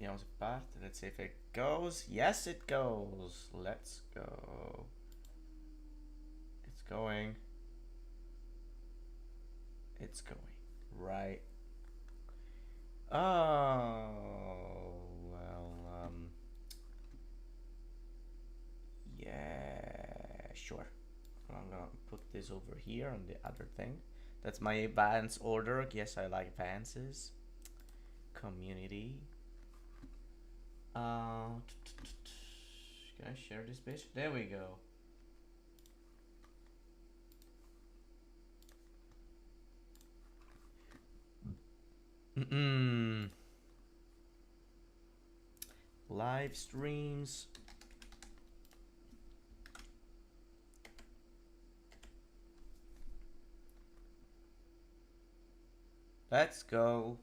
Vediamo se parte. Let's see if it goes. Yes, it goes. Let's go. It's going. It's going. Right. Oh, well, yeah, sure. I'm gonna put this over here on the other thing. That's my advance order. Yes, I like advances. Community. Can I share this bitch? There we go. Live streams. Let's go.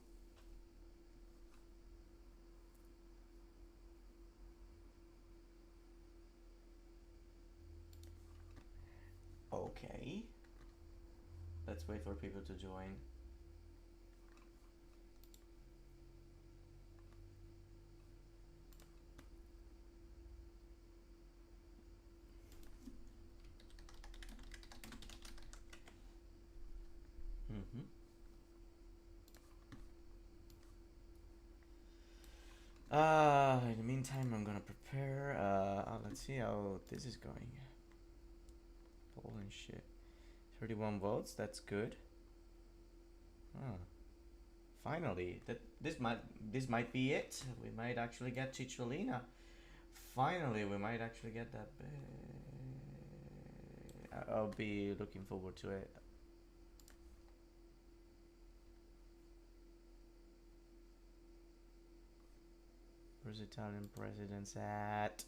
Okay. Let's wait for people to join. In the meantime, I'm gonna prepare. Let's see how this is going. Holy shit. 31 votes, that's good. Huh. Finally, this might be it. We might actually get Cicciolina. Finally, we might actually get that. I'll be looking forward to it. Where's Italian presidents at?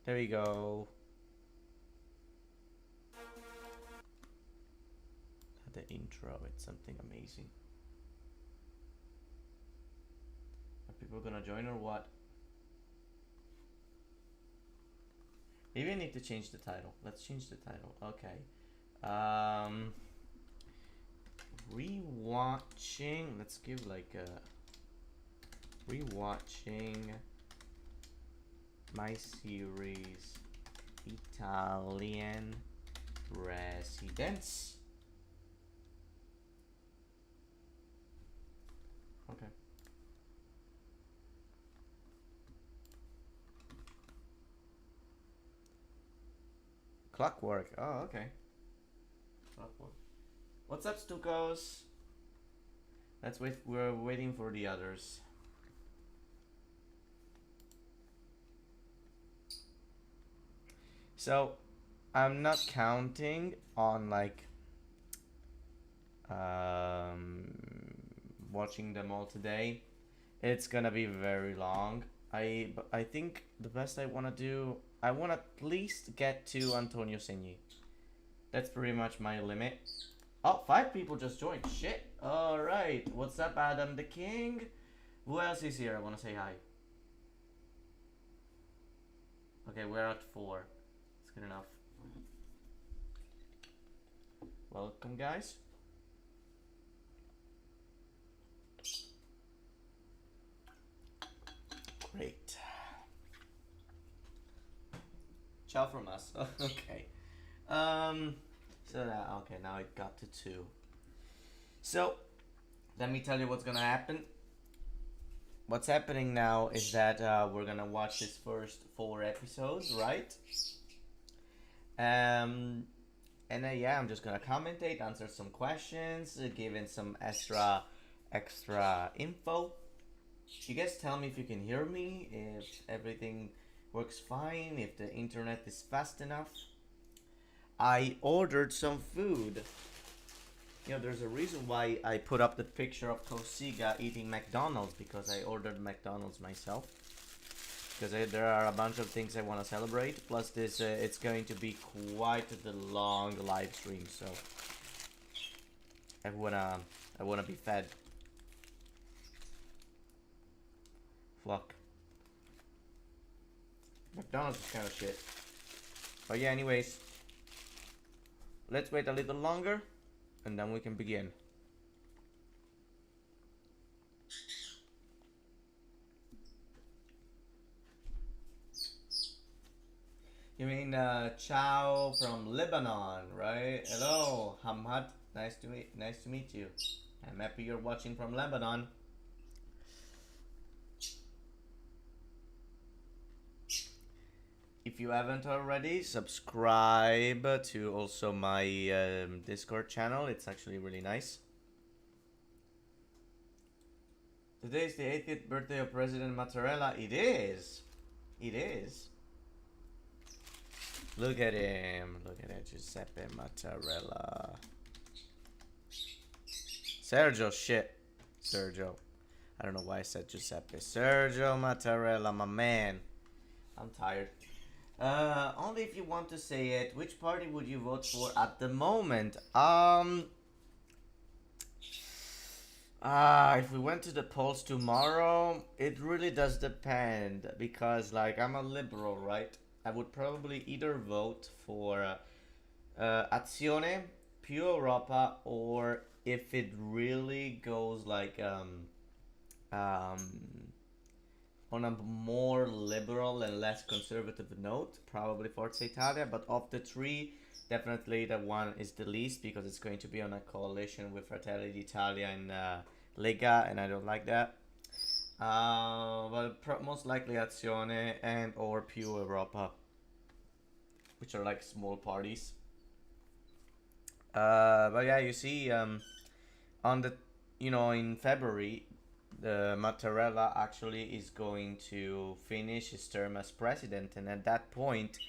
There we go. The intro, it's something amazing. Are people gonna join or what? Maybe I need to change the title. Let's change the title. Okay. Rewatching. Let's give like a rewatching my series Italian Residents. Okay. Clockwork. Oh, okay. Clockwork. What's up, Stukos? Let's wait. We're waiting for the others. So, I'm not counting on like watching them all today. It's gonna be very long. I think the best I wanna do, I wanna at least get to Antonio Segni. That's pretty much my limit. Oh, 5 people just joined. Shit. All right. What's up, Adam the King? Who else is here? I wanna say hi. Okay, we're at 4. It's good enough. Welcome, guys. Great. Ciao from us. Okay. So that, okay, now it got to 2. So, let me tell you what's gonna happen. What's happening now is that we're gonna watch this first 4 episodes, right? And yeah, I'm just gonna commentate, answer some questions, give in some extra info. You guys tell me if you can hear me, if everything works fine, if the internet is fast enough. I ordered some food. You know, there's a reason why I put up the picture of Kosiga eating McDonald's, because I ordered McDonald's myself. Because there are a bunch of things I want to celebrate. Plus, this it's going to be quite the long live stream, so I wanna be fed. Fuck. McDonald's is kind of shit. But yeah, anyways, let's wait a little longer, and then we can begin. You mean Chow from Lebanon, right? Hello, Hamad. Nice to meet you. I'm happy you're watching from Lebanon. If you haven't already, subscribe to also my Discord channel. It's actually really nice. Today is the 80th birthday of President Mattarella. It is. It is. Look at him. Look at it. Giuseppe Mattarella. Sergio, shit. Sergio. I don't know why I said Giuseppe. Sergio Mattarella, my man. I'm tired. Only if you want to say it. Which party would you vote for at the moment? If we went to the polls tomorrow, it really does depend because, like, I'm a liberal, right? I would probably either vote for Azione, Più Europa, or if it really goes like on a more liberal and less conservative note, probably Forza Italia. But of the three, definitely the one is the least because it's going to be on a coalition with Fratelli d'Italia and Lega, and I don't like that. But most likely Azione and or Più Europa, which are like small parties. But yeah, you see, on the, in February, the Mattarella actually is going to finish his term as president, and at that point,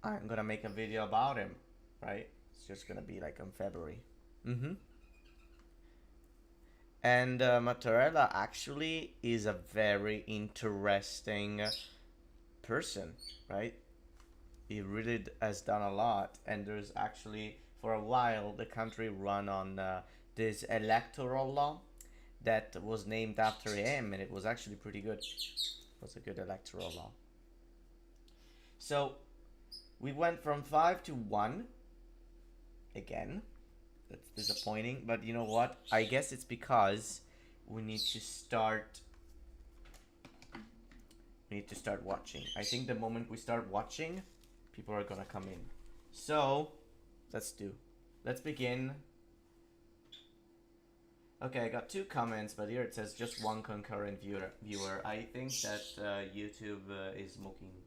I'm gonna make a video about him, right? It's just gonna be like on February. Mm-hmm. And Mattarella actually is a very interesting person, right? He really has done a lot, and there's actually for a while the country run on this electoral law that was named after him, and it was actually pretty good. It was a good electoral law. So we went from 5 to 1 again. That's disappointing, but you know what? I guess it's because we need to start watching. I think the moment we start watching, people are gonna come in. So let's begin. Okay, I got 2 comments, but here it says just 1 concurrent viewer. I think that YouTube is smoking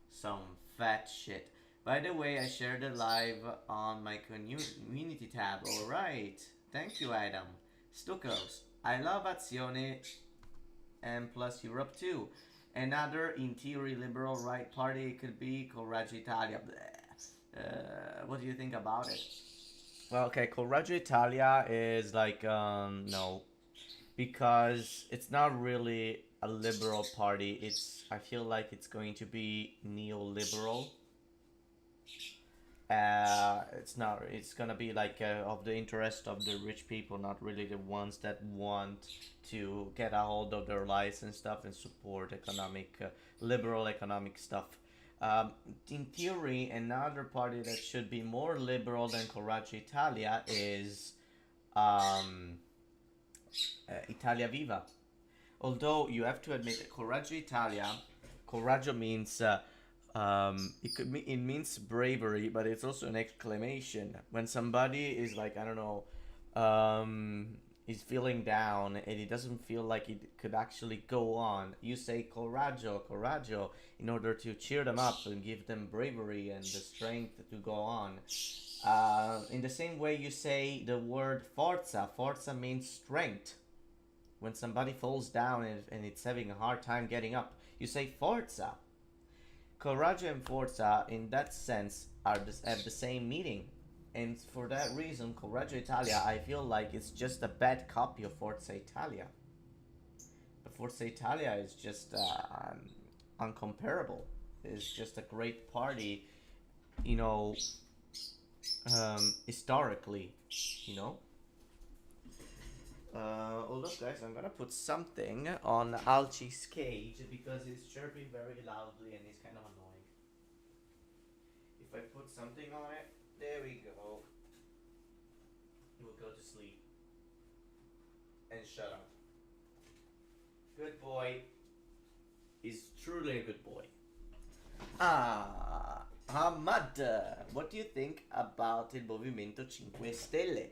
some fat shit. By the way, I shared it live on my community tab. Alright. Thank you, Adam. Stuckos. I love Azione and plus Europe too. Another in theory liberal right party could be Coraggio Italia. What do you think about it? Well, okay, Coraggio Italia is like, no. Because it's not really a liberal party. I feel like it's going to be neoliberal. It's not. It's gonna be like of the interest of the rich people, not really the ones that want to get a hold of their lives and stuff and support liberal economic stuff. In theory, another party that should be more liberal than Coraggio Italia is Italia Viva. Although you have to admit that Coraggio Italia, Coraggio means it means bravery, but it's also an exclamation. When somebody is like, I don't know, is feeling down and it doesn't feel like it could actually go on, you say coraggio, coraggio, in order to cheer them up and give them bravery and the strength to go on. In the same way you say the word forza. Forza means strength. When somebody falls down and it's having a hard time getting up, you say forza. Coraggio and forza, in that sense, have the same meaning. And for that reason, Coraggio Italia, I feel like it's just a bad copy of Forza Italia. But Forza Italia is just uncomparable. It's just a great party, historically, you know. Hold up, guys. I'm gonna put something on Alci's cage because he's chirping very loudly and he's kind of annoying. If I put something on it, there we go. He will go to sleep and shut up. Good boy. He's truly a good boy. Ahmad, what do you think about il Movimento 5 Stelle?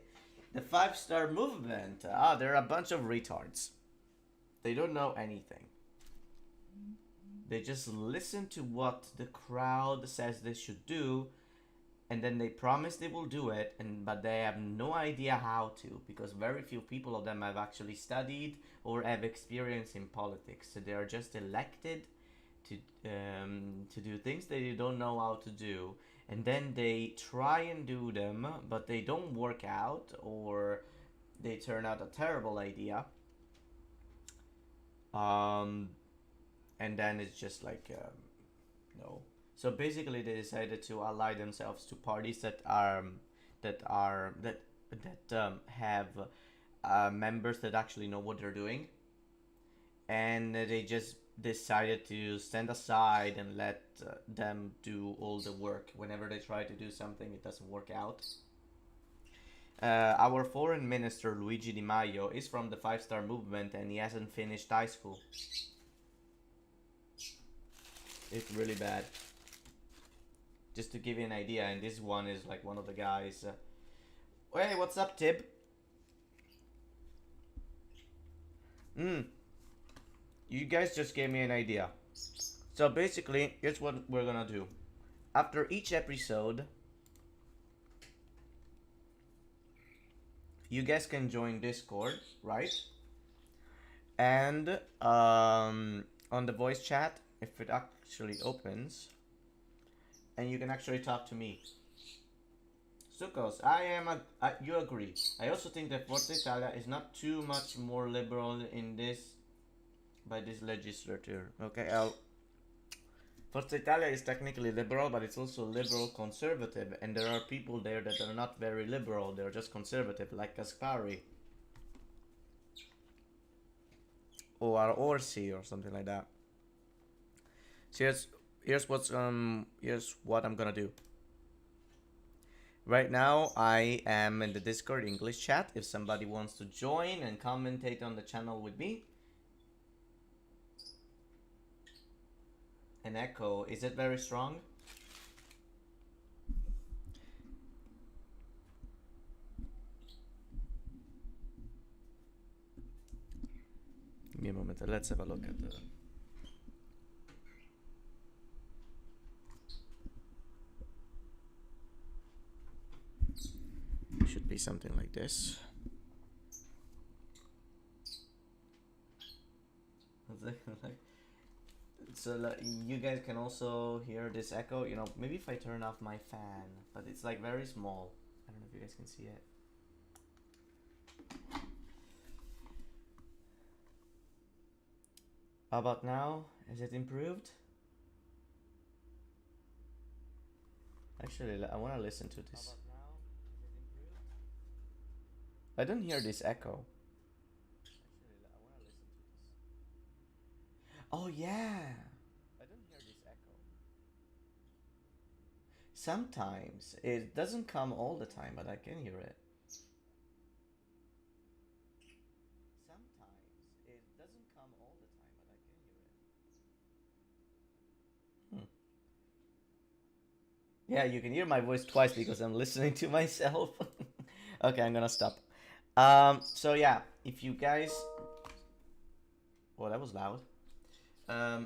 The five-star movement. They're a bunch of retards. They don't know anything. They just listen to what the crowd says they should do, and then they promise they will do it, but they have no idea how to, because very few people of them have actually studied or have experience in politics. So they are just elected to do things they don't know how to do, and then they try and do them, but they don't work out, or they turn out a terrible idea. And then it's just like no. So basically, they decided to ally themselves to parties that have members that actually know what they're doing, and they just decided to stand aside and let them do all the work. Whenever they try to do something, it doesn't work out. Our foreign minister Luigi Di Maio is from the five-star movement, and he hasn't finished high school. It's really bad. Just to give you an idea, and this one is like one of the guys. Hey, what's up, Tib? You guys just gave me an idea. So basically, here's what we're gonna do. After each episode, you guys can join Discord, right? And on the voice chat, if it actually opens, and you can actually talk to me. Sukos, you agree. I also think that Forza Italia is not too much more liberal in this, by this legislature. Okay, Forza Italia is technically liberal, but it's also liberal conservative, and there are people there that are not very liberal, they're just conservative, like Kaspari. Or Orsi or something like that. So here's what I'm gonna do. Right now, I am in the Discord English chat. If somebody wants to join and commentate on the channel with me. An echo, is it very strong? Give me a moment, let's have a look at the... Should be something like this. So like, you guys can also hear this echo. You know, maybe if I turn off my fan, but it's like very small. I don't know if you guys can see it. How about now? Is it improved? Actually, I want to listen to this. I don't hear this echo. Oh yeah. I don't hear this echo. Sometimes it doesn't come all the time, but I can hear it. Sometimes it doesn't come all the time, but I can hear it. Yeah, you can hear my voice twice because I'm listening to myself. Okay, I'm gonna stop. So yeah, if you guys... Oh, that was loud.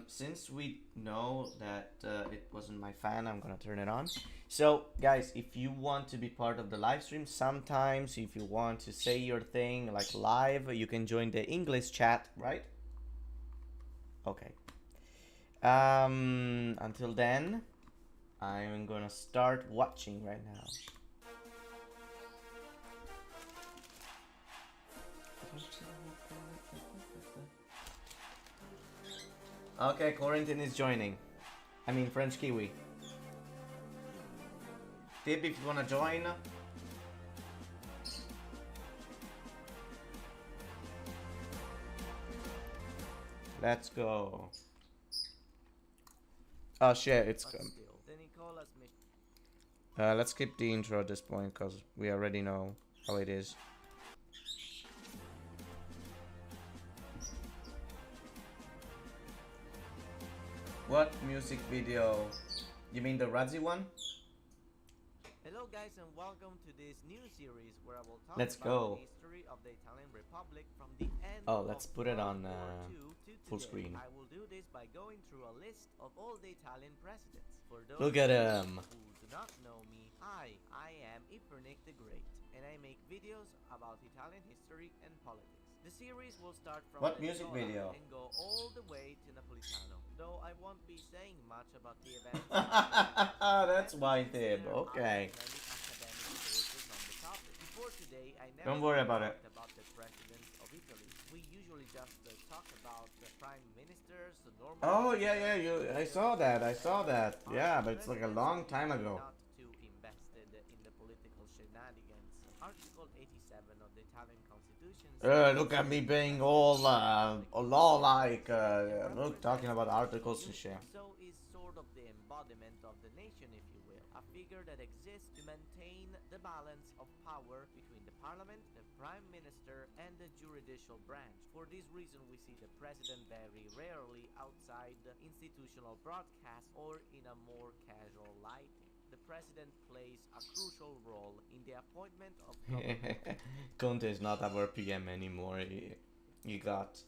Since we know that it wasn't my fan, I'm gonna turn it on. So guys, if you want to be part of the live stream, sometimes if you want to say your thing like live, you can join the English chat, right? Okay. Until then, I'm gonna start watching right now. Okay, Corentin is joining. I mean French Kiwi. Tib, if you wanna join. Let's go. Oh shit, it's... let's skip the intro at this point, because we already know how it is. What music video? You mean the Razzie one? Hello guys and welcome to this new series where I will talk Let's about the go. history of the Italian Republic from the end Oh, of let's put it World on War II to full today. screen. I will do this by going through a list of all the Italian presidents. For those Look of at you him. who do not know me, hi, I am Ipernick the Great and I make videos about Italian history and politics. The series will start from What music Nicola video? and go all the way to Napolitano, though I won't be saying much about the events That's why, since Tib. there are Okay. plenty academic sources on the topic. Before today, I never Don't worry about it. talked about the presidents of Italy. We usually just talk about the prime ministers, the normal. Oh yeah, yeah. I saw that. I saw that. Yeah, but it's like a long time ago. Not too invested in the political shenanigans. Article 87 of the Italian Constitution Look at me being all law like. Look, talking about articles and shit. so is sort of the embodiment of the nation, if you will, a figure that exists to maintain the balance of power between the parliament, the prime minister, and the judicial branch. For this reason, we see the president very rarely outside the institutional broadcast or in a more casual lighting. The president plays a crucial role in the appointment of government. Conte is not our PM anymore. He got.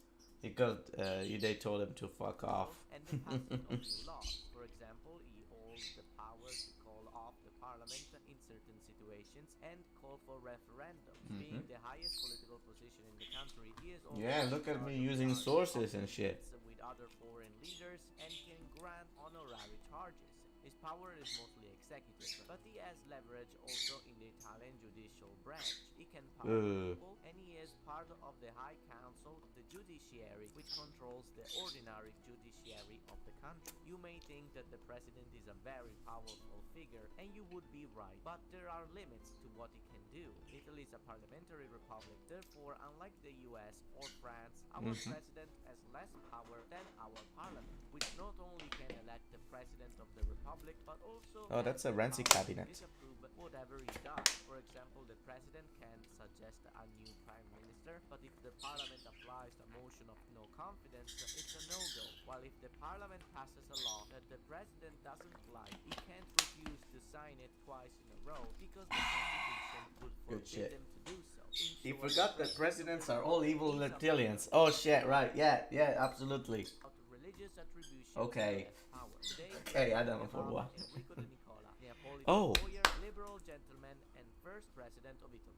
They told him to fuck off. And the passing of new laws. For example, he holds the power to call off the parliament in certain situations and call for referendums. Being the highest political position in the country, he is also Yeah, look at me using sources and shit. with other foreign leaders and can grant honorary charges. His power is mostly executive, but he has leverage also in the Italian judicial branch. He can pardon people, and he is part of the High Council of the Judiciary, which controls the ordinary judiciary of the country. You may think that the president is a very powerful figure, and you would be right, but there are limits to what he can do. Italy is a parliamentary republic, therefore, unlike the US or France, our president has less power than our parliament, which not only can elect the president of the republic, but also Oh, that's a Renzi cabinet. disapprove whatever he does. For example, the president can suggest a new prime minister, but if the parliament applies a motion of no confidence, it's a no-go. While if the parliament passes a law that the president doesn't like, he can't refuse to sign it twice in a row because the constitution would Good forbid shit. him to do so. He forgot that presidents are all evil reptilians. Oh shit, right, yeah, absolutely. Out of religious attribution Okay. of power. Today, Okay, I don't know for what. Enrico de Nicola, Neapolitan Oh. lawyer, liberal gentleman, and first president of Italy.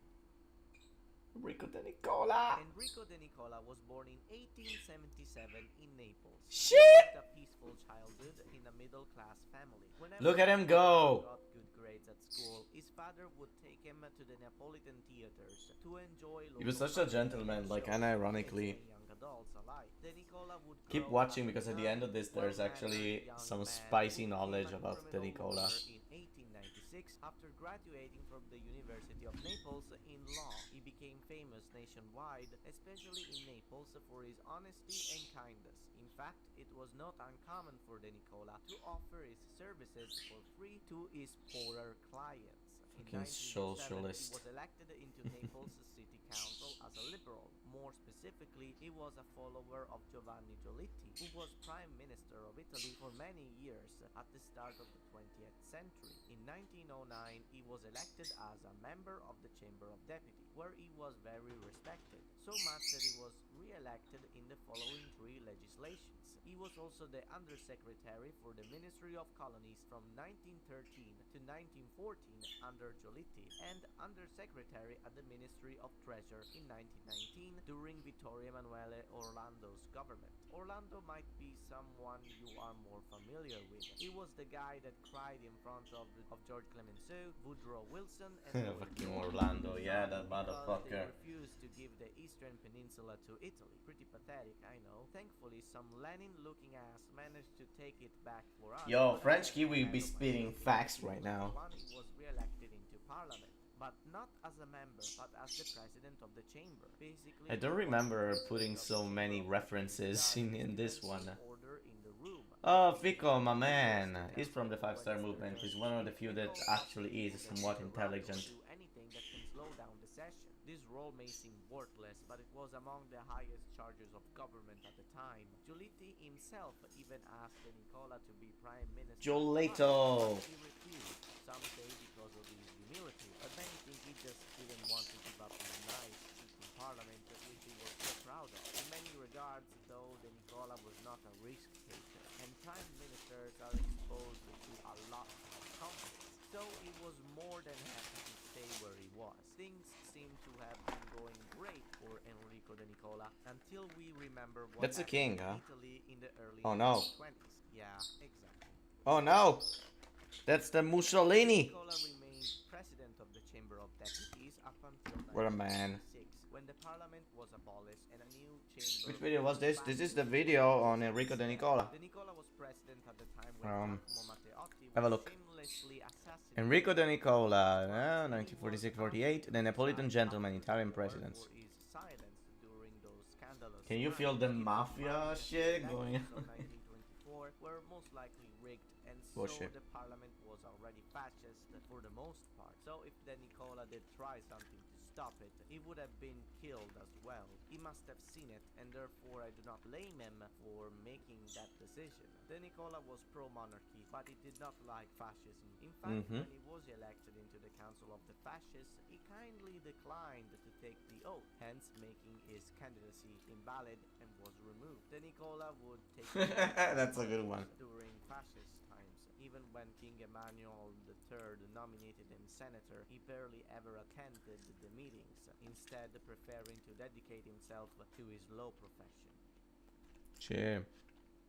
Enrico de Nicola. Enrico de Nicola was born in 1877 in Naples. Shit! He lived a peaceful childhood in a middle-class family. Whenever Look at him he go. got good grades at school, his father would take him to the Neapolitan theaters to enjoy He was local such a comedy gentleman, like shows, unironically. kids and young adults alike. De Nicola would Keep grow watching as a because at the young, end of this there's actually well-mannered young some man spicy who knowledge became a about De criminal Nicola. lawyer in 1896 after graduating from the University of Naples in law. He became famous nationwide, especially in Naples, for his honesty and kindness. In fact, it was not uncommon for De Nicola to offer his services for free to his poorer clients. In Fucking 1907, socialist. he was elected into Naples City Council as a liberal. More specifically, he was a follower of Giovanni Giolitti, who was Prime Minister of Italy for many years at the start of the 20th century. In 1909, he was elected as a member of the Chamber of Deputies, where he was very respected, so much that he was re-elected in the following three legislations. He was also the Undersecretary for the Ministry of Colonies from 1913 to 1914 under Giolitti, and Undersecretary at the Ministry of Treasure in 1919 during Vittorio Emanuele Orlando's government. Orlando might be someone you are more familiar with. He was the guy that cried in front of George Clemenceau, Woodrow Wilson, and Fucking Orlando, yeah, that because motherfucker. they refused to give the Eastern Peninsula to Italy. Pretty pathetic, I know. Thankfully, some Lenin-looking ass managed to take it back for us. Yo, But French then, Kiwi I be don't spitting mind. facts right now. He was re-elected into parliament, but not as a member, but as the president of the chamber. Basically, I don't he was remember the putting president so of the many chamber, references in this one. order in the room. Oh, Fico, my man. He's from the 5-star movement. He's one of the few that actually is somewhat intelligent. Do anything that can slow down the session. This role may seem worthless, but it was among the highest charges of government at the time. Giolitti himself even asked Nicola to be prime minister of Italy, but Giolito. he refused. Some say because of his humility, but many think he just didn't want to give up his nice seat in parliament, which he was so proud of. In many regards, though, the Nicola was not a risk taker, and prime ministers are exposed to a lot of conflicts. So he was more than happy to stay where he was. Things seem to have been going great for Enrico de Nicola until we remember what That's a happened king, huh? in Italy in the early Oh no. 1920s. Yeah, exactly. Oh no. That's the Mussolini. Nicola remained president of the Chamber of Deputies up until What a man. 1926, when the parliament was abolished and a new chamber. Which video was this? This is the video on Enrico de Nicola. De Nicola was president at the time when Giacomo Matteotti have a was look. shamelessly assassinated. Enrico de Nicola, 1946-48, the Neapolitan gentleman, Italian president. For his silence during those scandalous Can you feel the times. mafia shit going Elections on? of 1924 were most likely rigged, and so Bullshit. the parliament was already fascist for the most part. So if De Nicola did try something to stop it, he would have been killed as well. He must have seen it, and therefore I do not blame him for making that decision. De Nicola was pro-monarchy, but he did not like fascism. In fact, when he was elected into the Council of the Fascists, he kindly declined to take the oath, hence making his candidacy invalid and was removed. De Nicola would take That's a good one. during fascist times. Even when King Emmanuel III nominated him senator, he barely ever attended the meetings, instead preferring to dedicate himself to his law profession. Cheer.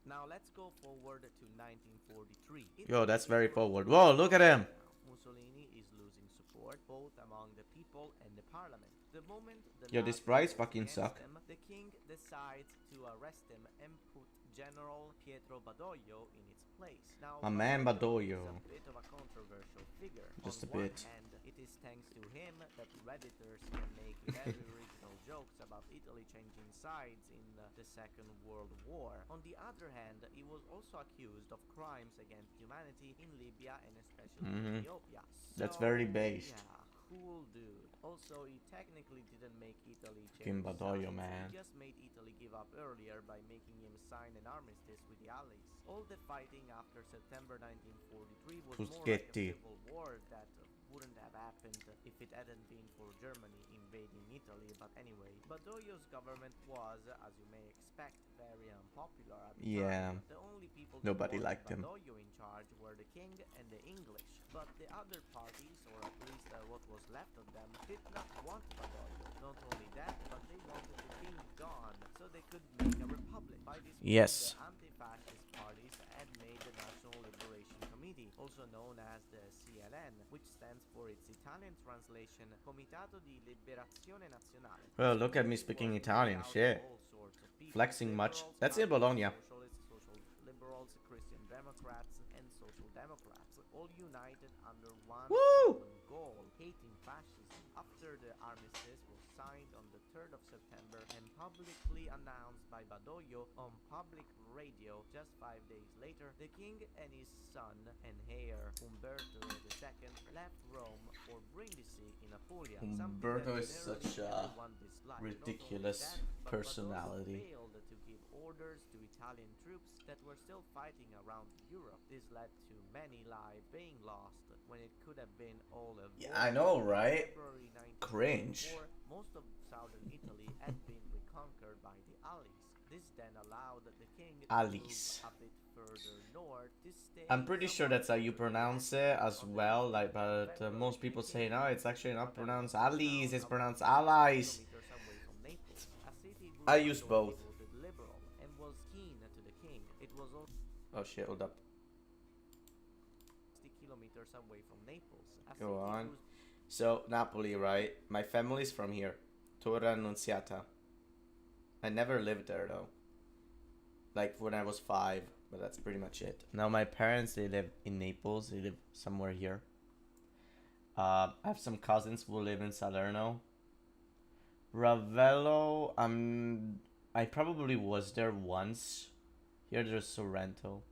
Now let's go forward to 1943. Yo, that's very forward. Whoa, look at him. Mussolini is losing support both among the people and the parliament. The moment the Yo, this Nazis price vote fucking against suck. them, the king decides to arrest him and put General Pietro Badoglio in its place. Now, My man Badoglio. is a bit of a controversial figure. Just On a bit. one hand, it is thanks to him that Redditors can make very original jokes about Italy changing sides in the Second World War. On the other hand, he was also accused of crimes against humanity in Libya and especially Ethiopia. That's very based. Yeah, cool dude. Also, he technically didn't make Italy Fucking change Badoglio, sides. man. He just made Italy give up earlier by making him sign an armistice with the Allies. All the fighting after September 1943 was more like a Tuschetti. civil war that wouldn't have happened if it hadn't been for Germany invading Italy. But anyway, Badoglio's government was, as you may expect, very unpopular at the Yeah. time. The only people who Nobody wanted liked him. Badoglio in charge were the king and the English. But the other parties, or at least what was left of them, did not want Badoglio. Not only that, but they wanted the king gone so they could make a republic. By this point, Yes. the anti-fascist parties had made the National Liberation Committee, also known as the CLN, which stands for its Italian translation, Comitato di Liberazione Nazionale. Well, look at me speaking Italian, shit. Flexing much. That's in Bologna. Socialists, social liberals, Christian Democrats, and Social Democrats, all united under one Woo! common goal, hating fascism. After the armistice was signed on the 3rd of September and publicly announced by Badoglio on public radio just 5 days later, the king and his son and heir Umberto II left Rome for Brindisi in Apulia. Umberto is such a ridiculous Badoglio personality. failed to give orders to Italian troops that were still fighting around Europe. This led to many lives being lost when it could have been all avoided. Yeah, I know, right? February 1944, Cringe. most of southern Italy had been reconquered by the Allies. This then allowed the king to Allies. move a bit further north to stay I'm pretty sure that's how you somewhat pronounce it as on the well, east. like, but February most people say no, it's actually not November pronounced was allies, it's about pronounced 60 allies. kilometers away from Naples, a city I whose use majority both. voted liberal and was keen to the king. It was also Oh shit, hold up. 60 kilometers away from Naples, a Go city on. whose So, Napoli, right? My family's from here. Torre Annunziata. I never lived there though. Like when I was 5, but that's pretty much it. Now my parents, they live in Naples. They live somewhere here. I have some cousins who live in Salerno. Ravello, I probably was there once. Here there's Sorrento.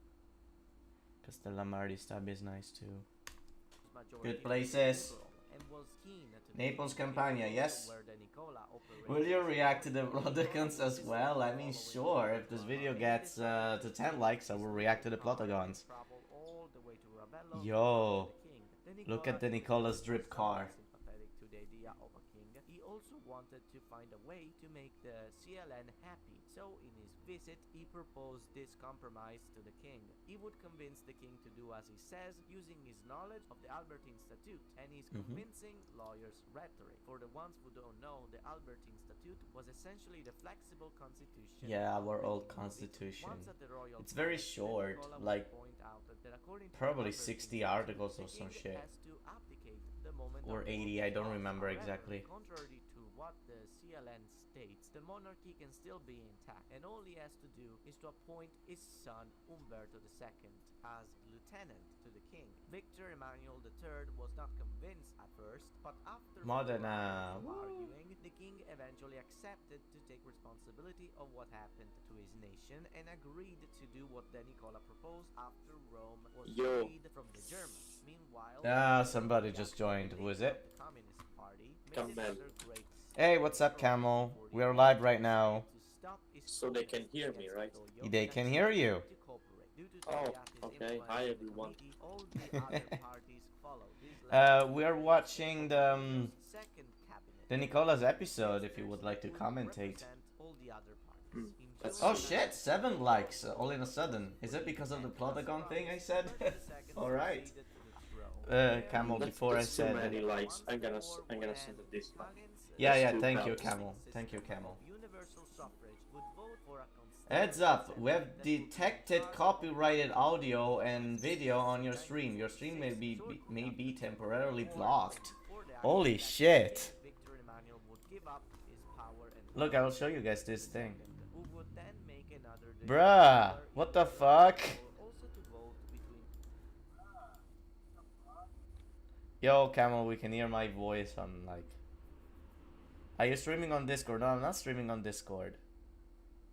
Castellammare di Stabia is nice too. majority Good places. liberal and and was keen to Naples defeat Campania, individuals yes. where the Nicola Will you operations. react to the The Nicola Plotagons was as well? I mean, following sure. If this Nicola, video and he gets decided to to 10 take likes, I his will react to little the car and Plotagons. travel all the way to Ravello to talk to Yo, the king. The look Nicola at the didn't Nicola's was drip somewhat car. sympathetic to the idea of a king. He also wanted to find a way to make the CLN happy. So in his visit, he proposed this compromise to the king. He would convince the king to do as he says using his knowledge of the Albertine Statute and his convincing lawyer's rhetoric. For the ones who don't know, the Albertine Statute was essentially the flexible constitution Yeah, of our the old King of Italy. constitution. Once at the royal It's very palace, the short, Nicola like would point out that according to the probably Albertine 60 Statute, articles the or some king shit. has to abdicate the moment Or of the 80, oath I of don't office. remember However, exactly. contrary to what the CLN states, the monarchy can still be intact, and all he has to do is to appoint his son Umberto II as lieutenant to the king. Victor Emmanuel III was not convinced at first, but after Modena. arguing, the king eventually accepted to take responsibility of what happened to his nation and agreed to do what the Nicola proposed after Rome was freed from the Germans. Meanwhile, Somebody just joined. Who is it? the Communist Party made Camel. another great Hey, what's up, Camel? We are live right now. So they can hear me, right? They can hear you. Oh, okay. Hi, everyone. We are watching the Nicola's episode. If you would like to commentate. That's Oh shit! 7 likes all in a sudden. Is it because of the Plotagon thing I said? All right. Camel. That's, Before I that's too said. many likes. I'm gonna send it this one. Yeah, That's yeah. too Thank you, bad. Camel. Thank you, Camel. Heads up, we have detected copyrighted audio and video on your stream. Your stream may be temporarily blocked. Holy shit. Look, I will show you guys this thing. Bruh, what the fuck? Yo, Camel, we can hear my voice on, like... Are you streaming on Discord? No, I'm not streaming on Discord.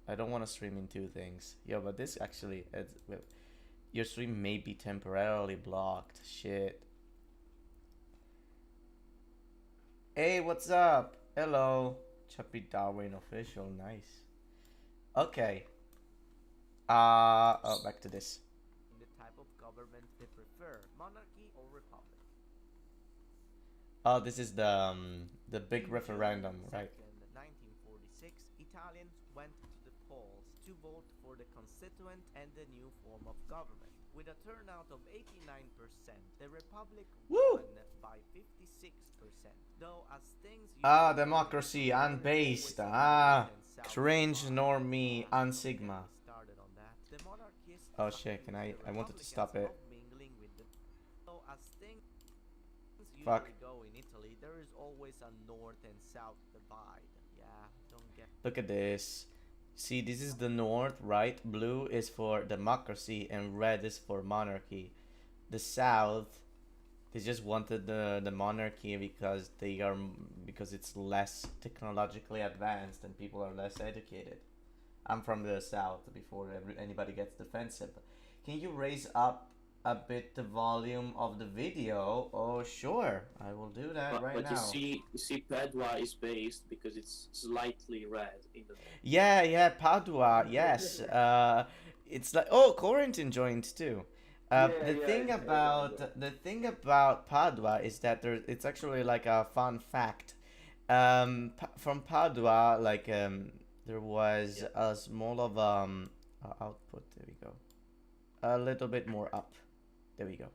I don't want to stream in 2 things. Yo, but this actually... your stream may be temporarily blocked. Shit. Hey, what's up? Hello. Chappy Darwin official. Nice. Okay. Oh, back to this. The type of government they prefer, monarchy or republic. Oh, this is the big referendum, right? 1946, Italians went to the polls to vote for the constituent and the new form of government. With a turnout of 89%, the republic won by 56%. Though as things Democracy, unbased. Cringe, normie, unsigma. Oh shit, can I wanted to stop it. Fuck. Go in Italy, there is always a north and south divide. Yeah, don't get. Look at this. See, this is the north, right? Blue is for democracy and red is for monarchy. The south, they just wanted the monarchy because because it's less technologically advanced and people are less educated. I'm from the south. Before anybody gets defensive, can you raise up a bit the volume of the video? Oh sure, I will do that But now. you see, Padua is based because it's slightly red in the. Yeah, Padua. Yes. It's like Corentin joined too. The thing about Padua is that it's actually like a fun fact. From Padua, like there was a small of output. There we go. A little bit more up. There we go.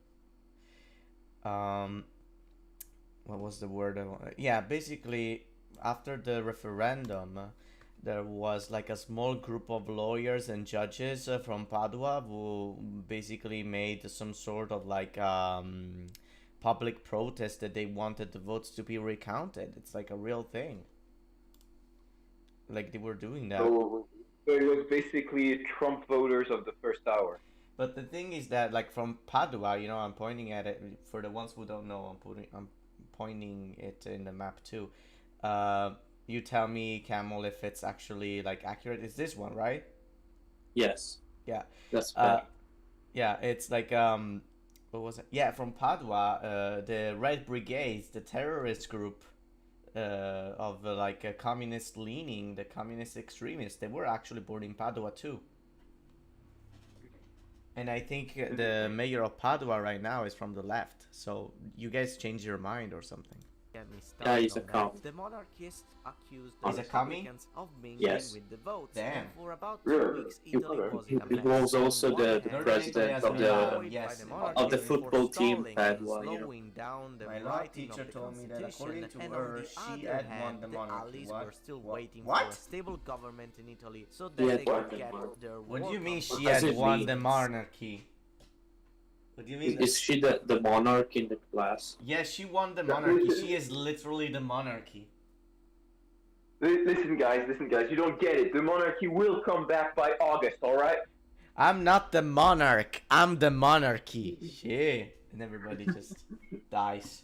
What was the word? Yeah, basically after the referendum, there was like a small group of lawyers and judges from Padua who basically made some sort of like public protest that they wanted the votes to be recounted. It's like a real thing. Like they were doing that. So it was basically Trump voters of the first hour. But the thing is that, like, from Padua, you know, I'm pointing at it. For the ones who don't know, I'm pointing it in the map too. You tell me, Camel, if it's actually like accurate. It's this one, right? Yes. Yeah. That's bad. Yeah, it's like what was it? Yeah, from Padua, the Red Brigades, the terrorist group of like a communist leaning, the communist extremists, they were actually born in Padua too. And I think the mayor of Padua right now is from the left. So you guys change your mind or something. Get me Yeah, started he's a on that. commie. The monarchists accused He's the a commie? Republicans of mingling Yes. with the votes. Damn. And for about 2 Really? weeks, Italy was in a He mess. was also On one the hand, president has of been, the yes, the of monarchy the for football team stalling Padua, and you know. slowing down the My law writing teacher of the told me that according to constitution, and her, on the she other had won hand, the the monarchy. allies What? were still What? waiting What? for a stable government in Italy so that He they had won could the get monarchy. their What do war you mean conquest. she does had it won mean? the monarchy? What do you mean? Is she the monarch in the class? Yeah, she won the monarchy. She is literally the monarchy. Listen, guys. You don't get it. The monarchy will come back by August. All right. I'm not the monarch. I'm the monarchy. Shit. And everybody just dies.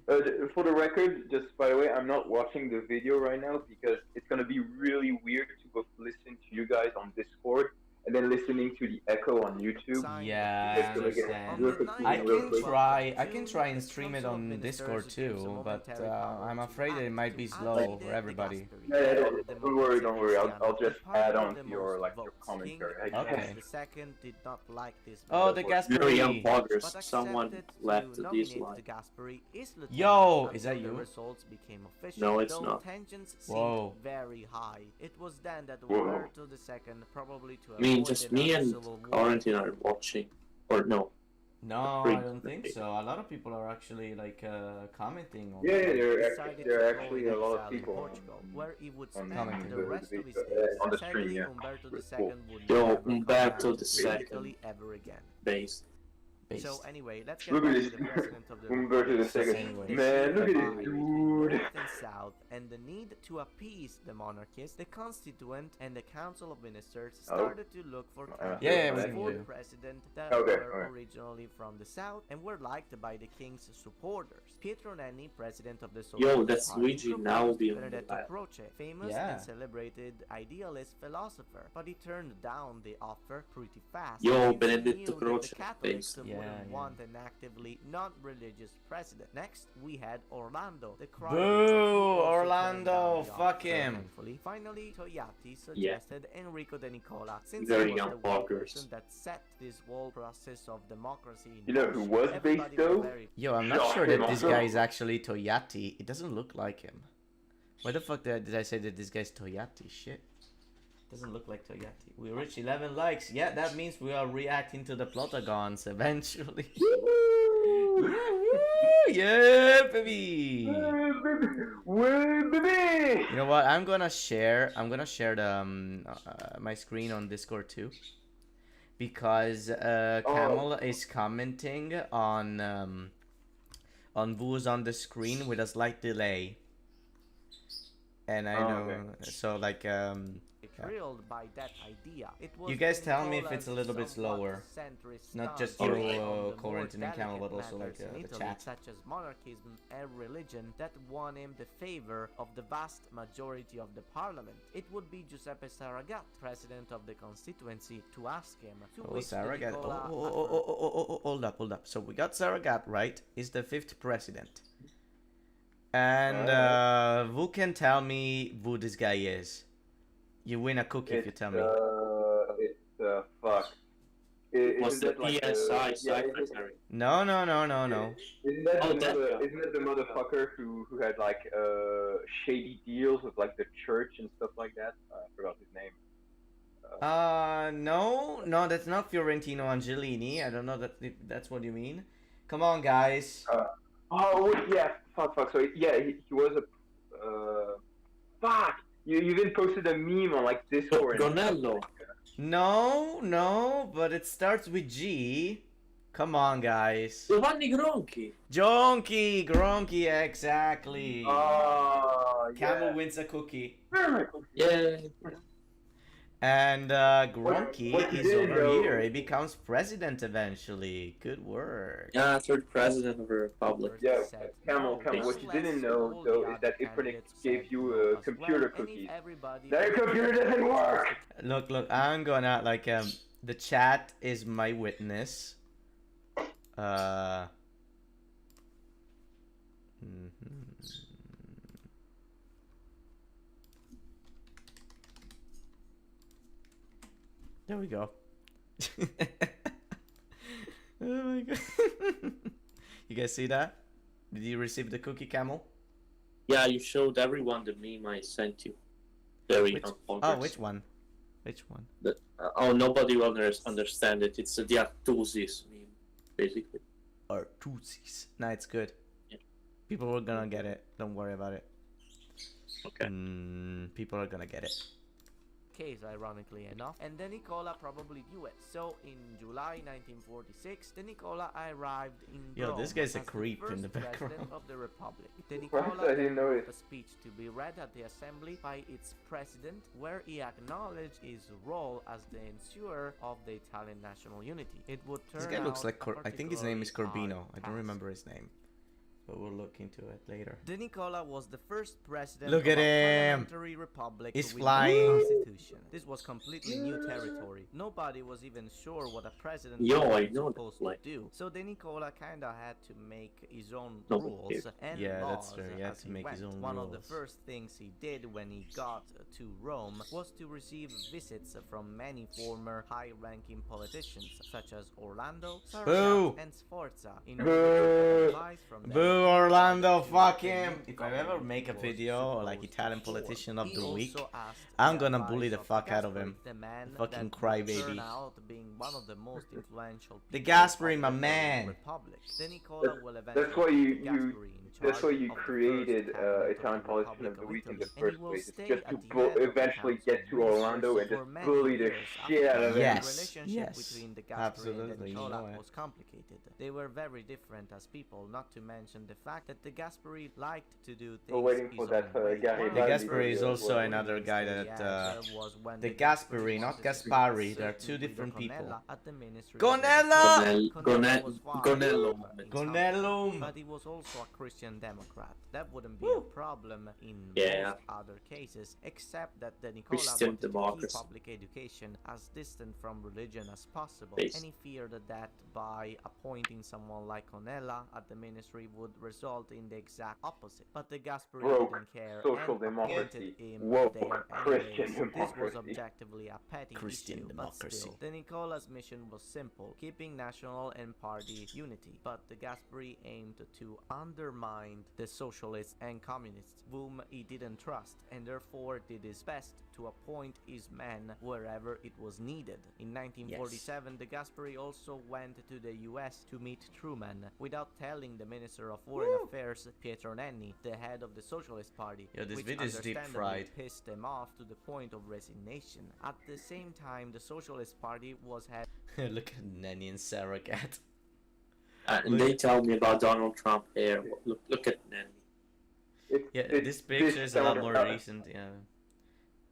For the record, just by the way, I'm not watching the video right now because it's gonna be really weird to both listen to you guys on Discord and then listening to the echo on YouTube. Yeah, I Just gonna get understand. real quick, I real can quick. try and stream it on Discord too, but I'm afraid it might be slow for everybody. Yeah, don't worry. I'll just add on to your commentary. I guess. Okay. The second did not like this. Oh, the Very young Gasperi. bloggers. But Someone accepted left to this nominate line. the Gasperi is Lieutenant Yo, is until that the you? results became official. No, it's though not. tensions Whoa. seemed very high. It was then that Whoa. Umberto II, probably to I mean, avoid just me another and civil war, Quarantine are watching. Or no. No, Free. I don't think so. A lot of people are actually like commenting on Yeah, it. there are actually a lot of in people Portugal, where he would on spend the the rest of his video, days. on the stream, Sadly, yeah. Umberto Pretty II cool. would Yo, never come back Umberto to II. Italy ever again. Based. Based. So anyway, let's get Look back at to this the president of the Umberto Republic. II. Anyway. Man, look at Divide this between dude. North and South, and the need to appease the monarchists, the Constituent and the Council of Ministers started to look for Yeah, we candidates can for hear. president that Okay, were alright. originally from the South and were liked by the king's supporters. Pietro Nenni, president of the Yo, Socialist that's Party, Luigi now proposed being on the Benedetto left. Croce, famous Yeah. and celebrated idealist philosopher, but he turned down the offer pretty fast. Yo, since he Benedetto knew that Croce, the Catholics based. Yeah, wouldn't yeah. want an actively non-religious president. Next, we had Orlando, the Boo, cry also turned Orlando, down the fuck offer, him. thankfully. Finally, Togliatti suggested Enrico De Nicola, since Very he was young the one bloggers. person that set this whole process of democracy in You know who motion. was Everybody based, was though? very Yo, I'm not Shock sure him that this also. guy is actually Toyati. It doesn't look like him. Why the fuck did I say that this guy's Toyati? Shit. Doesn't look like Toyati. We reached 11 likes. Yeah, that means we are reacting to the Plotagons eventually. Yeah, baby. Woo, baby! You know what? I'm gonna share the my screen on Discord too, because Camel is commenting on who's on the screen with a slight delay, and I know okay. so like thrilled by that idea. It was You guys De tell me if Nicola's it's a little bit somewhat slower. centrist Not just stance you, on the more Quarantine and Camel, but delicate also, like, matters in the Italy, chat. such as monarchism and religion, that won him the favor of the vast majority of the parliament. It would be Giuseppe Saragat, president of the constituency, to ask him. To Oh, which De Saragat. Nicola Hold up. So we got Saragat, right? Is the 5th president. And who can tell me who this guy is? You win a cookie if you tell me. It's fuck. Was Isn't the that like PSI yeah, secretary? No. Isn't that, Oh, the that guy. isn't that the motherfucker who had like shady deals with like the church and stuff like that? I forgot his name. No, that's not Fiorentino Angelini. I don't know if that's what you mean. Come on, guys. Oh wait, yeah, fuck. So yeah, he was a fuck. You even posted a meme on like Discord. and stuff Ronaldo. like that. No, but it starts with G. Come on, guys. Giovanni Gronchi. Gronchi, exactly. Oh, Camel yeah. wins a cookie. Yeah. And Gronchi what you is didn't over know- here. He becomes president eventually. Good work. Yeah, third president of the republic. Yeah, Camel. What you didn't know though is that Ipernick gave you computer cookies. That computer doesn't work. Look, I'm gonna like the chat is my witness. Uh. mhm. There we go. Oh my god. You guys see that? Did you receive the cookie, Camel? Yeah, you showed everyone the meme I sent you. Very Which? on Oh, progress. which one? Which one? Nobody will understand it. It's the Artusis meme, basically. Artusis. Nah, it's good. Yeah. People are gonna get it. Don't worry about it. Okay. People are gonna get it. Case, ironically enough, and the Nicola probably knew it. So in July 1946, the Nicola arrived in Yo, Rome this guy's a as creep the in the first background. president of the Republic. The Right, Nicola I then didn't know wrote it. a speech to be read at the assembly by its president, where he acknowledged his role as the ensurer of the Italian national unity. It would turn This guy looks out like a I think his name is particularly Corbino. hard I don't task. remember his name, but we'll look into it later. The Nicola was the first president Look of at a him. parliamentary republic He's with flying. no constitution. This was completely new territory. Nobody was even sure what a president Yo, I was know that supposed flag. to do. So the Nicola kinda had to make his own No, rules okay. and Yeah, that's laws true. He had as to he make his went. own One of the rules. first things he did when he got to Rome was to receive visits from many former high-ranking politicians such as Orlando, Boo! Saragat, and Sforza in Boo! order to get advice from them. Boo, Orlando, To fuck the him! new If I ever government make a he was video like supposed Italian for. politician of He the week, also asked I'm the gonna advice bully the of fuck out of him. Gasperi, the man Fucking that would crybaby. turn out being one of the most influential The people Gasperi, of my the man. Republic. The Nicola will That's eventually why you- put you- Gasperi in That's charge why you of the created first cabinet of Italian the Politician Republic of the of Week in Italy, the and he first will place. It's stay just at to the head of the eventually Council get to of Orlando Ministers and for just many bully the years. shit out of him. Yes, The relationship yes, between the Gasperi and the absolutely, you Nicola know it. was complicated. They were very different as people, not to mention the fact that the Gasperi liked to do things We're waiting his for that own way. Gary One of The Valley Gasperi is video as also well. another guy the that, answer was when the Gasperi Gasperi, not wanted to speak Gaspari, with they are certain two Guido different people. Conella at the Ministry of Gonella! Education. Gonella was far Gonello. from intelligent, Gonellum! but he was also a Christian Democrat. That wouldn't be Woo. a problem in Yeah. most other cases, except that the Nicola Christian wanted to democracy. keep public education as distant from religion as possible, Based. and he feared that by appointing someone like Conella at the ministry would result in the exact opposite. But the Gasperi Broke didn't care social and democracy. appointed him Woke there Christian anyways. This was democracy. objectively a petty Christian issue, democracy. but still, the Nicola's mission was simple, keeping national and party unity. But the Gasperi aimed to undermine the socialists and communists, whom he didn't trust, and therefore did his best to appoint his men wherever it was needed. In 1947, the Gasperi also went to the US to meet Truman, without telling the Minister of Foreign Affairs, Pietro Nenni, the head of the Socialist Party, Yo, this which video is deep understandably fried. pissed them off to the point of resignation. At the same time, the Socialist Party was head Look at Nanny and Sarah Cat. And they tell me about Donald Trump here. Look at Nanny. Yeah, It's this picture is a lot more discounted- recent, yeah.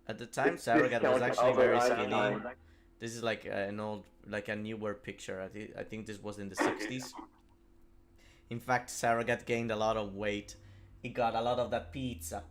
At the time, it's Sarah Cat was discounted actually Albert very skinny. Einstein. This is like an old, like a newer picture. I think this was in the 60s. In fact, Sarah Cat gained a lot of weight. He got a lot of that pizza.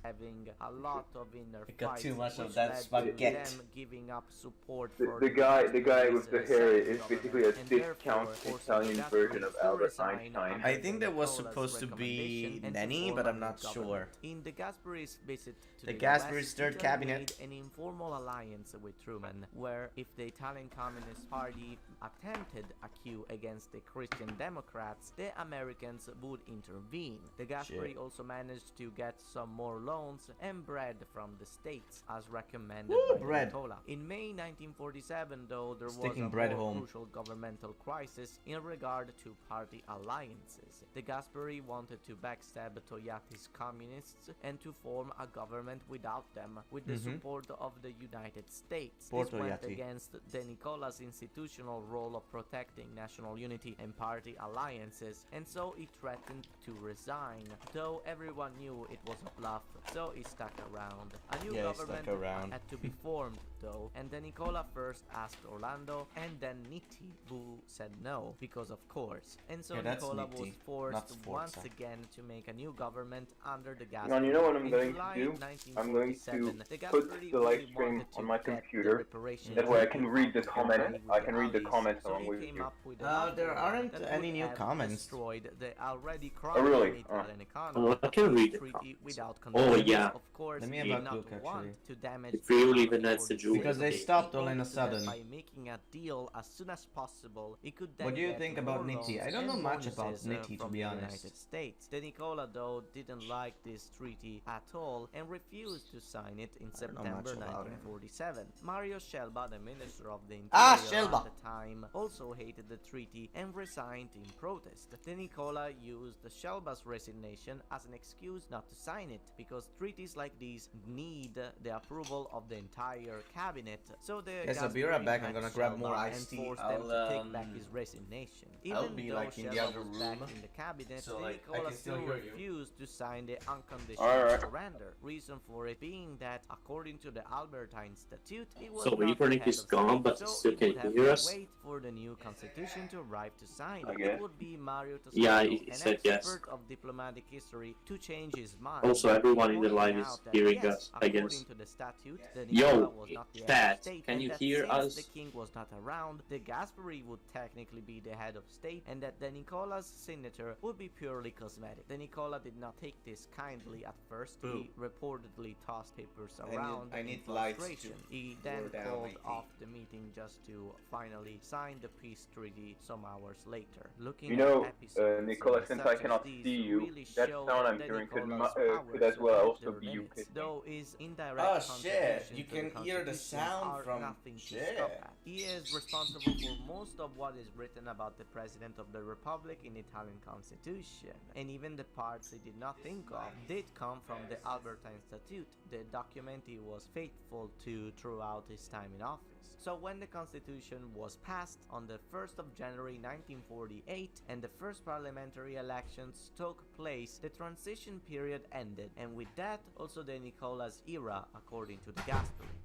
having a lot of inner It got fights, too much of which that led to spaghetti. them giving up support The, for the guy Gasperi's with the hair is second basically a government, and therefore discount forcing Italian Gasperi version of to Albert resign Einstein. under I think that was Nicola's supposed to be recommendation and to Nenny, form but a I'm new not government. sure. In the Gasperi's visit to The the Gasperi's US, third Italy cabinet. made an informal alliance with Truman, where if the Italian Communist Party attempted a coup against the Christian Democrats, the Americans would intervene. The Gasperi Shit. also managed to get some more loans and bread from the states, as recommended Woo, by bread. Nicola. In May 1947, though, there Sticking was a bread more home. crucial governmental crisis in regard to party alliances. The Gasperi wanted to backstab Togliatti's communists and to form a government without them, with the support of the United States. Poor This went Togliatti. against the Nicola's institutional role of protecting national unity and party alliances, and so he threatened to resign, though everyone knew it was a bluff so he stuck around. A new Yeah, he government stuck around. had to be formed though, and then Nicola first asked Orlando and then Nitti, who said no, because of course. And so Yeah, that's Nicola was Nitti, forced not Sforza. once again to make a new government under the Gasperi. Ron, you know what I'm In going to July do? I'm going to 1947, the put Gasperi the live really stream wanted to on my get the computer. reparations That way I taken can read out the of their comments. money with I can read the Allies. comments So along he with came you. up with an There offer aren't that any would new have comments. destroyed the already really? crumbling Italian economy. Oh, I can read it. Treaty without Oh, conditions. yeah. Of course, Let me he have did a not look, want actually. to damage If you the even economy that's for the the Jew. Because they sake. stopped He all in a hoped that sudden. by making a deal as soon as possible, he could then What do you get think more about Nitti? loans I don't know and much about bonuses, Nitti, to from be the honest. United States. The Nicola, though, didn't like this treaty at all and refused to sign it in I don't know much September about him. 1947. Mario Scelba, the Minister of the Ah, Interior Scelba! at the time, also hated the treaty and resigned in protest. The Nicola used Scelba's resignation as an excuse not to sign it, because treaties like these need the approval of the entire cabinet. So the Guys, I'll be right Gasperi back. I'm met gonna grab more Scelba iced and tea. forced them to take back I'll, his resignation. I'll Even be, though like, in the Scelba other was back room, in the cabinet, so, the like, I Nicola can still still hear you. refused to sign the unconditional Alright. surrender. Reason for it being that, according to the Albertine Statute, it was So not the Ipernick head is of gone, state, but so still he can would have hear to us? wait for the new constitution to arrive to sign I it. guess. It would be Mario Toscano, Yeah, he an said yes. expert of diplomatic history, to change his mind. Also, everyone in the Pointing live is out that, hearing yes, us, I according guess. to the statute, the Yo, Nicola was not the head of chat, state, can and you that hear since us? the king was not around, the Gasperi would technically be the head of state, and that the Nicola's signature would be purely cosmetic. The Nicola did not take this kindly at first. Boo. He reportedly tossed papers I need- around I in need lights to frustration. He then pour down called my tea. off the meeting just to finally sign the peace treaty some hours later. Looking You know, at episodes Nicola, since I such as cannot these see you, really that show sound I'm the hearing could Nicola's could as powers well at also their be you limits, kissing. though his indirect Oh, shit, contribution you to can hear the Constitution sound are from- nothing to shit. stop at. He is responsible for most of what is written about the President of the Republic in the Italian Constitution, and even the parts he did not think of did come from the Albertine Statute, the document he was faithful to throughout his time in office. So when the Constitution was passed on the 1st of January 1948 and the first parliamentary elections took place, the transition period ended, and with that also the Nicola's era, according to the Gasperi.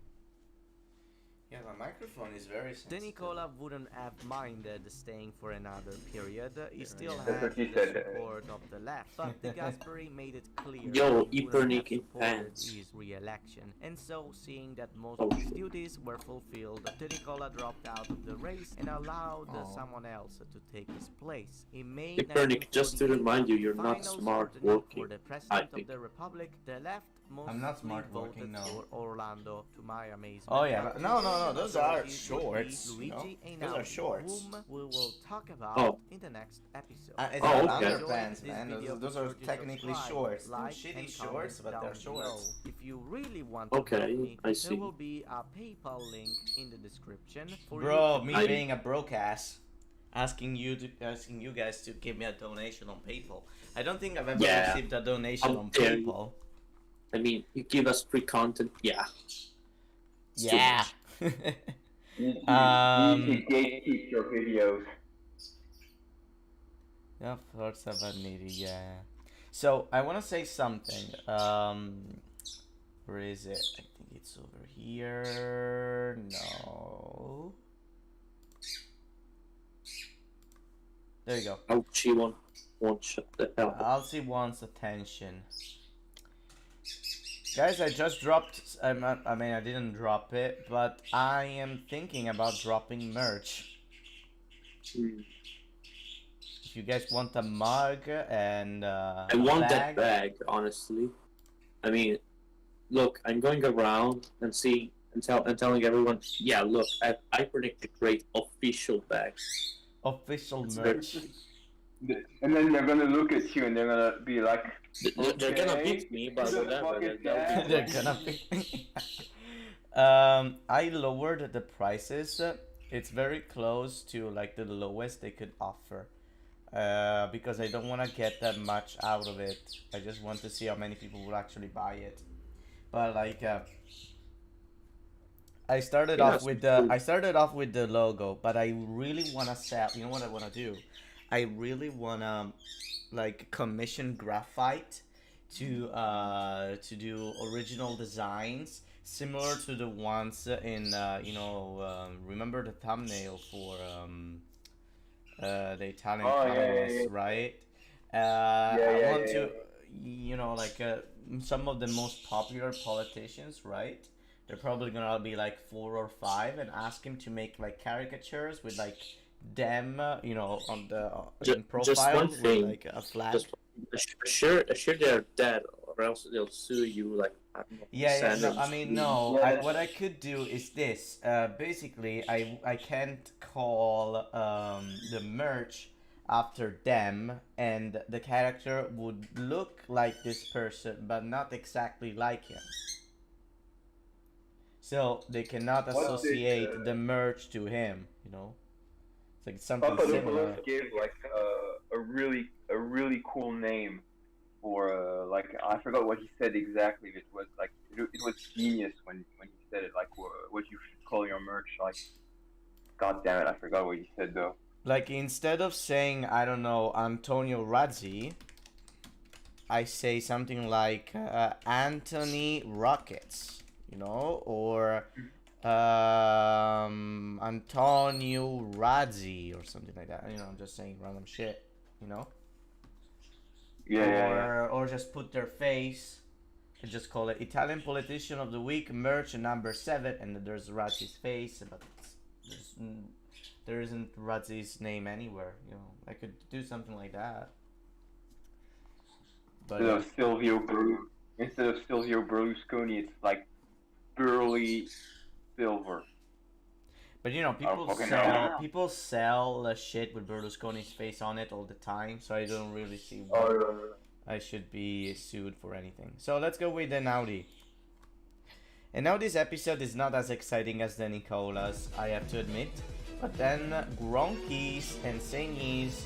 Yeah, my microphone is very The sensitive. Nicola wouldn't have minded staying for another period. He still Yeah. That's had what he the said. support of the left, but the Gasperi made it clear Yo, that he wouldn't Ipernick have in supported pants. his re-election. And so, seeing that most Oh, of his shit. duties were fulfilled, the Nicola dropped out of the race and allowed Oh. someone else to take his place. In May Ipernick, just to 1948, remind you, you're the not final smart scrutiny working, for the I president of think. the Republic, the left I'm not mostly smart voted working, no. for Orlando, to my amazement. Oh, yeah, but no, those are Majority shorts, would be you know? Luigi Those are Einaudi, shorts. whom we will talk about Oh. in the next episode. It's Oh, not okay. underpants, This man. video, Those be are sure to technically subscribe, shorts. They're like, shitty and shorts, but comment they're down shorts. below. If you really want to Okay, help me, I see. there will be a PayPal link in the description for Bro, you me to I- being a broke ass, asking you guys to give me a donation on PayPal. I don't think I've ever Yeah. received a donation How on dare you. PayPal. I mean, you give us free content, yeah. It's too Yeah. much. You need Um, to gatekeep your videos. Yeah, Forza Vanity, yeah. So I want to say something. Where is it? I think it's over here. No. There you go. Oh, she won't shut the hell up. Alcy wants attention. Guys, I just dropped. I mean, I didn't drop it, but I am thinking about dropping merch. Hmm. If you guys want a mug and I want that bag, honestly. I mean, look, I'm going around and seeing and telling everyone, yeah, look, I predict a great official bag. official It's merch. And then they're gonna look at you and they're gonna be like, They're gonna Okay. beat me, but Who the whatever. fuck is they'll that? be They're gonna be. I lowered the prices. It's very close to like the lowest they could offer. Because I don't want to get that much out of it. I just want to see how many people will actually buy it. But like, I started Yeah, off that's with cool. the logo, but I really want to sell. You know what I want to do? I really want to like commission graphite to do original designs similar to the ones in remember the thumbnail for the Italian Oh, communists, right? yeah, I yeah, want yeah. to, like some of the most popular politicians, right? They're probably gonna be like 4 or 5, and ask him to make like caricatures with like them, on the in Just profile one with thing. like a flag. Just assure they're dead, or else they'll sue you. Like I don't know, Yeah, no, Sanders. I mean, no. Yeah. What I could do is this. Basically, I can't call the merch after them, and the character would look like this person, but not exactly like him. So they cannot What's this? associate the merch to him. It's like something similar. Papadopoulos gave like a really cool name for like I forgot what he said exactly. It was like it was genius when he said it. Like what you should call your merch. Like, God damn it, I forgot what he said though. Like instead of saying, I don't know, Antonio Razzi, I say something like Anthony Rockets, or Antonio Razzi or something like that. I'm just saying random shit, Yeah. or just put their face and just call it Italian Politician of the Week merch number 7, and then there's Razzi's face, but there isn't Razzi's name anywhere. I could do something like that. But Instead of Silvio Berlusconi, it's like Burly Silver. But people sell shit with Berlusconi's face on it all the time, so I don't really see why I should be sued for anything. So let's go with an Audi. And now this episode is not as exciting as the Nicola's, I have to admit. But then Gronky's and Saints,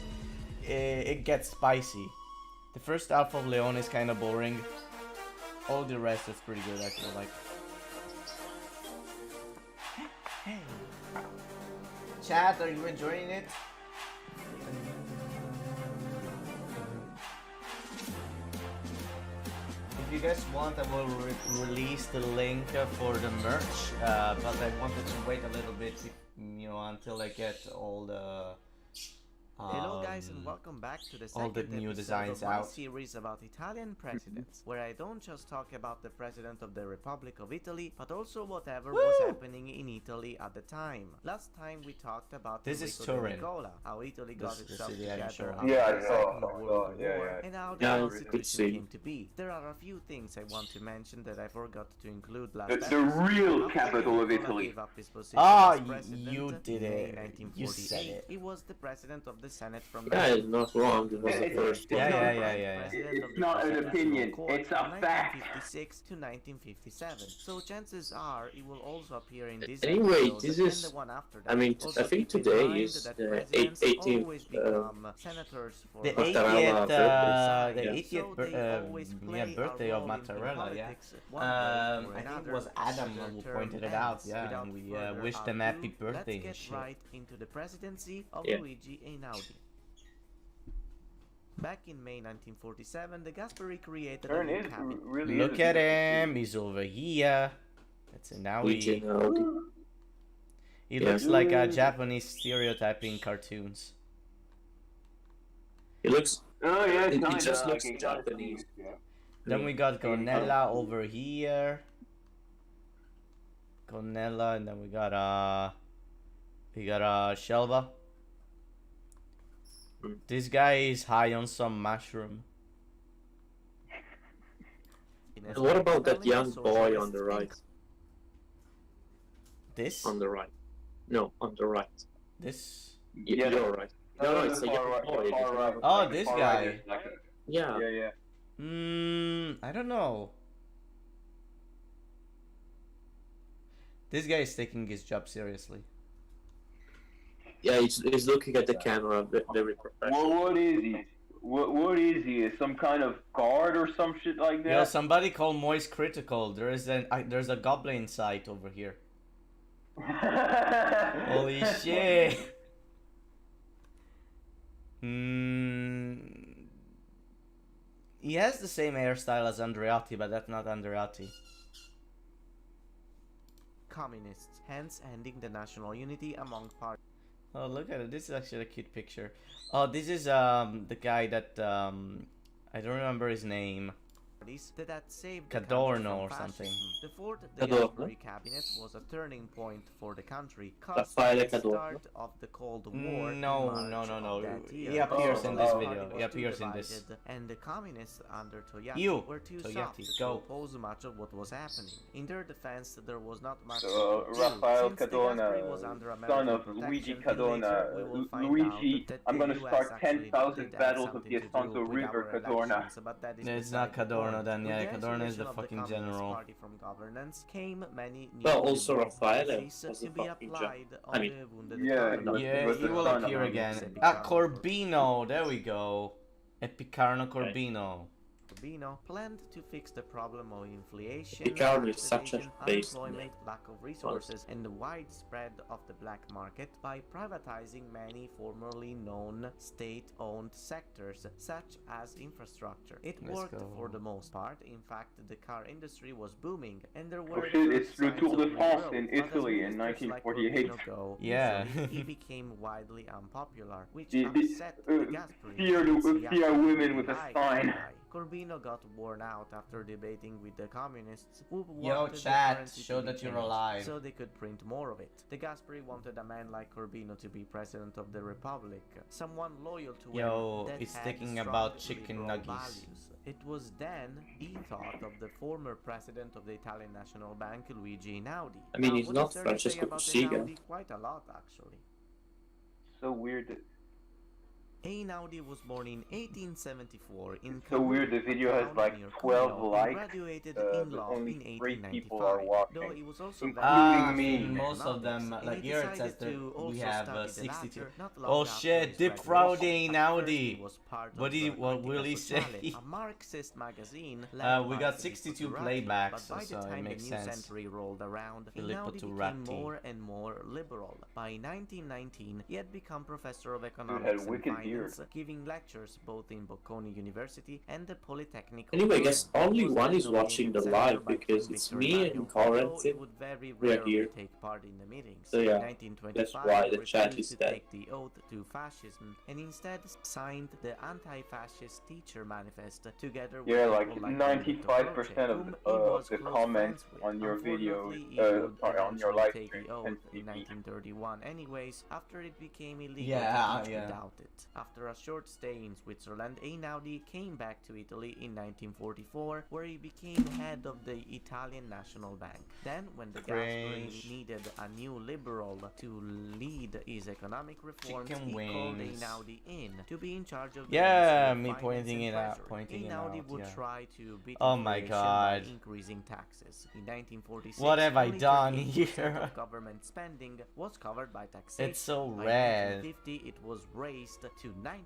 it gets spicy. The first half of Leon is kind of boring. All the rest is pretty good, I feel like. Hey. Chat, are you enjoying it? If you guys want, I will release the link for the merch, but I wanted to wait a little bit, until I get all the Hello guys and welcome back to the all second the new episode designs of my out. series about Italian presidents, where I don't just talk about the president of the Republic of Italy, but also whatever was happening in Italy at the time. Last time we talked about This is Enrico de Turin. Nicola, how Italy got This is the itself city I'm together showing. after Yeah, I the saw, Second World yeah, War, yeah. and how the Yeah, whole good situation scene. came to be. There are a few things I want to mention that I forgot to include last The episode. real After capital of Nicola Italy. gave up his position Ah, as president you did in May it. You 1948, said it. he was the president of the Senate from Yeah, it's not wrong. It was the first one. Yeah. It's not an opinion, it's a fact. 1956 to 1957. So chances are he will also appear in this Anyway, episode this and is- the one after that. I mean, Also I think keep in today mind is that the presidents 18th, always become senators for The life. Mattarella 80th, birthday. the Yeah. 80th So they always play a birthday of role in Mattarella, yeah. politics, one way or I think it another, was Adam until who their pointed term it out, ends. yeah, Without and we further wished them ado, happy birthday and let's get shit. right into the presidency of Yeah. Luigi Einaudi. Back in May 1947, the Gasperi created a Turn new is cabinet. really. Look at him, he's over here. That's an Luigi Audi. Einaudi. He Yeah. looks like a Japanese stereotype in cartoons. It looks. Oh yeah, It kinda just looks like a Japanese. Yeah. Then we got Gonella over here. Gonella, and then we got Shelva. This guy is high on some mushroom. And what about that young boy on the right? This? On the right. No, on the right. This? Yeah. You're right. No, it's a young boy. Oh, this guy. Yeah. Yeah. I don't know. This guy is taking his job seriously. Yeah, he's looking at the camera very professional. Well, what is he? What is he? Is some kind of guard or some shit like Yo, that? somebody call Moist Critical. There's a goblin site over here. Holy shit. He has the same hairstyle as Andreotti, but that's not Andreotti. Communists, hence ending the national unity among parties. Oh, look at it. This is actually a cute picture. Oh, this is the guy that I don't remember his name. That saved Cadorno or something. The fourth Cadorno? Gasperi cabinet was a turning point for the country, Raffaele caused the Cadorno. start of the Cold War. in No, March no, no, no. of that year. He appears in The this party video. was He too appears in this. divided, and the communists under Togliatti You, were too Togliatti, soft to go. oppose much of what was happening. In their defense, there was not much. So, to do. Raphael Since the Cadorna, Gasperi was under son American of Luigi protection, later we Cadorna, will find Luigi, out that I'm the gonna US start actually 10,000 did have battles of something the to do Esponto with River, our Cadorna. elections, but that is No, it's beside not the Cadorna point. then. With Yeah, the Cadorna is isolation the of fucking Communist general. Party from governance came many new Well, also liberal Raffaele policies was to the be fucking applied on I mean, the wounded yeah, economy. Yeah, was he the will son of appear him. again. Ah, Corbino. There we go. Epicarno Corbino. Corbino planned to fix the problem of inflation, Picardo is such a taxation, base unemployment, lack of resources, and the widespread of the black market by privatizing many formerly known state-owned sectors, such as infrastructure. It Let's worked go. for the most part. In fact, the car industry was booming, and there Oh were shit, first it's Le signs Tour de of France regrowth. in But as Italy in ministers like 1948. Corbino go, Yeah. usually he became widely unpopular, which The- upset the Gasperi. fear women with a High sign. guy. Corbino got worn out after debating with the communists who Yo, wanted the chat, currency show to be that you're changed alive. so they could print more of it. The Gasperi wanted a man like Corbino to be president of the republic, someone loyal to Yo, him that it's had thinking strong about chicken liberal nuggets. values. It was then he thought of the former president of the Italian National Bank, Luigi Einaudi. I mean, Now, he's what not is there to say Francesco about Cossiga. Einaudi? Quite a lot, actually. So weird. Einaudi was born in 1874 in It's so weird, the video has town like near 12 Como, and likes, graduated but in law only in 3 people 1895. are watching, Though he was also including very me. Most of them, economics, and like he here it decided says that to we also have study the 62. latter, not long Oh after shit, his Deep graduation. Friday At Naudi. first he was part What of did he- the what will he Critical say? Sociale, a Marxist magazine. We got 62 playbacks, but by the so it time makes the new sense. century rolled around, Filippo Einaudi became Turati. more and more liberal. By 1919, he had become professor of had economics and wicked finance, beard. giving lectures both in Bocconi University and the Polytechnic. of Anyway, I guess Turin. only He was one then is watching the nominated live senator by because King it's Victor me Emmanuel, and Corentin. although he would very We are rarely here. take part in the meetings. So yeah, In 1925, why he the chat refused is to dead. take the oath to fascism and instead signed the anti-fascist teacher manifest together with Yeah, people like like 95% whom of he was the close comments friends with. on your videos, Unfortunately, he would on your eventually live take stream the oath tend to in be me. 1931 anyways, after it became illegal Yeah, to teach yeah. without it. After a short stay in Switzerland, Einaudi came back to Italy in 1944, where he became head of the Italian National Bank. Then, when the Gasperi Cringe. needed a new liberal to lead his economic reforms, Chicken he called wings. Einaudi in to be in charge of the Yeah, Ministry of me Finance pointing and it out, Treasury. pointing it Einaudi out, would yeah. try to beat Oh my inflation God. by increasing taxes. In 1946, What have I only done 38% here? of government spending was covered by taxation. It's so By red. 1950, it was raised to 90%.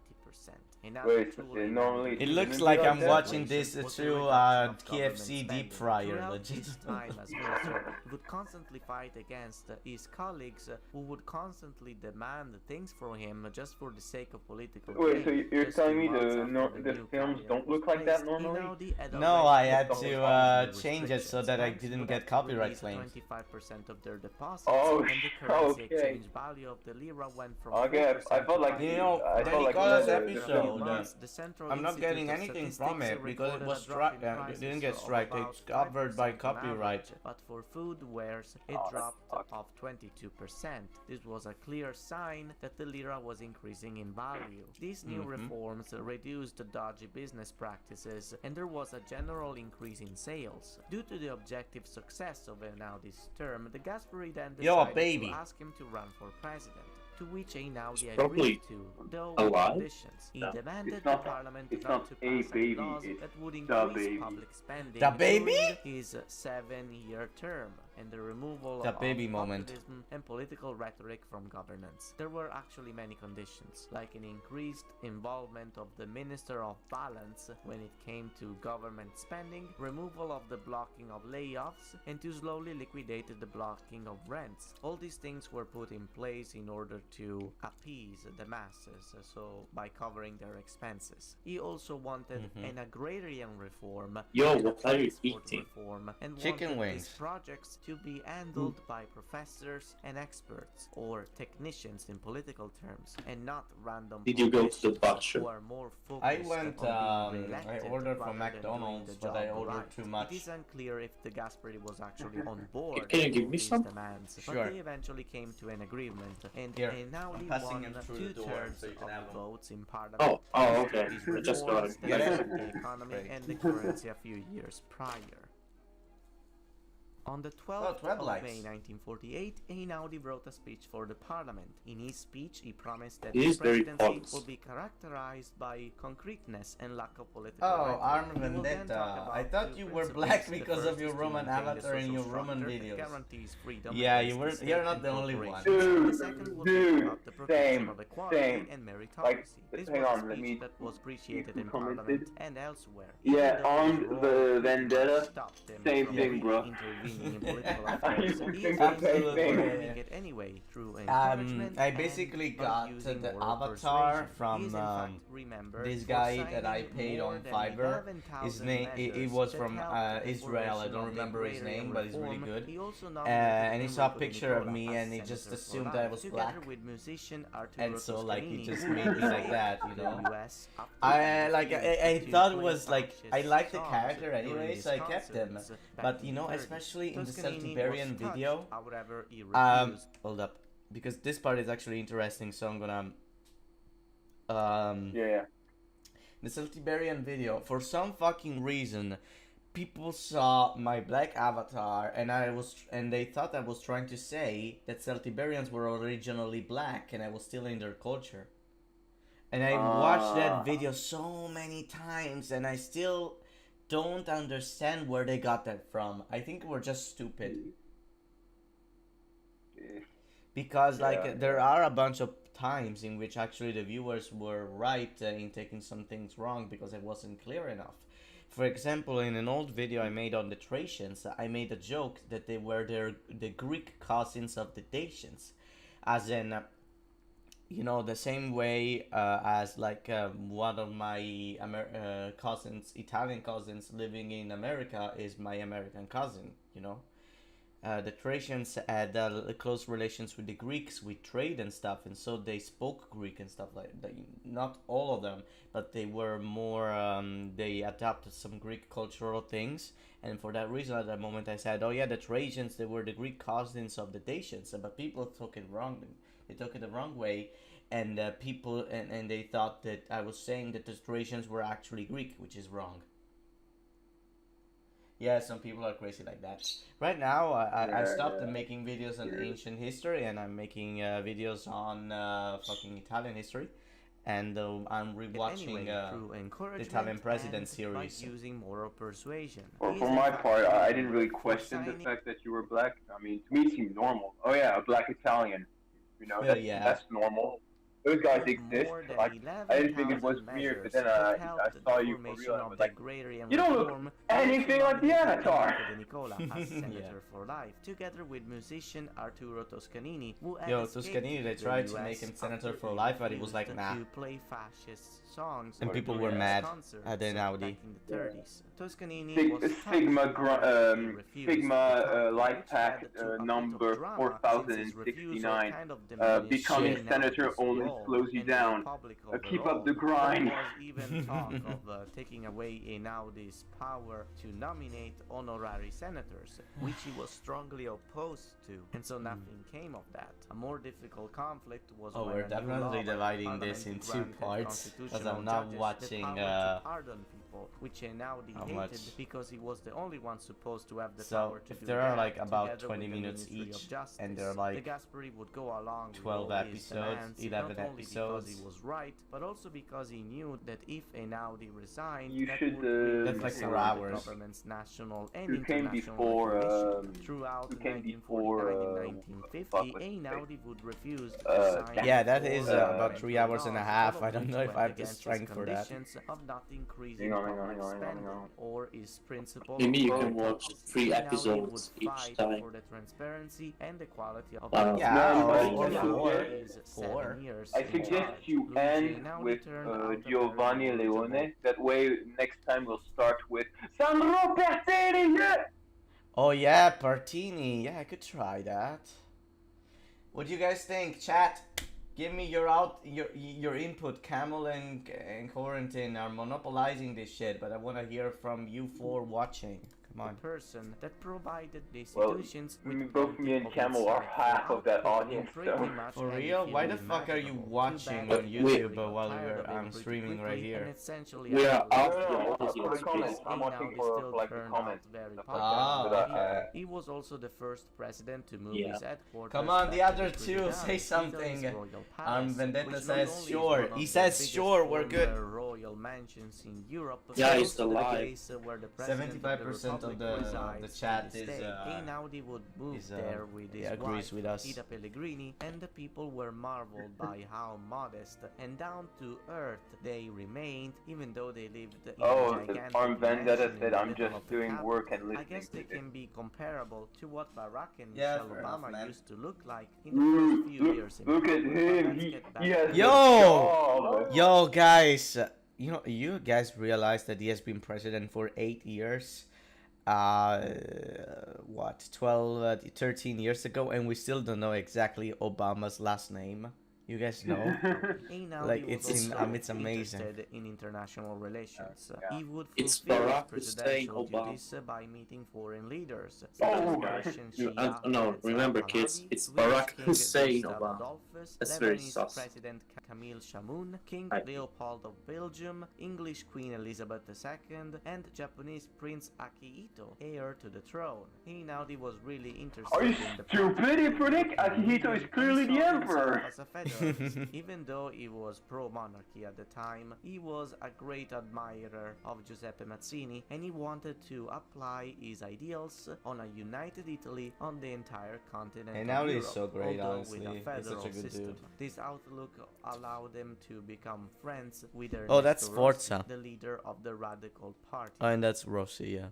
And now Wait, truly but normally It Didn't looks do like like I'm that? watching this Was the through reduction of government KFC deep spending. fryer, Throughout legit. his time as minister, he would constantly fight against his colleagues who would constantly demand things from him just for the sake of political Wait, so gain. you're Just telling 2 me months the after the new films cabinet don't was look like that placed, normally? Einaudi had No, already I had That's to all change it so that I didn't get copyright claims. 25% of their deposits, Oh, and the currency okay. exchange value of the lira went from Okay, 4% I felt like to You know, I felt like Nicolas the episode, months, the Central I'm not Institute getting of anything from Statistics it because it recorded was a drop in it didn't get prices of striked. about It's covered by 5% on copyright. average, but for food wares, it Oh, that dropped sucks. of 22%. This was a clear sign that the lira was increasing in value. These new reforms reduced dodgy business practices, and there was a general increase in sales. Due to the objective success of Einaudi's term, the Gasperi then Yo, decided baby. to ask him to run for president. To which Einaudi Probably agreed to, though with alive? conditions. He No. demanded It's the not- parliament it's not not to a pass any baby, laws it's that would the increase baby. public spending The baby? during his 7-year term. and the removal The of baby moment. populism and political rhetoric from governance. There were actually many conditions, like an increased involvement of the Minister of Balance when it came to government spending, removal of the blocking of layoffs, and to slowly liquidate the blocking of rents. All these things were put in place in order to appease the masses, so by covering their expenses. He also wanted an agrarian reform, Yo, and a what are you transport eating? reform, and Chicken wanted wings. these projects to be handled by professors and experts, or technicians in political terms, and not random Did you go to the politicians butcher? who are more focused I went, on being I re-elected ordered from rather than doing McDonald's, the but I job ordered right. too much. It is unclear if the Gasperi was actually on board Can you with give all me these some? demands, Sure. but they eventually came to an agreement, and Here, now I'm he passing won him through the door two-thirds so you can of have the 'em. votes in parliament. Oh, okay. These I just got reforms it. that Get it? saved the economy Great. and the currency a few years prior. On the 12th 12 of likes. May 1948, Einaudi wrote a speech for the parliament. In his speech, he promised that He his is very presidency polished. would be characterized by concreteness and lack of political Oh, rhetoric. Arm He will then Vendetta. talk I about thought two you were principles. black The because first of your is to Roman maintain the avatar in social your Roman structure that videos. guarantees freedom Yeah, against you were. the state You're not and the only one. corporations. The Dude, second will be dude, about the protection same, of equality same. and meritocracy. Like, This hang was on, a let speech me- that was appreciated you in commented? parliament and elsewhere. Yeah, Even though on his role the pretty much Vendetta, stopped him same from thing, really bro. intervening in political I affairs. used to He think is the famous same for thing. doing it anyway through encouragement I and basically by got using the moral avatar persuasion. from, He is in fact remembered this for guy that I signing paid more on than Fiverr. 11,000 His name, it measures was that from helped the Israel. I formation don't of the remember his agrarian name, but he's really reform. good. He also And he nominated saw a Enrico picture of Nicola me, as and he just senator for assumed life, I was together black. with musician Arturo And so, like, he Toscanini, just who made me like that, you the know. US after I he like refused I to thought it play was like I fascist liked the songs character during anyway, his so I kept him. concerts back But in you know, the 30s. especially in the Toscanini Celtiberian was touched, video. however, he refused. Hold up, because this part is actually interesting. So I'm gonna Yeah. the Celtiberian video. For some fucking reason, people saw my black avatar, and they thought I was trying to say that Celtiberians were originally black, and I was stealing their culture. And I watched that video so many times, and I still don't understand where they got that from. I think we're just stupid. Because, like, there are a bunch of times in which actually the viewers were right in taking some things wrong because it wasn't clear enough. For example, in an old video I made on the Thracians, I made a joke that they were the Greek cousins of the Dacians. As in, you know, the same way as like one of my cousins, Italian cousins living in America is my American cousin, you know. The Thracians had close relations with the Greeks with trade and stuff, and so they spoke Greek and stuff like that. Not all of them, but they were more, they adapted some Greek cultural things, and for that reason at that moment I said, oh yeah, the Thracians, they were the Greek cousins of the Dacians, but people took it wrong. They took it the wrong way, and people, and they thought that I was saying that the Thracians were actually Greek, which is wrong. Yeah, some people are crazy like that. Right now, I stopped making videos on ancient history, and I'm making videos on fucking Italian history, and I'm rewatching the Italian president series. By using moral persuasion. Or He for is in my fact part, I didn't remembered really for question the signing fact that you were black. I mean, to me, it seemed normal. Oh yeah, a black Italian. You know, Yeah. that's normal. Those guys exist. more than Like, I didn't think it was 11,000 weird, but measures then that I helped saw the you for formation real, and I of was the like, agrarian you don't look reform. anything like the Avatar. Enrico Nicola as senator for life, together with musician Arturo Toscanini, who had Yo, escaped Toscanini, they the tried to US make him senator after for he life, but he was refused like, nah. to play fascist songs And people during were his mad concerts at Einaudi. back in the 30s. Toscanini was touched, Sigma, however, he refused Sigma the title, Life which Pack led to a bit of number drama, since his refusal 4069. kind of diminished Becoming Einaudi senator as only role slows you in the down. Republic Keep overall. up the grind. There was even talk of taking away Einaudi's power to nominate honorary senators, which he was strongly opposed to, and so nothing came of that. A more difficult conflict was Oh, when we're a new law definitely by dividing Parliament this in two granted parts, because constitutional I'm not judges the watching power to pardon people. people, which Einaudi How hated much? because he was the only one supposed to have the So, power to if do there are that, like about together 20 with the minutes Ministry of each, Justice. and they're The like Gasperi would go along 12 with all his episodes, demands, 11 not only episodes. because he was right, but also because he knew that if Einaudi resigned, You that should, would really That's like disarm 4 the hours. government's national and Who came international before, recognition. Throughout who came 1949 before, and 1950, what's his Einaudi would refuse to Uh, sign Yeah, that four is governmental about 3 hours and a laws, half. all I of don't which know if went I have the against his strength for that. conditions of not increasing Hang on, public hang on. spending or his principle Maybe of you low can watch taxes. 3 Einaudi episodes would each fight time. for the transparency and equality of Yeah, No, or, I or suggest- 4. his 4. 7 years I in suggest charge. you Luigi end Einaudi with turned out a very Giovanni knowledgeable Leone. That way, next time we'll start with Sandro Pertini. Yeah! Oh yeah, Partini. Yeah, I could try that. What do you guys think, chat? Give me your input. Camel and Quarantine are monopolizing this shit, but I want to hear from you for watching. Come on. person that provided the Well, institutions with both me and plenty of Camel are insight half of that output in audience, pretty so. much For any real? Why field the fuck are you imaginable. watching Too on bad YouTube we got while tired of it I'm pretty streaming right quickly and here? essentially We are allowed out it. here. For the comments. I'm watching Einaudi for still like the turned comments. out very Stuff popular. Ah, But, okay. He was also the first president to move Yeah. his headquarters. Come on, the back to other the two, Presidente, say something. Italy's royal palace, Vendetta which not says only is sure. one of He the says biggest sure, we're good. former royal mansions in Europe. Yeah, but it's also the alive. place where the president of the 75% of Republic the resides chat to this is, day. Einaudi would move is, there with his yeah, agrees wife, with us. Ida Pellegrini, and the people were marveled by how modest and down to earth they remained, even though they lived in Oh, a the gigantic Arm Vendetta mansion in said, the I'm middle just of the doing capital. work and I listening guess to they this. can be comparable to what Barack and Yeah, Michelle fair enough, Obama man. used to look like in the first few years in Look at power. But him. let's He get back has to a Yo! job. Yo, guys, you guys realize that he has been president for 8 years? What, 12, 13 years ago, and we still don't know exactly Obama's last name. You guys know? Einaudi Like, was it's also it's amazing. interested in international relations. Yeah. He would It's fulfill Barack his Hussein presidential Obama. duties by meeting foreign leaders. Oh, Russian You- Shia no, Reza remember, kids, Pahlavi, it's Swedish Barack King Hussein Gustav Obama. Adolphus, That's very Lebanese sus. President Camille Chamoun, King I- Leopold of Belgium, English Queen Elizabeth II, and Japanese Prince Akihito, heir to the throne. Einaudi was really interested Are you in the stupid, Ipernick? Akihito is clearly the emperor. as a federalist. Even though he was pro-monarchy at the time, he was a great admirer of Giuseppe Mazzini, and he wanted to apply his ideals on a united Italy on the entire continent. And of now he's Europe, so great, although honestly. with a He's federal such a good system. dude. This outlook allowed them to become friends with Oh, that's Ernesto Forza. Rossi, the leader of the Radical Party. Oh, and that's Rossi, yeah.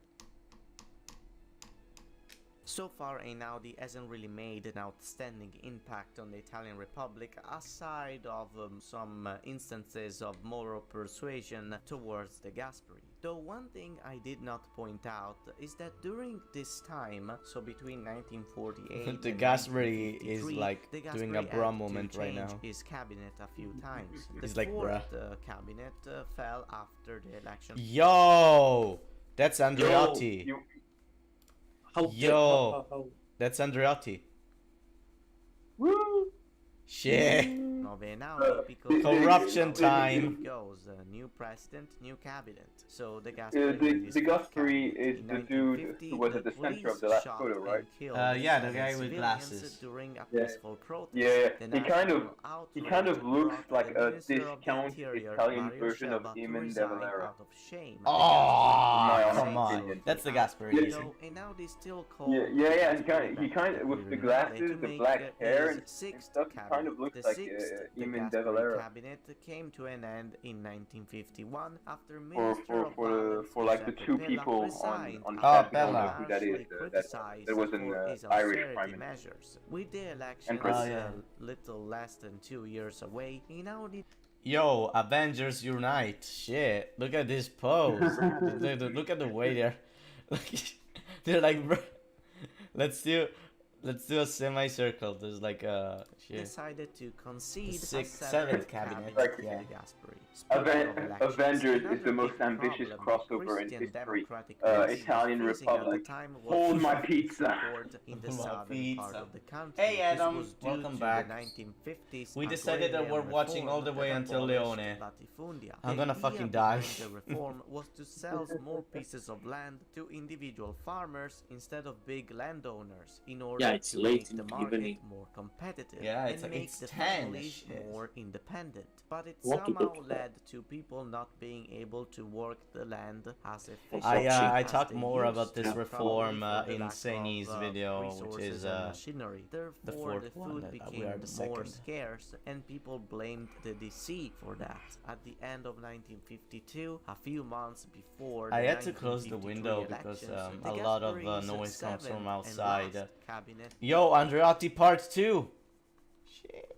So far, Einaudi hasn't really made an outstanding impact on the Italian Republic, aside of some instances of moral persuasion towards the Gasperi. Though one thing I did not point out is that during this time, so between 1948 The and Gasperi is 1953, like the doing a Gasperi bra had to moment right change now. his cabinet a few times. The He's like, fourth cabinet fell after the election. Yo! That's Andreotti. You, How Yo. how- That's Andreotti. woo! Shit. Of Einaudi because Corruption Einaudi time. goes new president, new cabinet. So the The Gasperi Gasperi is the dude who was at the center of the last photo, right? Yeah, the guy with glasses. During a Yeah. peaceful protest. Yeah, The he kind of national he kind of outrage looks brought like the a Minister of the discount Interior, Italian Mario version of Scelba, to Eamon resign De Valera. out of shame. Oh, My come honest on. opinion. That's the Gasperi. So Einaudi still called Yeah. He the kind of Gasperi with the Gasperi glasses, to the make black hair his and sixth stuff. He kind cabinet. of looks The like sixth, the Eamon De Gasperi Valera. cabinet came to an end in 1951 after For Minister of for Finance for like the Giuseppe two Pella people resigned on after Oh, chat, we don't know Pella. who that is. harshly criticized There was an for his Irish austerity prime minister. measures. With the elections President. little less than 2 years away, Einaudi Yo, Avengers Unite. Shit. Look at this pose. Look at the way they're like, they're like, bro, let's do Let's do a semicircle. There's like a shit. decided to concede Sixth, a seventh seventh cabinet, cabinet yeah. to Gasperi. Speaking of elections, Avengers is another the most big ambitious problem the crossover in Christian history. Democratic Party Italian was facing at the Republic. time was Hold my lack of pizza. support in the Hold my southern part pizza. of the country. Hey, This Adam, was due welcome to back. the 1950s We decided that we're agrarian watching all the reform way that until abolished Leone. latifundia. I'm The gonna idea fucking die. behind The reform was to sell more pieces of land to individual farmers instead of big landowners in order Yeah, it's to late make in the the market evening. more competitive Yeah, it's and like- make it's the 10, families shit. more independent. But it Want to go somehow to bed. led to people not being able to work the land as efficiently I as talk they more used about this to, reform probably for the in lack Seni's of, video, which resources is and machinery. Therefore, fourth the one, food we became are the more second. scarce, and people blamed the DC for that. At the end of 1952, a few months before I the had to close the 1953 window because elections, a the lot of Gasperi's noise comes from seventh and outside. last cabinet Yo, Andreotti Part 2! Shit.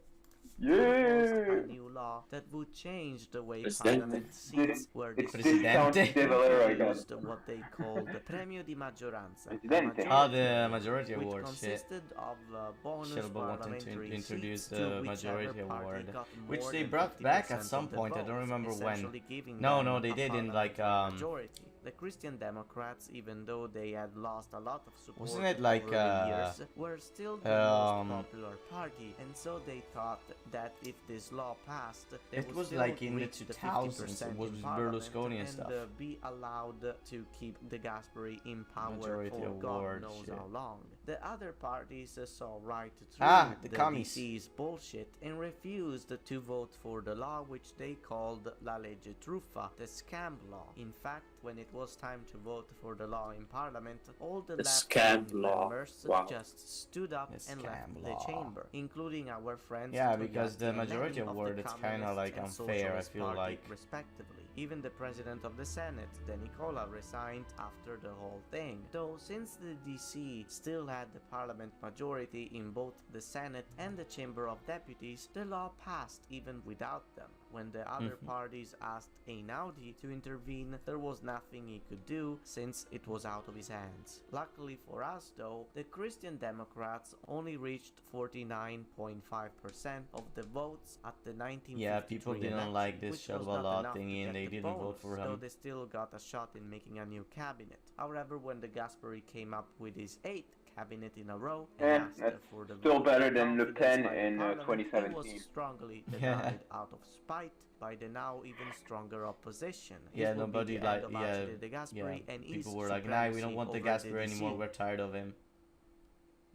proposed Yeah. a new law that would change the way Presidente. parliament seats were It's distributed. discount Presidente. De Valera again. Used what they called the premio di maggioranza, a Presidente. Ah, majority the award, majority which award, shit. consisted of bonus Shelba wanted to parliamentary introduce seats the to whichever majority party award, got which more they than brought back at 50% some of the point, I don't votes, remember when. essentially giving No, them no, they a didn't, like, parliamentary majority. The Christian Democrats, even though they had lost a lot of support Wasn't it like, over the years, were still the um, most popular party, and so they thought that if this law passed, they It would was still like in the reach 2000s, 50% it was in parliament Berlusconi and stuff. be allowed to keep the Gasperi in power Majority for award, God knows shit. how long. The other parties saw right through The the commies. DC's bullshit and refused to vote for the law which they called La Legge Truffa, the scam law. In fact, when it was time to vote for the law in parliament, all the The left-wing scam law. members Wow. just stood up The and left scam the law. chamber, including our friends Yeah, Togliatti because the and majority Lenin of the award, it's kinda, Communist like, and unfair, I Socialist feel Party, like. respectively. Even the president of the Senate, De Nicola, resigned after the whole thing. Though since the DC still had the parliament majority in both the Senate and the Chamber of Deputies, the law passed even without them. When the other parties asked Einaudi to intervene, there was nothing he could do since it was out of his hands. Luckily for us though, the Christian Democrats only reached 49.5% of the votes at the 1953 Yeah, people didn't election, like this which was Shelba not law enough to thingy and get they the didn't vote bonus, for though him. they still got a shot in making a new cabinet. However, when the Gasperi came up with his 8th cabinet in a row and asked that's for the still vote of better than Le confidence Pen by the in parliament, it was 2017. strongly Yeah. denied out of spite by the now even stronger opposition. This Yeah, will be nobody the like, end of yeah, Alcide de Gasperi and his people were like, nah, we don't supremacy want the over Gasper the anymore, DC. we're tired of him.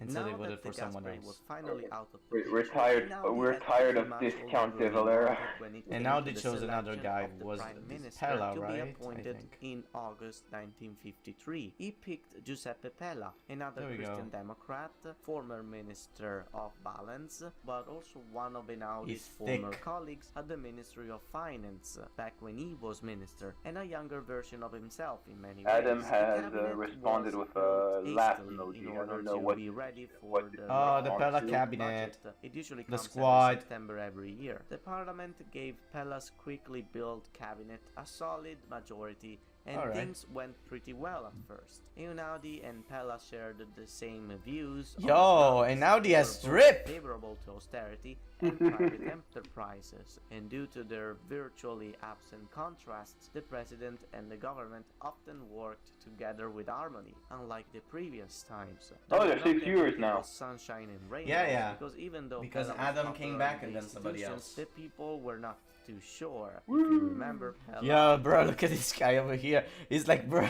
And so Now they that voted the for someone Gasperi else. was finally out of the We're picture, tired. Einaudi We're had tired pretty of much discount all we De Valera. wanted when it And came now to they the chose another selection guy of who the was prime minister Pella, to right? be I appointed think. in August 1953. He picked Giuseppe Pella, another There we Christian go. Democrat, former Minister of Balance, but also one of Einaudi's He's former thick. colleagues at the Ministry of Finance back when he was minister, and a younger version of himself in many Adam ways. The has cabinet responded was with a built laugh hastily emoji. in I order don't know to what be ready for what the Oh, the response Pella to. cabinet. budget. It usually The comes squad. every September every year. The parliament gave Pella's quickly built cabinet a solid majority, and Alright. things went pretty well at first. Einaudi and Pella shared the same views. on Yo, funds. Einaudi They has were both drip! favorable to austerity and private enterprises, and due to their virtually absent contrasts, the president and the government often worked together with harmony, unlike the previous times. Oh, they're Not 6 everything years now. was sunshine and rainbows, Yeah, yeah. because even though Because Pella was Adam popular came back in and the then somebody institutions, else. the people were not too sure. If you remember, Pella Yo, bro, look at this guy over here. He's like, bro.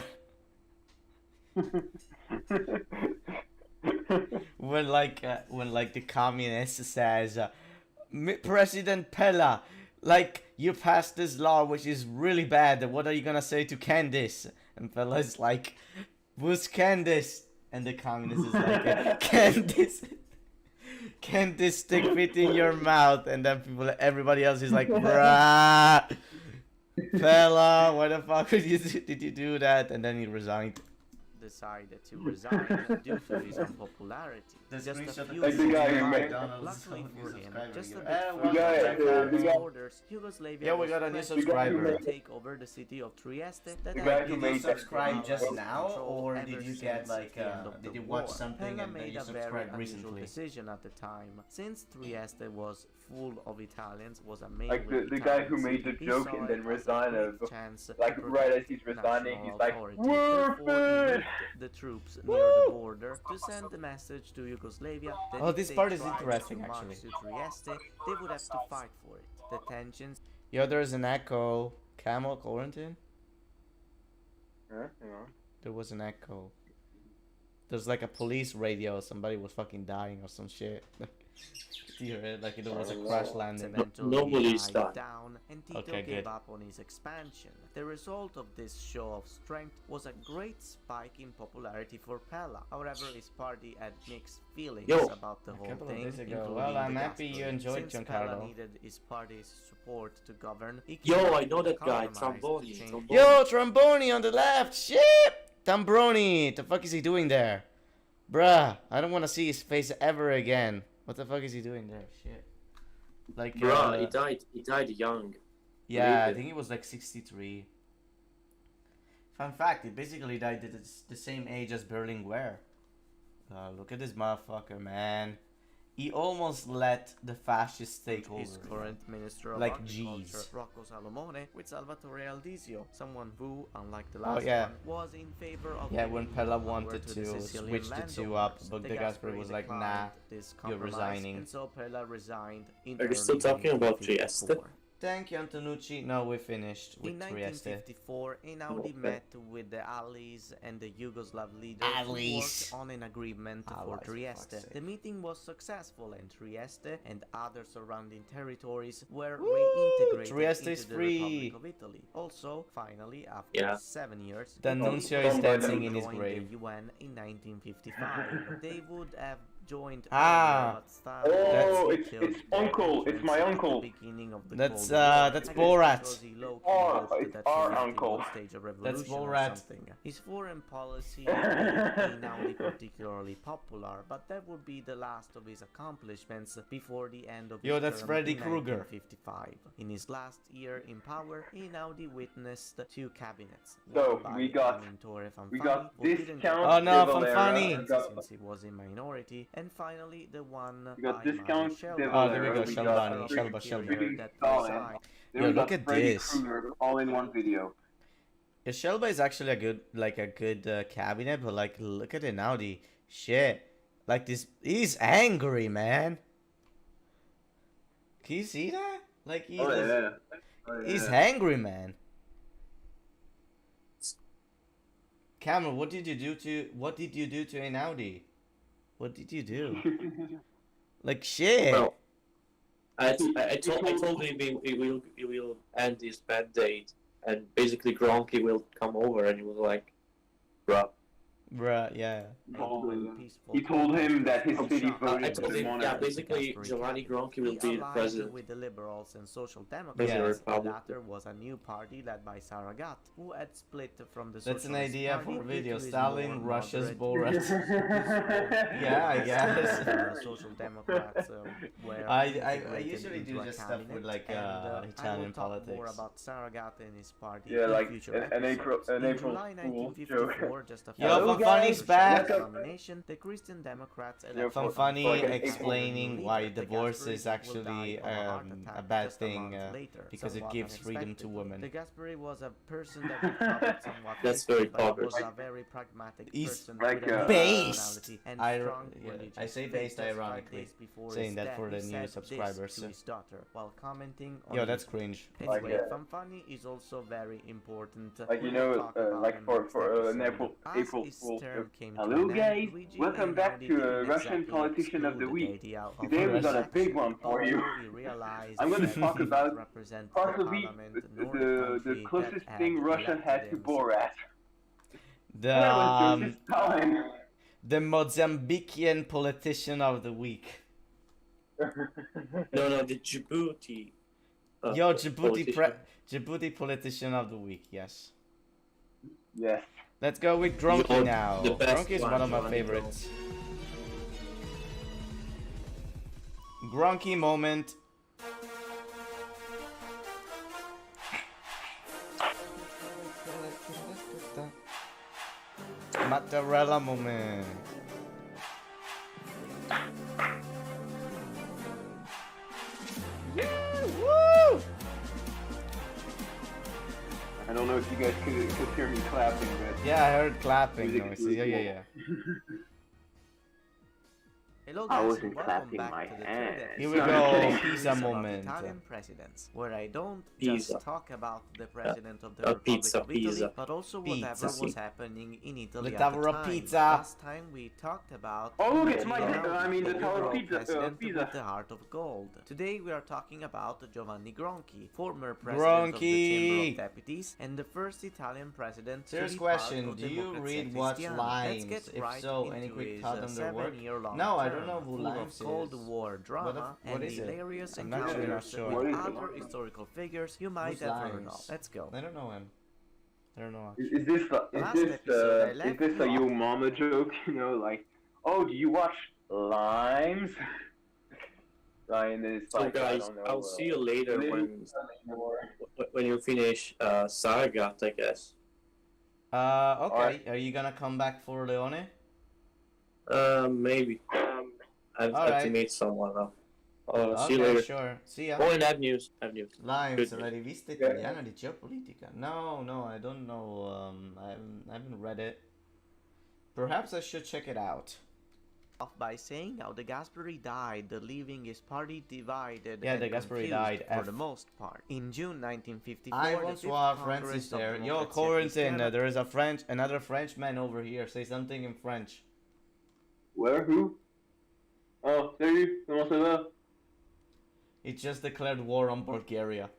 when like the communist says, President Pella, like you passed this law which is really bad. What are you gonna say to Candice? And Pella's like, who's Candice? And the communist is like, Candice. Candice stick fit in your mouth. And then everybody else is like, bruh. Pella, why the fuck did you do that? And then he resigned. decided to resign due to his unpopularity. the Just a screenshot few Like the guy who made- Luckily for him, just a bit we further got back it, from the its guy- borders, Yugoslavia Yeah, we was got a new threatened subscriber. to take over the city of Trieste that The had guy who been Did you made that subscribe video. just Allies now, controlled or ever did you since get like the end of did the you watch war. something Pella and then made you a very subscribed unusual recently? decision at the time. Since Trieste was full of Italians, was a mainly Like the guy who Italian made the city, he joke saw and it then as a resigned. great chance Like to right as protect he's resigning, national he's like, authority. "We're Therefore, he good." moved the troops near the border to send the message to Yugoslavia that Oh, if this they part is tried interesting, to march actually. to Trieste, they would have to fight for it. The tensions Yo, there's an echo. Camel quarantine? Huh? Hang on. There was an echo. There's like a police radio. Somebody was fucking dying or some shit. Do you hear it? Like it was a crash landing. eventually Nobody's died done. down and Tito Okay, gave good. up on his expansion. The result of this show of strength was a great spike in popularity for Pella. However, his party had mixed feelings Yo. about the A whole couple of thing. days ago. including Well, I'm the happy you Gascony. enjoyed Since Pella Giancarlo. needed his party's support to govern, he Yo, came I up know with a that guy, compromise to Tromboni. change- Tromboni. Yo, Tromboni on the left. Shit! Tambroni. The fuck is he doing there? Bruh, I don't want to see his face ever again. What the fuck is he doing there? Shit. Like, Bruh, he died. He died young. yeah, I Believe it. think he was like 63. Fun fact, he basically died at the same age as Berlinguer. Look at this motherfucker, man. He almost let the fascists take over. his current minister of Like agriculture, G's. Rocco Salomone, with Salvatore Aldisio, someone who, unlike the Oh, last yeah. one, was in favor of Yeah, giving when more Pella power wanted to to the Sicilian switch the two up, landowners. but The the Gasperi was like, declined nah, this you're compromise, resigning. and so Pella resigned in Are you still early talking about 1954. Trieste? Thank you, Antonucci. No, we finished with In Trieste. 1954, Einaudi Okay. met with the Allies and the Yugoslav leaders who Allies. worked on an agreement Allies, for for Trieste. fuck's sake. The meeting was successful, and Trieste and other surrounding territories were Woo! reintegrated Trieste into is the free. Republic of Italy. Also, finally, after Yeah. 7 years, The Italy Nuncio is joined dancing in his the grave. UN in 1955. They would have joined Ah. earlier, but Stalin Oh, was it's killed uncle, their it's my entrance at uncle. the beginning of the That's, Cold War. that's I guess Borat. because he low-key Oh, hoped it's that our Trieste uncle. would stage a revolution or Borat. something. His foreign policy made Einaudi particularly popular, but that would be the last of his accomplishments before the end of Yo, his that's term Freddy in Krueger. 1955. In his last year in power, Einaudi witnessed two cabinets. So, one by we got- Amintore we Fanfani, got who didn't discount Oh, no, De Valera, Fanfani. we got- since he was in minority, and finally the one We got by discount Mario De Shelba, Oh, there we go, who Shelbani, was Shelba, a Shelba. figure that Stalin. resigned. Then Yo, we got look at Freddy this. Krueger all in one video. Yeah, Shelba is actually a good cabinet, but like, look at it now, the shit. Like this, he's angry, man. Can you see that? Like he's, he's angry, man. Cameron, what did you do to Einaudi? What did you do? Like shit. Well, I told him he will end his bad date, and basically Gronky will come over, and he was like, bruh. Bruh, yeah. He told him that his city I voted told for him, Monarch. yeah, basically Giovanni Gronchi will be the allied president. with the Liberals and Social Yeah. Democrats. The Republic. latter was a new party led by Saragat, who had split from the That's an Socialist idea Party for a due video. to his Stalin, more Russia's moderate Borat. Yeah, I guess. Social Democrats were I integrated usually do into a just stuff with cabinet, like and, I Italian will talk more politics. about Saragat and his party Yeah, in like future an April episodes. In April July Fool 1954, just a few Yo, months Fanfani's after back. Saragat's nomination, the Christian Democrats Yeah, elected for- Fanfani for like an explaining April why leader. The divorce Gasperi is will actually die of a heart attack a bad just thing month later, because it somewhat gives freedom to unexpectedly. women. The Gasperi was a person that recovered somewhat That's quickly, very but he popular. was a very pragmatic He's person like, with a based. personality and I- strong yeah, religious I say faith. based Just 5 ironically, days before saying his that death, for the he new said this subscribers. to his daughter while commenting on Yo, that's YouTube. cringe. Like, Anyway, uh, Fanfani is also very important. Like, you We know, will talk about like him for next an episode. As April his Fool term joke. came to Hello an end, guys, Luigi welcome back Einaudi to didn't Russian exactly Politician of the exclude Week. idea of Today we got a election, big one for you. although he realized I'm gonna that talk he about didn't represent Possibly the parliament nor the the country closest that thing had Russia elected had to him. Borat. The That was Joseph Stalin. the Mozambican politician of the week. No, the Djibouti. Yo, Djibouti politician. Djibouti politician of the week. Yes. Yes. Let's go with Gronky Yo, now. the best Gronky is one of my one, favorites. Grunky moment. Mozzarella moment. Woo! I don't know if you guys could hear me clapping, but Yeah, I heard clapping Music noises. was Yeah, yeah, cool. yeah. Hello I guys, wasn't and welcome clapping back my to the hands. third Here episode we of go, the series pizza about moment. Italian presidents, where I don't Pizza. just talk about the president of the A Republic pizza, of Italy, pizza. but also Pizza. whatever was happening in Italy The at Tower the of time. Pizza. Last time we talked about Oh, look, Luigi it's my Einaudi, I mean, the Tower of liberal Pizza, president pizza. with the heart of gold. Today we are talking about Giovanni Gronchi, former president of the Chamber Gronchi. of Deputies and the first Italian president Serious to be part question, of do you Democrazia read Watch Cristiana. Limes? Let's get If right so, any into quick his, thought on their work? 7-year-long No, I term, don't know who full Limes of Cold is. War drama what and is it? hilarious I'm actually not encounters sure. with What is it? other historical figures you might Who's have heard Limes? of. Let's go. I don't know him. I don't know. Is this Last episode, I is left this you a off. yo mama joke? You know, like, oh, do you watch Limes? Ryan is So like, I guys, don't know. I'll see you later Lily- when you finish Saragat, I guess. Okay. Alright. Are you gonna come back for Leone? Maybe. I have to Alright. meet someone now. See you Okay, later. sure. See ya. Oh, and I have news. Limes, Good. la rivista italiana di geopolitica. No, I don't know. I haven't read it. Perhaps I should check it out. Off by saying how the Gasperi died, leaving his party divided Yeah, and the Gasperi confused died, for F. the most part. In June 1954, I the once Fifth saw Congress Francis of there. Yo, Democrazia Corentin, Cristiana there is another Frenchman over here. Say something in French. Where? Who? Oh, salut, comment ça va? It just declared war on Bulgaria.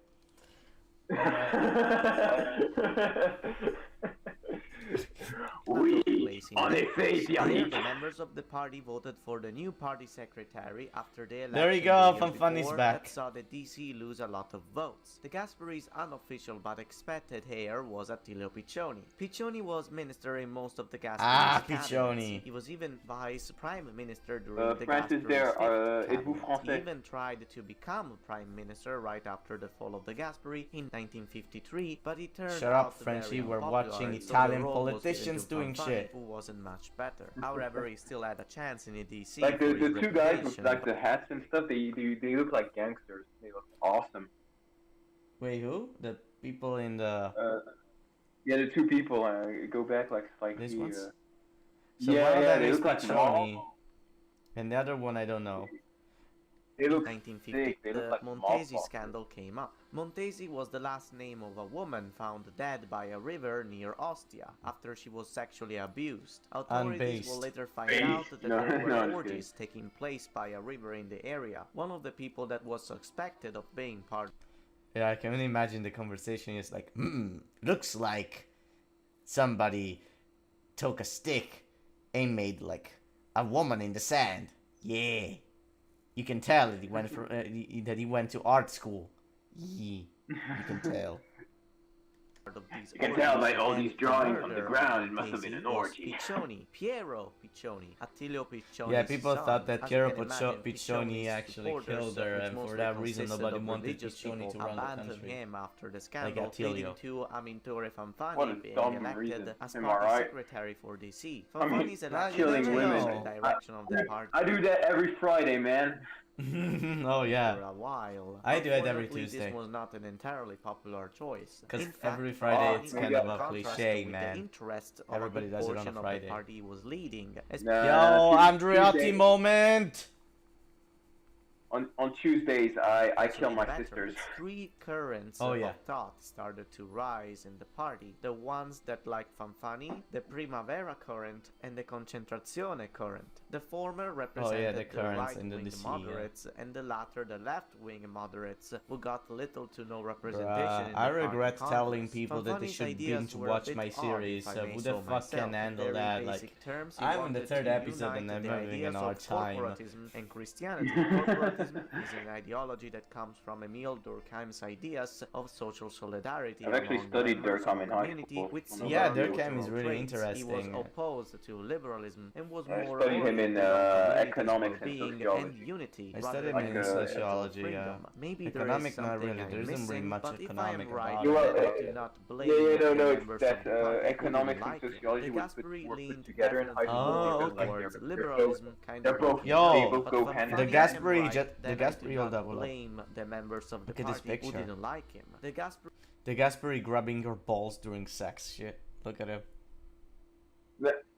Oui, place in en May. effet, There, Yannick. the members of the party voted for the new party secretary after the election There you go, the year Fanfani's before back. that saw the DC lose a lot of votes. The Gasperi's unofficial but expected heir was Attilio Piccioni. Piccioni was minister in most of the Gasperi's Ah, cabinets. Piccioni. He was even vice prime minister during the Francis Gasperi's there, fifth êtes-vous cabinet. He français? even tried to become prime minister right after the fall of the Gasperi in 1953, but he turned Shut out up, very Frenchie. We're unpopular, watching so the Italian role was given politicians to doing Fanfani, shit. who wasn't much better. However, he still had a chance in the DC. Like for the his two guys with reputation. like the hats and stuff, they look like gangsters. They look awesome. Wait, who? The people in the... Yeah, the two people go back like These he, ones? So yeah, one of yeah, them they is look like Piccioni, small. and the other one I don't know. They look 1950, sick. They look the like Montesi smallpox. scandal came up. Montesi was the last name of a woman found dead by a river near Ostia after she was sexually abused. Authorities will Unbased. later find Based? out that No, there no, were I'm orgies taking place by a river in the area. One of the people that was suspected of being part Yeah, I can only imagine the conversation is like, looks like somebody took a stick and made like a woman in the sand. Yeah. You can tell that he went for, that he went to art school. Yeah, you can tell. of these You can tell by orgies all and these the drawings on the murder ground, of it must have been Montesi an was orgy. Piccioni, Piero Piccioni, Attilio Piccioni's Yeah, people son. thought that As Piero you can imagine, Piccioni Piccioni's actually supporters, killed her, which and for mostly that reason consisted nobody of wanted religious Piccioni people, to run the abandoned country. him after the scandal, Attilio. leading to Amintore What Fanfani a being dumb elected reason. as Am I party right? secretary for DC. I mean, Fanfani's election killing changed women. the direction of the party. I do that every Friday, man. Oh For yeah, a while. I do it every Unfortunately, Tuesday. This was not an entirely popular choice. because In fact, every Friday oh, it's maybe kind of I'll a contrast cliche, with man. The interest of Everybody a does it on a portion of Friday. the party he was leading. Yo, Andreotti Tuesday- moment! On Tuesdays, I kill my Better, sisters. Three currents Oh, yeah. of thought started to rise in the party. The ones that like Fanfani, the Primavera current, and the Concentrazione current. The former represented the currents in the right-wing DC, yeah. moderates, and the latter the left-wing moderates, who got little to no representation in the I party regret telling Congress. people that they Fanfani's should ideas binge were a watch bit my odd, series. if I So may who the so fuck myself. can In handle very that? basic Like, terms, he I'm in the wanted third to episode and unite I'm the having ideas an of hard time. corporatism and Christianity. Corporatism is an ideology that comes from Emile Durkheim's ideas of social solidarity. I've actually among studied members Durkheim of a in high community school. with Yeah, similar Durkheim cultural is really traits. He was interesting. opposed to liberalism and was I more studied him in economics and sociology. unity, I rather studied than in a sense of sociology, freedom. Maybe Economic, there is not something really. I'm There isn't missing, really much but if I economic am right, about You it. then are, I do not blame no, the it's members that of the party who didn't economics and like him. sociology The were Gasperi put leaned together in high definitely school Oh, more because like okay. towards they're so liberalism, kind they're of both like Yo, they both but go Van hand in the Fani hand. am Gasperi, right, the then I do Gasperi not level up. blame the members of the Look at this party who picture. didn't like him. The Gasperi The Gasperi grabbing your balls during sex shit. Look at him.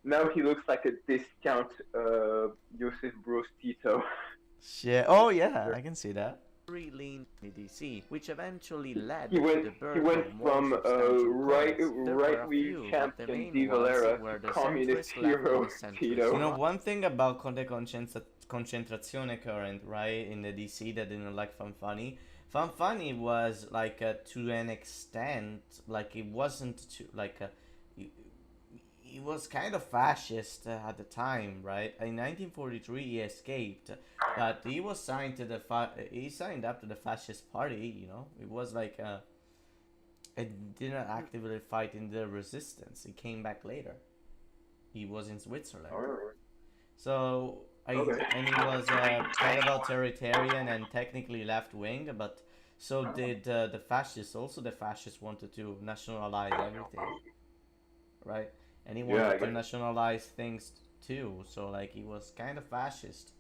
Now he looks like a discount Joseph Broz Tito. Shit. Oh yeah, I can see that. leaned in DC, which eventually led He went to the birth he went of more from substantial right causes. There were right a wing few, but the champion main Di ones Valera were to the communist centrist left hero and centrist Tito. You know, right. one thing about the concentrazione current, right, in the DC that didn't like Fanfani. Fanfani was like to an extent, like it wasn't to like he was kind of fascist at the time, right? In 1943, he escaped, but he was signed to the he signed up to the fascist party. You know, it was like it didn't actively fight in the resistance. He came back later. He was in Switzerland, so Okay. and he was kind of authoritarian and technically left wing, but so did the fascists. Also, the fascists wanted to nationalize everything, right? And he Yeah, I wanted to get- nationalize things too. So like he was kind of fascist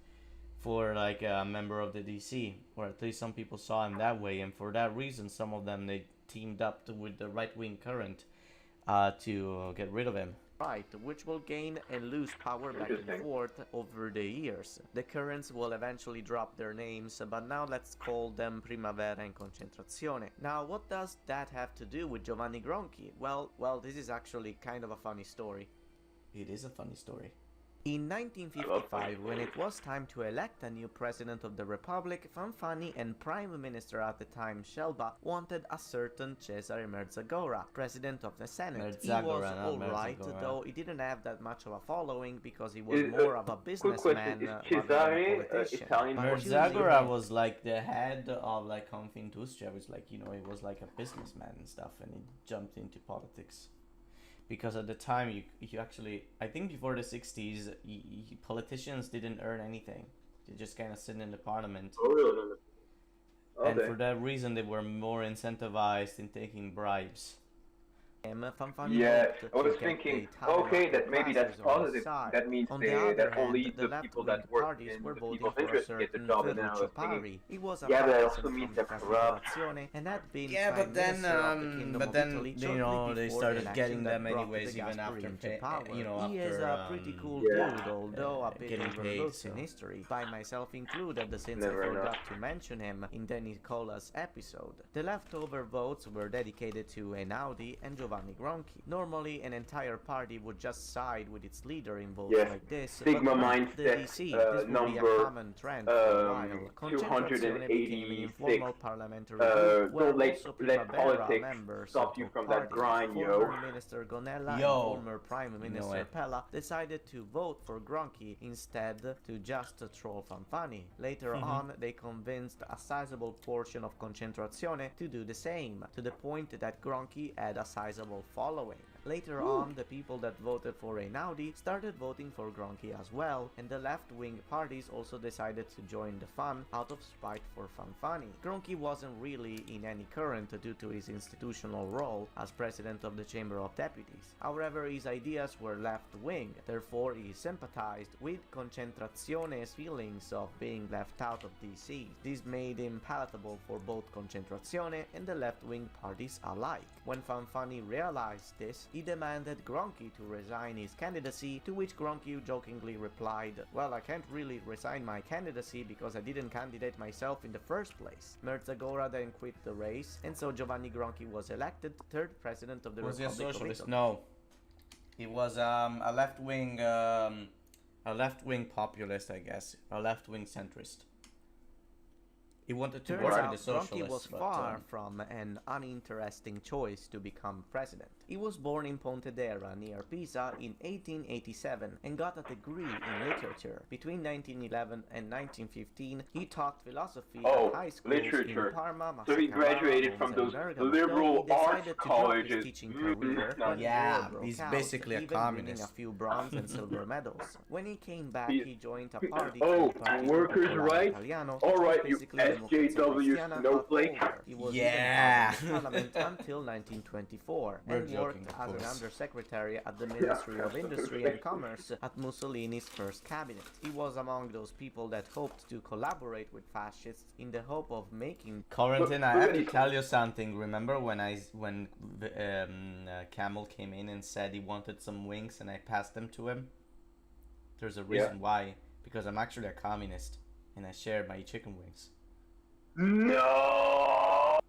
for like a member of the DC, or at least some people saw him that way. And for that reason, some of them they teamed up with the right wing current to get rid of him. Right, which will gain and lose power back and Interesting. forth over the years. The currents will eventually drop their names, but now let's call them Primavera and Concentrazione. Now, what does that have to do with Giovanni Gronchi? Well, this is actually kind of a funny story. It is a funny story. In 1955, when it was time to elect a new president of the Republic, Fanfani and Prime Minister at the time, Scelba, wanted a certain Cesare Merzagora, president of the Senate. He was Merzagora, not alright, Merzagora. though he didn't have that much of a following because he was Is- more of a Quick businessman question: Is rather than a Cesare politician. Italian? But Merzagora choosing- was like the head of like Confindustria. Was like, you know, he was like a businessman and stuff, and he jumped into politics. Because at the time, you actually, I think before the 60s, politicians didn't earn anything. They just kind of sit in the parliament. Oh, really? And Okay. for that reason, they were more incentivized in taking bribes. Fanfani Yeah, hoped I to was get thinking, the Italian okay, upper that maybe that's classes on his positive. side. That means On the they, other that hand, only the the people left-wing that work parties in were the voting people's for a interest get the certain job, and then I Ferruccio was thinking, Parri. He was a yeah, but I partisan also mean from they're the corrupt. Confederazione and had been Yeah, prime but then, minister of the Kingdom of Italy you shortly know, they before started the getting election them that brought anyways, the even Gasperi after, into power. you know, He is after, a pretty cool Yeah. dude, although a bit getting paid, overlooked so. in history, by myself included, since Never I enough. forgot to mention him in the Nicola's episode. The leftover votes were dedicated to Einaudi and Giovanni Gronchi. Normally, an entire party would just side with its leader in votes Yes. like this, Sigma but with mindset, the DC, this would be a number, common trend for a while. Concentrazione became an 286. informal parliamentary group where Don't let also let Primavera politics members stop you took from part that in. grind, Former yo. Minister Gonella Yo. and former Prime Minister it. Pella decided to vote for Gronchi instead to just troll Fanfani. Later on, they convinced a sizable portion of Concentrazione to do the same, to the point that Gronchi had a sizable following. Later on, the people that voted for Einaudi started voting for Gronchi as well, and the left-wing parties also decided to join the fun out of spite for Fanfani. Gronchi wasn't really in any current due to his institutional role as president of the Chamber of Deputies. However, his ideas were left-wing, therefore he sympathized with Concentrazione's feelings of being left out of DC. This made him palatable for both Concentrazione and the left-wing parties alike. When Fanfani realized this, he demanded Gronchi to resign his candidacy, to which Gronchi jokingly replied, "Well, I can't really resign my candidacy because I didn't candidate myself in the first place." Merzagora then quit the race, and so Giovanni Gronchi was elected third president of the Was he a Republic of socialist? Italy. No. He was a left-wing populist, I guess. A left-wing centrist. He wanted to Turns work out with the Gronchi socialists, was but, far from an uninteresting choice to become president. He was born in Pontedera near Pisa in 1887 and got a degree in literature. Between 1911 and 1915, he taught philosophy at high schools literature. in Parma, So he Massa graduated Carrara, from Monza, those and Bergamo. liberal Though he arts decided to drop his colleges. teaching career when the Yeah, war broke he's out, basically a even winning communist. a few bronze and silver medals. When he came back, He- he joined a party Oh, called Partito workers' Popolare rights? Italiano, All which was right, you basically Democrazia SJW Cristiana, but snowflake. older. He was Yeah. even part of the parliament until 1924 We're and joking, worked of as an course. undersecretary at the Ministry of Industry and Commerce at Mussolini's first cabinet. He was among those people that hoped to collaborate with fascists in the hope of making Corentin, I Look have at to these- tell you something. Remember when Camel came in and said he wanted some wings and I passed them to him? There's a reason why. Because I'm actually a communist and I share my chicken wings. No.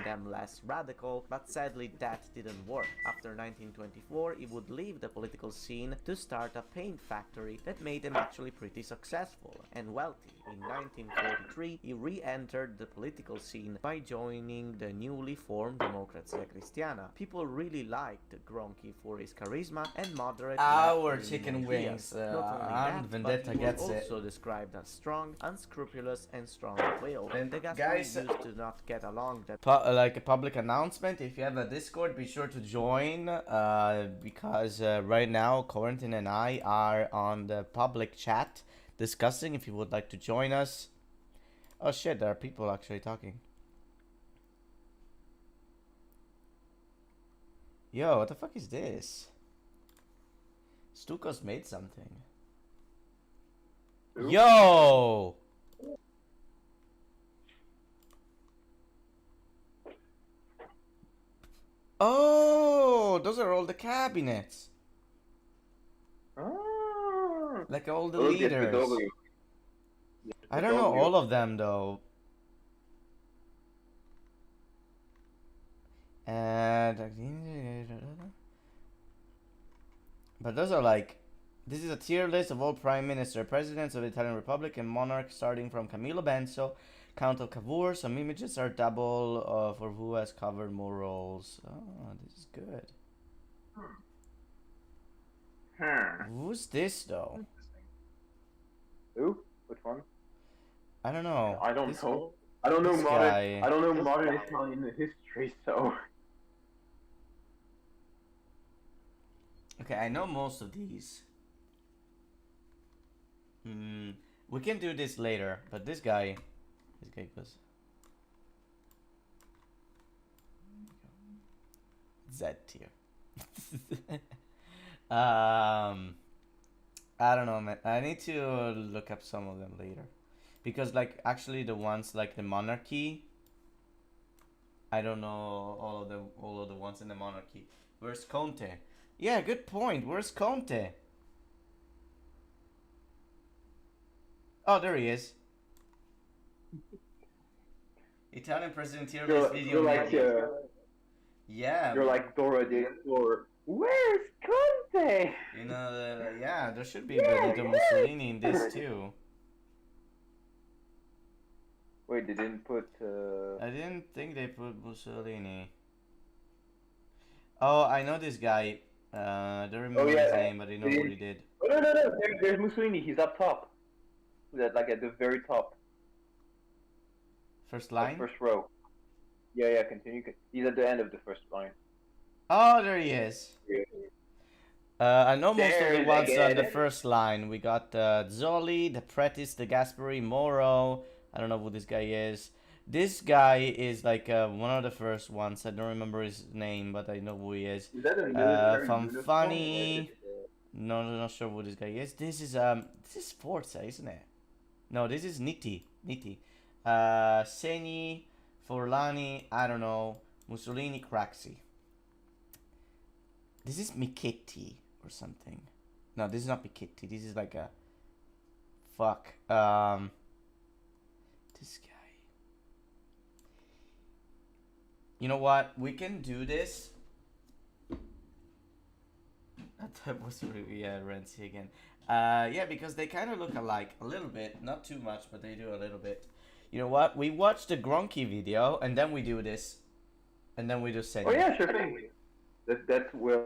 them less radical, but sadly that didn't work. After 1924, he would leave the political scene to start a paint factory that made him actually pretty successful and wealthy. In 1943, he re-entered the political scene by joining the newly formed Democrazia Cristiana. People really liked Gronchi for his charisma and moderate Our left-leaning chicken ideas. wings, Not only Armed that, Vendetta but he gets was it. also described as strong, unscrupulous, and strong-willed. And The Gasperi guys, used to not get along that like a public announcement, if you have a Discord, be sure to join, because right now Corentin and I are on the public chat discussing if you would like to join us. Oh shit, there are people actually talking. Yo, what the fuck is this? Stuko's made something. Yo! Oh, those are all the cabinets. Ah. Like all the Look at the leaders. W. I don't know all of them though. And but those are like, this is a tier list of all prime minister, presidents of the Italian Republic, and monarchs, starting from Camillo Benso, Count of Cavour. Some images are double for who has covered more roles. Oh, this is good. Who's this though? Who? Which one? I don't know. I don't This- know. I don't know this modern. guy- I don't know modern Italian history, so. Okay, I know most of these. We can do this later, but this guy goes Z tier. I don't know, man. I need to look up some of them later, because like actually the ones like the monarchy, I don't know all of the ones in the monarchy. Where's Conte? Yeah, good point. Where's Conte? Oh, there he is. Italian president tier list video. You're like maybe. Yeah. you're like Dora the Explorer. Where's Conte? You know, yeah, there should be Benito Mussolini in this too. Wait, they didn't put. I didn't think they put Mussolini. Oh, I know this guy. I don't remember his yeah, name, but I know what he did. Oh no! There's Mussolini. He's up top. Like at the very top. First Like line? first row. Yeah. Continue. He's at the end of the first line. Oh, there he is. I know most of the There's ones on the again. first line. We got Zoli, the Pretis, the Gasperi, Moro. I don't know who this guy is. This guy is like one of the first ones. I don't remember his name, but I know who he is. Is that a military From uniform, Funny. or is it, No, not sure who this guy is. This is Forza, isn't it? No, this is Nitti. Segni, Forlani, I don't know. Mussolini, Craxi. This is Michetti or something. No, this is not Michetti. This is like a fuck. This guy. You know what? We can do this. That was really Renzi again. Yeah, because they kind of look alike a little bit, not too much, but they do a little bit. You know what? We watch the Gronchi video, and then we do this, and then we do Segni. Oh yeah, sure thing. That's well.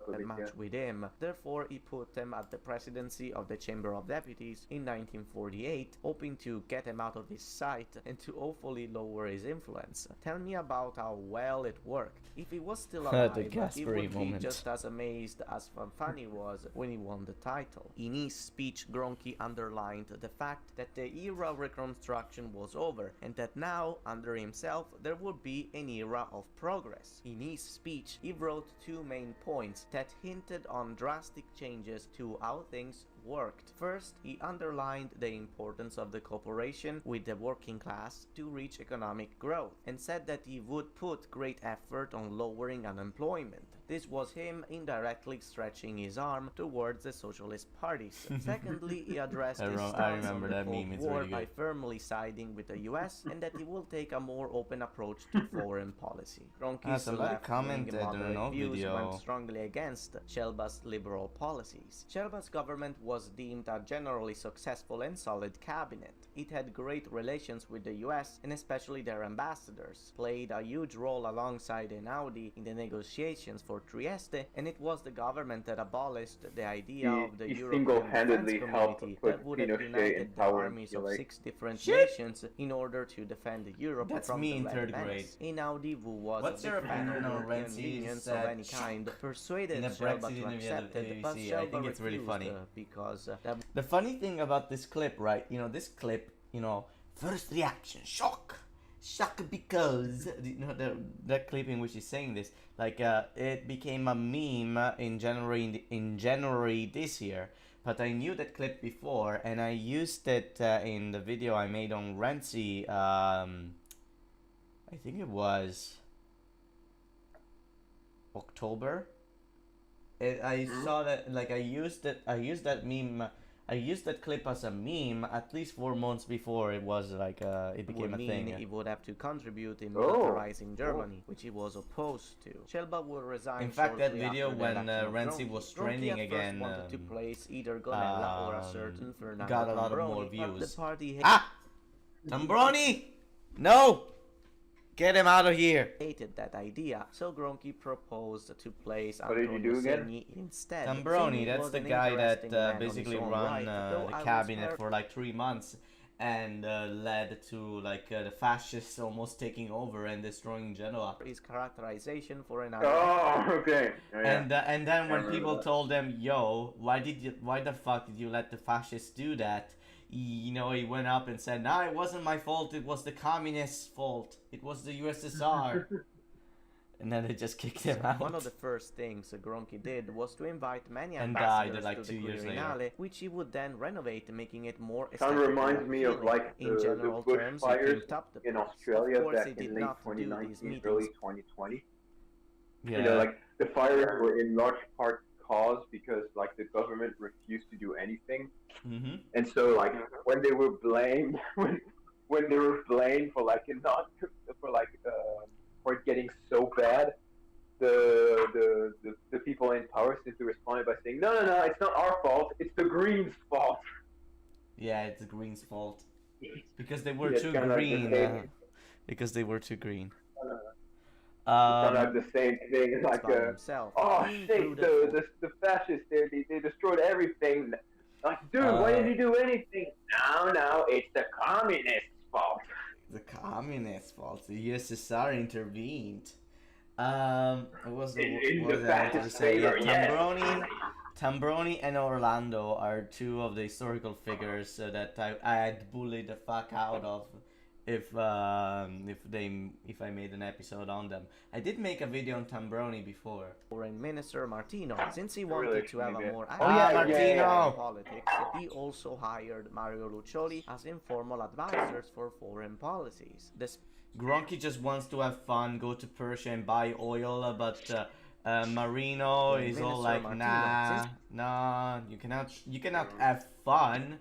That much with him. Therefore, he put him at the presidency of the Chamber of Deputies in 1948, hoping to get him out of his sight and to hopefully lower his influence. Tell me about how well it worked. If he was still alive, he Gasperi would moment. be just as amazed as Fanfani was when he won the title. In his speech, Gronchi underlined the fact that the era of reconstruction was over and that now, under himself, there would be an era of progress. In his speech, he wrote two main points that hinted on drastic changes to how things worked. First, he underlined the importance of the cooperation with the working class to reach economic growth, and said that he would put great effort on lowering unemployment. This was him indirectly stretching his arm towards the socialist parties. Secondly, he addressed his stance on the Cold War by firmly siding with the US and that he will take a more open approach to foreign policy. Gronchi's left-wing moderate views went strongly against Shelba's liberal policies. Shelba's government was deemed a generally successful and solid cabinet. It had great relations with the US and especially their ambassadors, played a huge role alongside Einaudi in the negotiations for Trieste, and it was the government that abolished the idea of the European Defense Community that would have united the armies of 6 different nations in order to defend Europe from the Red Menace. Einaudi, who was a big fan of European unions of any kind, persuaded Shelba to accept it, but Shelba refused because the funny thing about this clip, right? You know, this clip, you know, first reaction, shock because you know that clip in which he's saying this, like it became a meme in January this year. But I knew that clip before, and I used it in the video I made on Renzi. I think it was October. I saw that, like I used that meme. I used that clip as a meme at least 4 months before it was like it became a thing. He would have to contribute in militarizing Germany, which he was opposed to. Shelba will resign. In fact, that video when Renzi was trending again, wanted to place either Gonella or a certain Fernando got a lot of Tambroni, more views. The party Tambroni, no. Get him out of here! Hated that idea, so Gronchi proposed to place What did you do Antonio again? Segni instead. Tambroni, Segni that's was the an guy that interesting man on basically his own run right, though the I cabinet was for like 3 months and led to like the fascists almost taking over and destroying Genoa. his characterization for an Oh, okay. Yeah. And then when remember people that. told him, "Yo, why the fuck did you let the fascists do that?" You know, he went up and said, "No, it wasn't my fault. It was the communists' fault. It was the USSR." And then they just kicked him out. One of the first things Gronchi did was to invite many And ambassadors died, like, to 2 the years later. Quirinale, which he would then renovate, making it more Kind aesthetically of reminds me of appealing. like In general the terms, he bushfires picked up the in post. Australia Of course, back he did in late not do these 2019, meetings. early 2020. Yeah. You know, like the fires were in large part caused because like the government refused to do anything, Mm-hmm. and so like when they were blamed, when they were blamed for like not for it getting so bad, the people in power simply responded by saying, no, it's not our fault, it's the Greens' fault. Yeah, it's the Greens' fault because they were Yeah, too kinda like the green. same- Because they were too green. kind of the same thing, like by himself. oh He shit, included the fascists they destroyed everything. Like, dude, why did you do anything? No, it's the communists' fault. The communist fault. The USSR intervened. What was the In what the was I wanted to fascist say? Yeah, favor, yes. Tambroni and Orlando are two of the historical figures that I'd bully the fuck out of if I made an episode on them. I did make a video on Tambroni before. Foreign Minister Martino, since he wanted to have a more Oh, yeah, active Martino. in politics, he also hired Mario Luccioli as informal advisors for foreign policies. Gronchi just wants to have fun, go to Persia and buy oil, but Marino is all like, nah, you cannot have fun.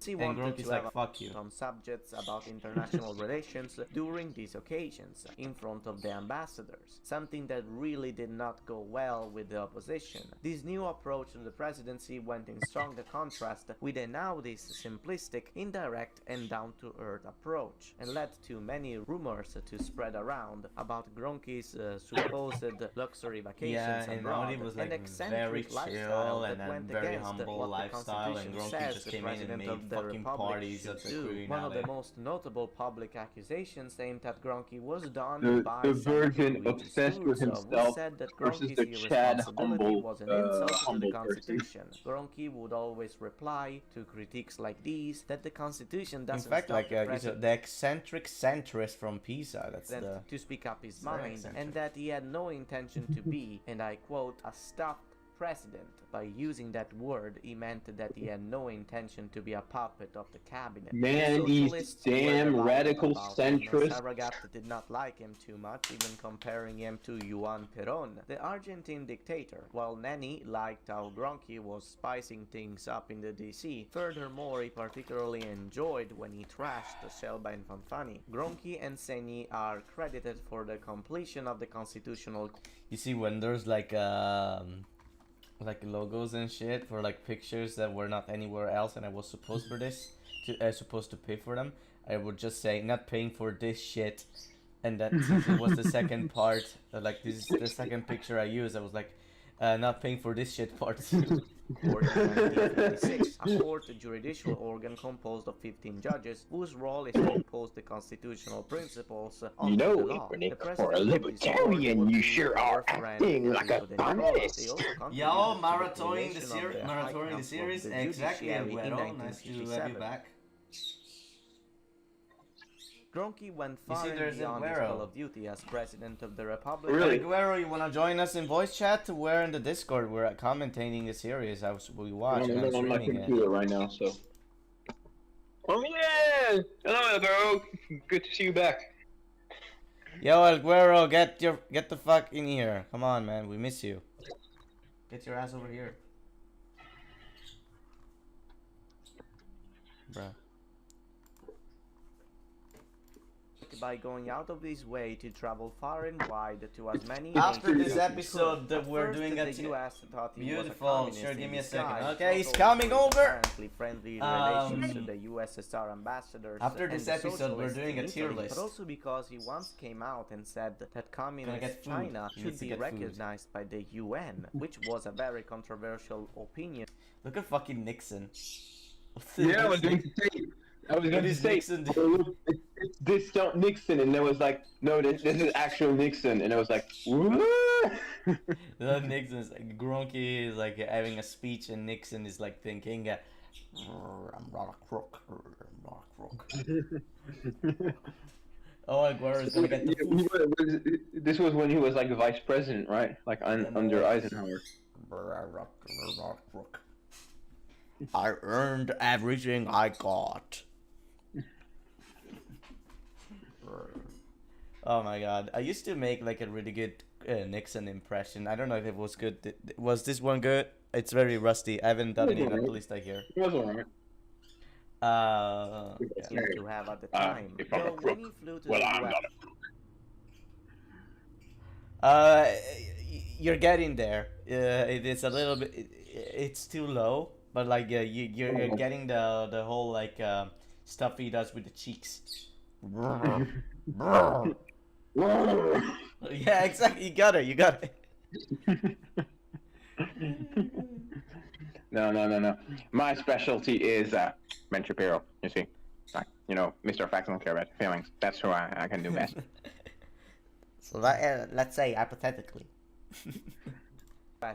since he And wanted Grunky's to like, have fuck you. on subjects about international relations during these occasions in front of the ambassadors, something that really did not go well with the opposition. This new approach to the presidency went in strong contrast with a nowadays simplistic, indirect and down-to-earth approach, and led to many rumors to spread around about Gronky's supposed luxury vacations and abroad, Audi was and like eccentric very lifestyle chill and that a went very against humble what the lifestyle, and Constitution Gronky says just the came in and President made of the fucking Republic parties should at the do. One of the Quirinale. most notable public accusations aimed at Gronky was done The by version Senator Luigi obsessed with Sturzo, who himself said that versus Gronky's the Chad irresponsibility was an insult to the humble person. Constitution. Gronky would always reply to critiques like these that the Constitution In doesn't fact, stop like the president the eccentric centrist from Pisa. That's the. to speak up his very mind, eccentric. and that he had no intention to be, and I quote, a stuffed president. By using that word, he meant that he had no intention to be a puppet of the cabinet. Man, The these socialists were damn divided radical about him. centrists. Saragat did not like him too much, even comparing him to Juan Perón, the Argentine dictator, while Nenny liked how Gronky was spicing things up in the DC. Furthermore, he particularly enjoyed when he trashed Scelba and Fanfani. Gronky and Segni are credited for the completion of the constitutional You see, when there's like logos and shit for like pictures that were not anywhere else, and I was supposed for this supposed to pay for them, I would just say not paying for this shit, and that since it was the second part, like this is the second picture I used, I was like not paying for this shit part too. Or in 1956, a court judicial organ composed of 15 judges whose role is to impose the constitutional principles on You know, the law. Ipernick, The for a president of this libertarian, court you would sure be are referendum acting like a into the new law. communist. They also contributed Yo, to the marathoning the creation of series, the High marathoning the Council of series. the Exactly, Judiciary in Aguero. Nice to have you 1957. back. Gronky went You far see, and there's beyond his Aguero. Call of Duty as president of the Republic. Really? Aguero, you wanna join us in voice chat? We're in the Discord. We're commentating the series we watch, and I'm on my streaming it. computer right now, so. Oh yeah! Hello, bro. Good to see you back. Yo, Aguero, get the fuck in here. Come on, man, we miss you. Get your ass over here, bruh. By going out of his way to travel far and wide to as many After nations this as he episode could. that At we're first, doing the a US thought he was a beautiful. communist Sure, in give me a second. disguise, Okay, he's although coming his over. apparently friendly relations to the USSR ambassadors. After and this the episode, we're socialists doing in a tier Italy, list. But also because he once came out and said that communist get food. China He should needs to be get food. recognized by the UN, which was a very controversial opinion. Look at fucking Nixon. Yeah, I was going to say. What is Nixon do? oh, look, it's discount Nixon, and there was like, no, this is actual Nixon, and I was like, what? Nixon's Gronky is like having a speech, and Nixon is like thinking, "I'm not a crook. I'm not a crook." Oh, Aguero is gonna get the food. This was when he was like vice president, right? Like under Eisenhower. I earned everything I got. Oh my god, I used to make like a really good Nixon impression. I don't know if it was good. Was this one good? It's very rusty. I haven't done it yet, at least I hear. It was alright. Seemed to have at the time. if I'm a So when crook, he flew to well, the I'm US, not a You're getting there. It's a little bit. It's too low, but like you're getting the whole like stuff he does with the cheeks. Yeah, exactly. You got it. You got it. No. My specialty is Ben Shapiro. You see, like, Mr. Facts don't care about your feelings. That's who I can do best. So that let's say hypothetically.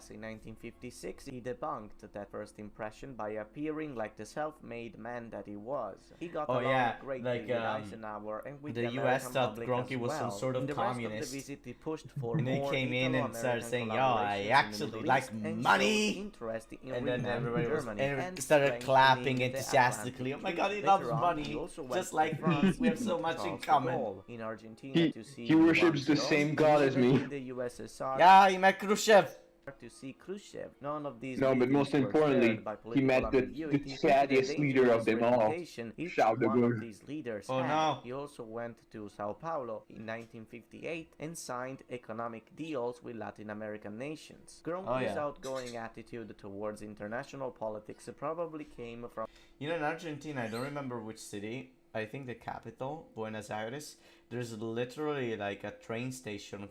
in 1956, he debunked that first impression by appearing like the self-made man that he was. He got Oh, along yeah, greatly like, with Eisenhower and with the the US American thought public Gronky as was some well. sort of In the communist. rest of the visit, he pushed for And he more came in and started Italo-American saying, "Yo, I collaborations in the actually Middle like East and showed money." interest in And then revamping everybody was Germany and started strengthening clapping the enthusiastically. Oh my god, he Later loves on, money, he also went just to like me. France We have to so meet much in Charles de common. Gaulle in Argentina to see He worships the Juan same Perón, god as me. in the USSR. Yeah, he met Khrushchev. to see Khrushchev. None of these No, but meetings most were importantly, stirred by he political met the ambiguity due to the saddest leader of dangerous them all, reputation each Charles de one of Gaulle. these leaders Oh, had. no. He also went to Sao Paulo in 1958 and signed economic deals with Latin American nations. Gronky's yeah. outgoing attitude towards international politics probably came from You know, in Argentina, I don't remember which city. I think the capital, Buenos Aires. There's literally like a train station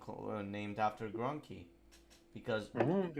named after Gronky, because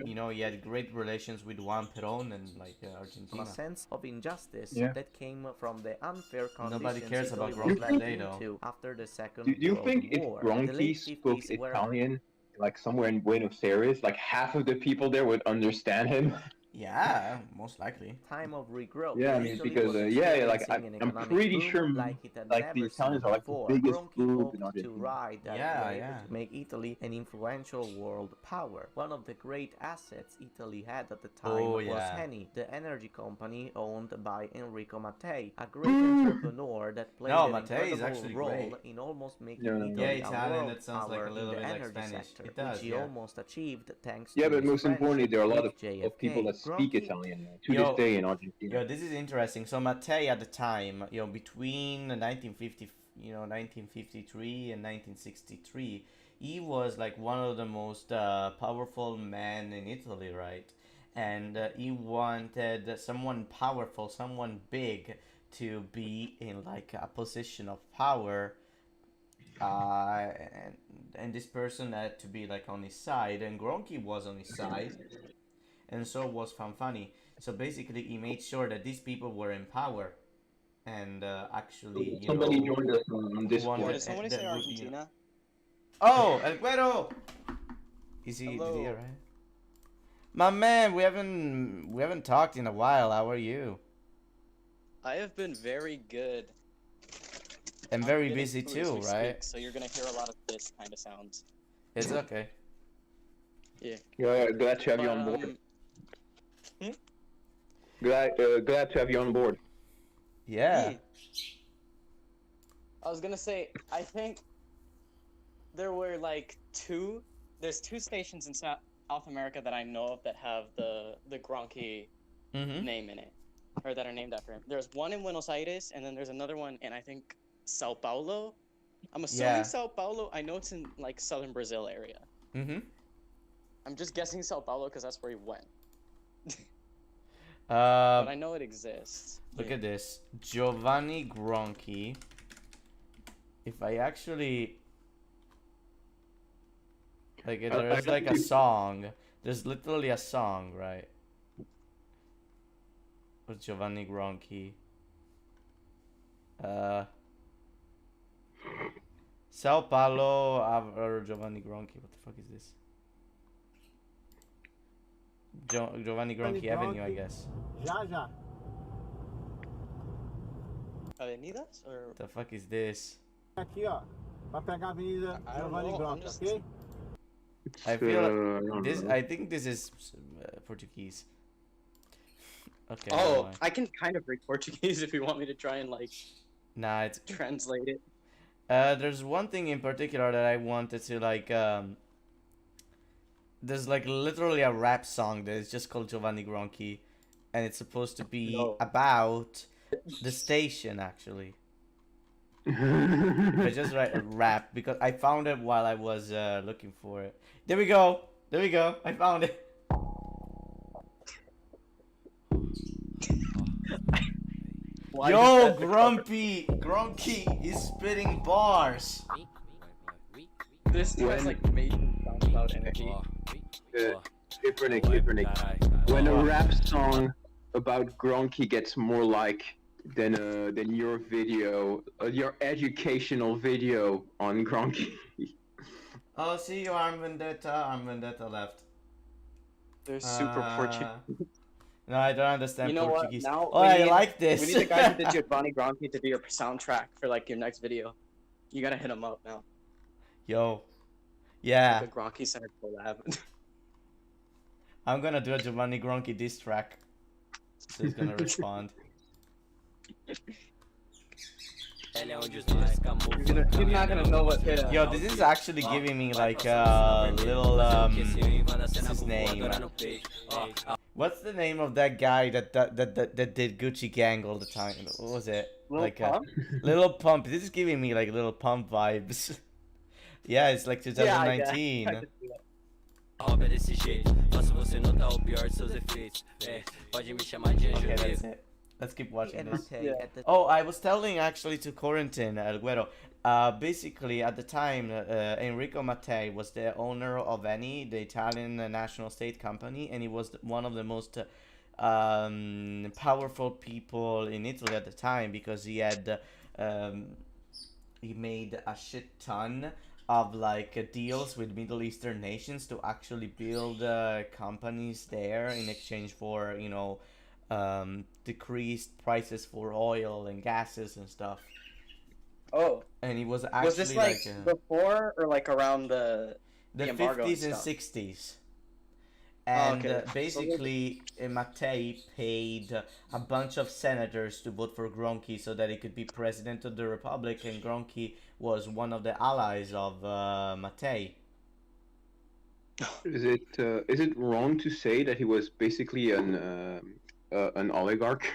you know he had great relations with Juan Perón and like Argentina. a sense of injustice Yeah. that came from the unfair conditions Nobody cares about Italy was Gronky left today, though. into after the Second Do you World think if War. The Gronky late spoke 50s were Italian, like somewhere in Buenos Aires, like half of the people there would understand him? Yeah, most likely. time of regrowth. Yeah, I mean, Italy because, was yeah, like, experiencing an I'm economic pretty boom sure, like it had like, the never Italians seen are, like, the before. biggest Gronky group in hoped to Argentina. ride that Yeah, wave yeah. to make Italy an influential world power. One of the great assets Italy had at the time Oh, was yeah. Eni, the energy company owned by Enrico Mattei, a great entrepreneur that played No, an Mattei is incredible actually role great. in almost making Yeah. Italy Yeah, a Italian, world that sounds like power a little in the bit like energy Spanish. sector, It does, which he yeah. almost achieved thanks Yeah, to but his most importantly, friendship there are a lot with of people JFK. that speak Gronky Italian to Yo, this day in Argentina. Yo, this is interesting. So Mattei at the time, you know, between 1950, 1953 and 1963, he was like one of the most powerful men in Italy, right? And he wanted someone powerful, someone big, to be in like a position of power, and this person had to be like on his side, and Gronky was on his side, and so was Fanfani. So basically, he made sure that these people were in power, and actually, you Somebody know, joined us on Yo, wanted did somebody say Argentina? Oh, El Güero! Is he Hello. here, right? My man, we haven't talked in a while. How are you? I have been very good. I'm I'm very getting busy food as too, we right? speak, so you're gonna hear a lot of this kind of sounds. It's okay. Yeah, glad to have you on board. Glad to have you on board. Yeah. Hey. I was gonna say, I think there were like there's two stations in South America that I know of that have the Gronky Mm-hmm. name in it, or that are named after him. There's one in Buenos Aires, and then there's another one in, I think, Sao Paulo. I'm assuming Yeah. Sao Paulo. I know it's in like southern Brazil area. Mm-hmm. I'm just guessing Sao Paulo because that's where he went. But I know it exists. Look Yeah. at this. Giovanni Gronchi. If I actually... Like, there's like a song. There's literally a song, right? With Giovanni Gronchi. Sao Paulo, or Giovanni Gronchi. What the fuck is this? Giovanni Gronchi Avenue, I guess. Já, já. Avenidas or The fuck is this? Aqui, ó. Vai pegar a Avenida I don't Giovanni know, I'm Gronchi, just- ok? I feel like this. I think this is Portuguese. Okay. never Oh, mind. I can kind of read Portuguese if you want me to try and like Nah, it's. translate it. There's one thing in particular that I wanted to like. There's like literally a rap song that is just called Giovanni Gronchi, and it's supposed to be No. about the station actually. I just write a rap because I found it while I was looking for it. There we go. There we go. I found it. Why Yo, is that the Grumpy! Gronchi is spitting bars. cover? This has like amazing SoundCloud energy. Ipernick. When a rap song about Gronky gets more like than your video, your educational video on Gronky. Oh, see you, Arm Vendetta. Arm Vendetta left. They're super Portuguese. No, I don't understand You know what? Portuguese. Now Oh, we I need- like this. We need the guy who did Giovanni Gronchi to do your soundtrack for like your next video. You gotta hit him up now. Yo. Yeah, The Gronchi Center collab. I'm gonna do a Giovanni Gronchi diss track. So he's gonna respond. Hello You're not gonna know what hit him. Yo, this is actually giving me like a little what's his name? What's the name of that guy that did Gucci Gang all the time? What was it? Lil Like Pump? Little Pump. This is giving me like Little Pump vibes. Yeah, it's like 2019. I could see that. Obra desse jeito, faço você notar o pior de seus efeitos. Pode me chamar de anjo Okay, that's negro. it. Let's keep watching And this. Mattei Yeah. at the Oh, I was telling actually to Corentin Alguero. Basically, at the time, Enrico Mattei was the owner of Eni, the Italian national state company, and he was one of the most powerful people in Italy at the time because he had he made a shit ton of like deals with Middle Eastern nations to actually build companies there in exchange for decreased prices for oil and gases and stuff. Oh, And he was actually was this like before or like around the embargo 50s and stuff? 60s. And okay. basically, Mattei paid a bunch of senators to vote for Gronchi so that he could be president of the republic, and Gronchi was one of the allies of Mattei. Is it wrong to say that he was basically an oligarch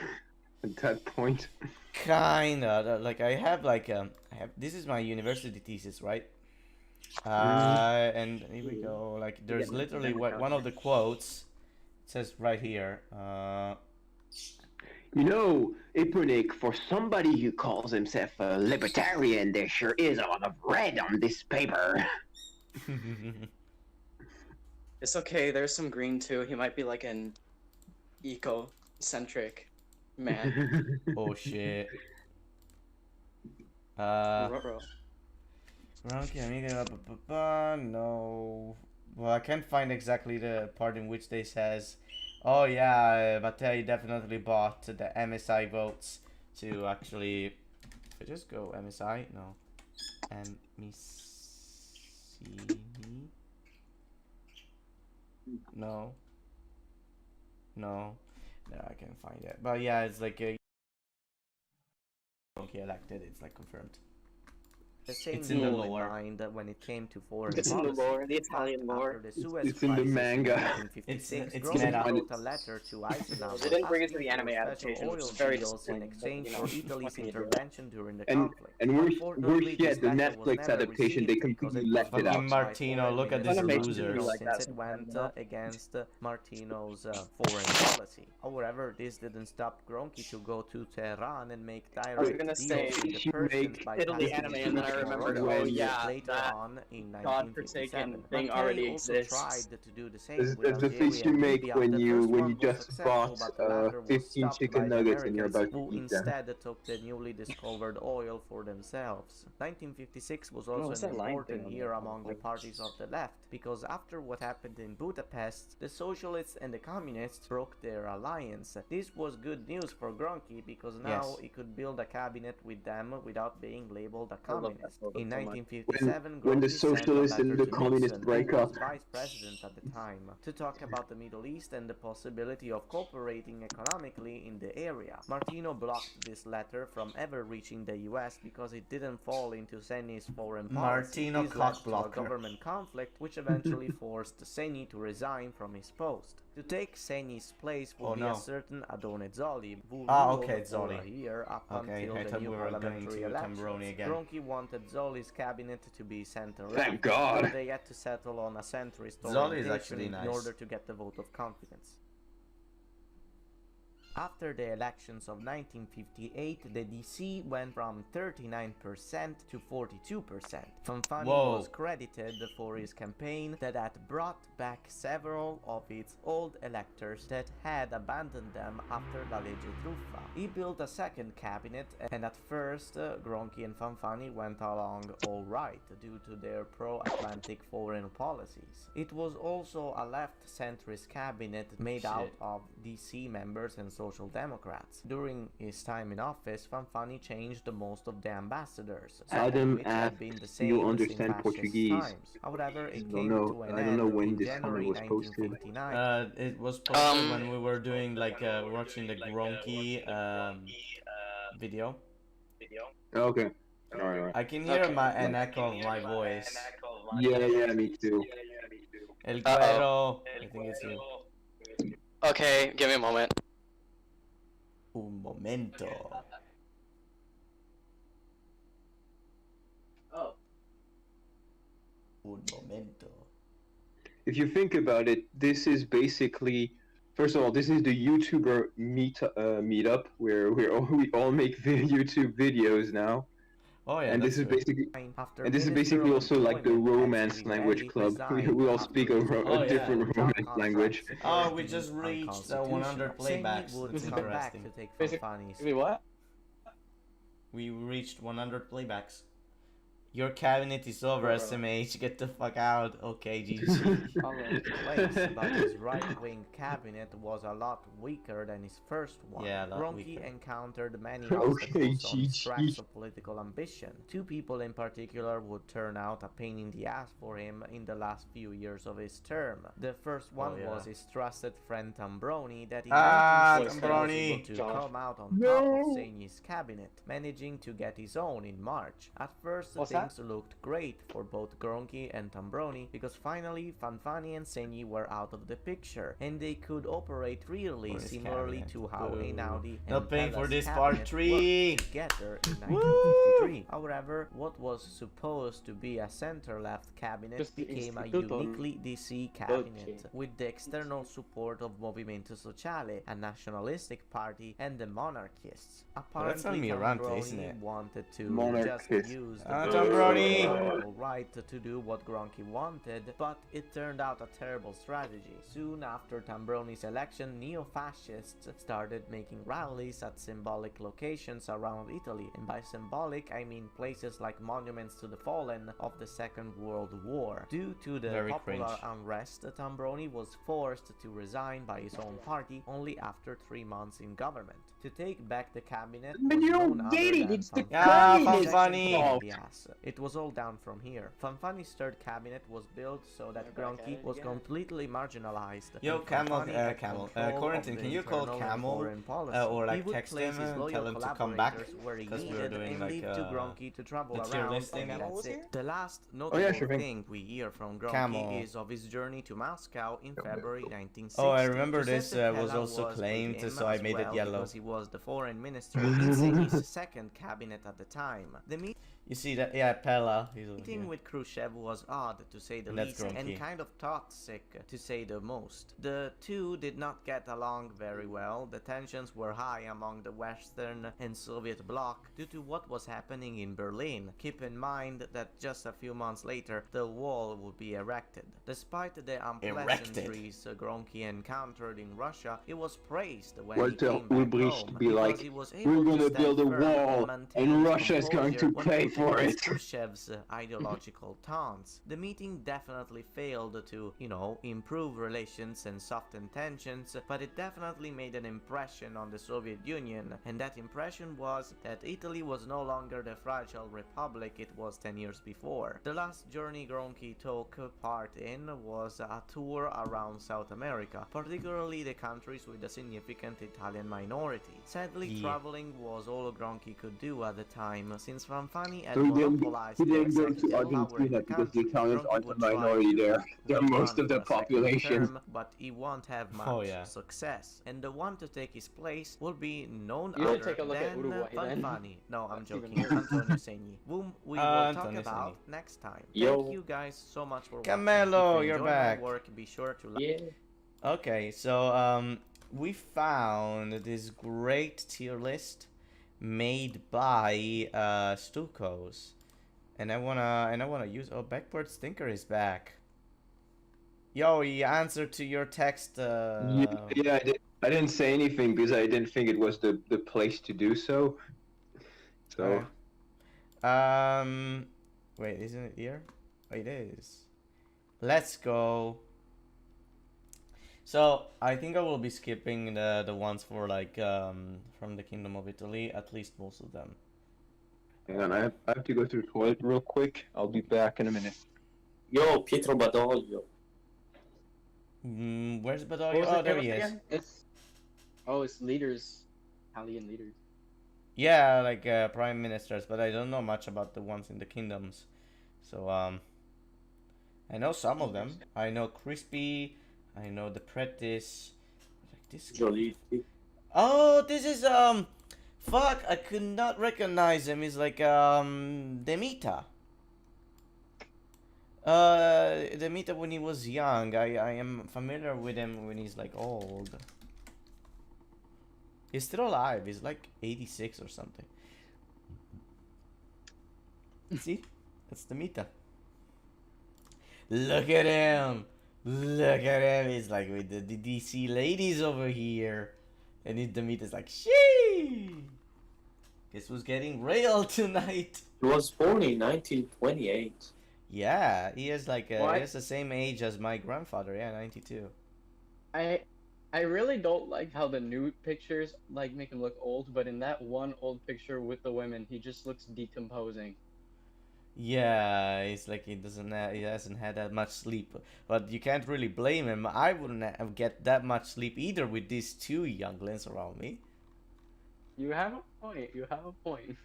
at that point? Kinda. Like I have this is my university thesis, right? And here we go. Like there's literally one of the quotes. It says right here. You know, Ipernick, for somebody who calls himself a libertarian, there sure is a lot of red on this paper. It's okay. There's some green too. He might be like an eco-centric man. Oh shit. Ruh-roh. Gronchi, amiga, no. Well, I can't find exactly the part in which they says, oh yeah, Mattei definitely bought the MSI votes to actually. If I just go MSI, no, no, I can't find it. But yeah, it's like Gronchi elected. It's like confirmed. The same It's in the goal in lore. mind when it came to foreign It's in the policy. lore, the Italian lore. After the Suez It's in the Crisis manga. 1956, It's Gronchi meta. wrote a letter to Eisenhower They didn't bring it to asking the anime for special adaptation, which oil is very deals in disappointing, but, exchange you know, for Italy's what can you do? intervention during the And conflict. worse Unfortunately, yet, the this letter was Netflix never adaptation, they received because completely it left was it Fucking out. blocked by Martino, foreign look at this ministers, Funimation loser. do like since that it went sometimes, against Martino's foreign policy. However, this didn't stop Gronchi to go to Tehran and make direct was gonna deals say, with the you Persians make by Italy passing anime, and then I Treaty of remembered, Morocco oh yeah, later that on in godforsaken 1957. thing Mattei already also exists. tried to do the same That's, with that's the Algeria face you and make Libya. when The you first when one you was just successful, bought but the latter was 15 stopped chicken by the nuggets and you're Americans, about to who eat them. instead took the newly discovered oil for themselves. 1956 was what's also an that line important thing on year there? among the parties of the left, because after what happened in Budapest, the socialists and the communists broke their alliance. This was good news for Gronchi because now Yes. he could build a cabinet with them without being labeled a I love that communist. photo In so much. 1957, When the Gronchi sent a socialists and letter the to communists Nixon, break who was up. vice president at the time, to talk about the Middle East and the possibility of cooperating economically in the area. Martino blocked this letter from ever reaching the US because it didn't fall into Seni's foreign policy. Martino This led to a cockblocker. government conflict which eventually forced Seni to resign from his post. To take Seni's place would Oh, be no. a certain Adone Zolli, who Ah, ruled okay, for Zolli. a year up Okay, until I the thought new we were going parliamentary to elections. Tamburoni again. Gronchi wanted Zolli's cabinet to be center-left. Thank God. but they had to settle on a centrist Zolli is orientation actually in nice. order to get the vote of confidence. After the elections of 1958, the DC went from 39% to 42%. Fanfani Whoa. was credited for his campaign that had brought back several of its old electors that had abandoned them after La Legge Truffa. He built a second cabinet, and at first Gronchi and Fanfani went along alright due to their pro-Atlantic foreign policies. It was also a left-centrist cabinet made Shit. out of DC members and Social Democrats. During his time in office, Fanfani changed most of the ambassadors, some of Adam which had asked, been the "Do same you since understand fascist Portuguese?" times. However, it I don't came know- to an I don't end know when in this comment January was posted. 1959. It was posted when we were doing like watching the Gronchi video. Okay. Alright. I can hear Okay. an echo of my voice. Yeah, me too. El Uh-oh. Cuero. I think it's you. Okay, give me a moment. Un momento. Oh. Un momento. If you think about it, this is basically, first of all, this is the YouTuber meetup where we all make YouTube videos now. Oh yeah, And that's this is true. basically After and this is Minister basically of also like the Employment, romance Ed language Civielli club. resigned We all after speak his Oh, a yeah. different job romance language. contracts Oh, were we just deemed reached 100 unconstitutional. playbacks. Senyi would That's come back interesting. to take Basic- Fanfani's Wait, what? We reached 100 playbacks. Your cabinet is over, Bro. SMH. Get the fuck out. Okay, GG. place, but his right-wing cabinet was a lot weaker than his first one. Yeah, a lot Gronky weaker. encountered many Okay, obstacles on his GG. tracks of political ambition. Two people in particular would turn out a pain in the ass for him in the last few years of his term. The first one yeah. was his trusted friend Tambroni, that in Ah, 1960 was Tambroni. able to Josh. come out on top of Senyi's cabinet, managing to get his own in March. At first, What's things looked great for both Gronky and Tambroni, because finally Fanfani and Senyi were out of the picture, and they could operate freely, For his similarly cabinet. to how Boo. Einaudi Not and paying for Pella's this part cabinet 3. worked together in 1953. However, what was supposed to be a center-left cabinet Just the became a Instituto uniquely DC cabinet, Dolce. with the external support of Movimento Sociale, a nationalistic party, and the monarchists. Well, that's Apparently, Almirante, isn't Tambroni it? wanted to just Monarchist. use the Ah, British Tambroni! political right to do what Gronky wanted, but it turned out a terrible strategy. Soon after Tambroni's election, neo-fascists started making rallies at symbolic locations around Italy, and by symbolic I mean places like monuments to the fallen of the Second World War. Due to the Very popular cringe. unrest, Tambroni was forced to resign by his own party only after 3 months in government. To take back the cabinet But was you none don't other get it, than it's the Fanfani. Yeah, communist Fanfani. fault. Yes, it was all down from here. Fanfani's third cabinet was built so that We're back at Gronky it was again. completely marginalized. Yo, and Camel, Fanfani had Camel, control Corentin, of the can you call internal and Camel, foreign policy. or He like would text place him his and loyal tell him to come back? collaborators where he 'Cause we were needed doing and like, leave to Gronky to travel the tier around, listing. and Camel that's was it. here? The last notable sure thing. thing we hear from Gronky Camel. is of his journey to Moscow in February 1960. Oh, I remember this Giuseppe was Pella also with claimed, him so I as made it well yellow. because he was the foreign minister in Senyi's second cabinet at the time. The You see that? Yeah, Pella. He's over meeting here. with Khrushchev was odd, to say the And that's least, Gronky. and kind of toxic, to say the most. The two did not get along very well. The tensions were high among the Western and Soviet bloc due to what was happening in Berlin. Keep in mind that just a few months later, the wall would be erected. Despite the unpleasantries Gronky encountered in Russia, it was praised when Walter he came back Ulbricht home, be because like, he was "We're able to gonna stand build a firm wall, maintain and his Russia is going to composure when pay put for against it." Khrushchev's ideological taunts. The meeting definitely failed to, improve relations and soften tensions, but it definitely made an impression on the Soviet Union, and that impression was that Italy was no longer the fragile republic it was 10 years before. The last journey Gronky took part in was a tour around South America, particularly the countries with a significant Italian minority. Sadly, Yeah. traveling was all Gronky could do at the time, since Fanfani had So he didn't- monopolized he the didn't go to executive power in Argentina the because the country. Italians Gronky aren't a would try minority to there. They're most run of the for a second population. term, but he won't have much Oh, yeah. success. And the one to take his place will be none You'll other take a look at than Uruguay then. Fanfani. No, I'm That's even joking. worse. Antonio Segni, whom we will talk Antonio about Segni. next time. Yo. Thank you guys so much for Camelo, watching. If you you're enjoyed back. my work, be sure to like. Yeah. Okay, so we found this great tier list made by Stukos, and I wanna use. Oh, Backboard Stinker is back. Yo, he answered to your text. Yeah, I didn't say anything because I didn't think it was the place to do so. So Wait, isn't it here? Oh, it is. Let's go. So I think I will be skipping the ones for like from the Kingdom of Italy, at least most of them. hang on, I have to go to the toilet real quick. I'll be back in a minute. Yo, Pietro Badoglio. Where's Badoglio? What was Oh, it there he again? is. It's leaders, Italian leaders. Yeah, like prime ministers, but I don't know much about the ones in the kingdoms. So I know some of them. I know Crispy. I know the Prentice. Like this guy. Jolie. Oh, this is fuck! I could not recognize him. He's like Demita. Demita when he was young. I am familiar with him when he's like old. He's still alive. He's like 86 or something. See? That's Demita. Look at him! Look at him! He's like with the DC ladies over here. And Demita's like, shee! Guess who's getting railed tonight? He was born in 1928. Yeah, he is like he What? has the same age as my grandfather. Yeah, 92. I really don't like how the nude pictures like make him look old, but in that one old picture with the women, he just looks decomposing. Yeah, it's like he hasn't had that much sleep, but you can't really blame him. I wouldn't have get that much sleep either with these two younglings around me. You have a point. You have a point.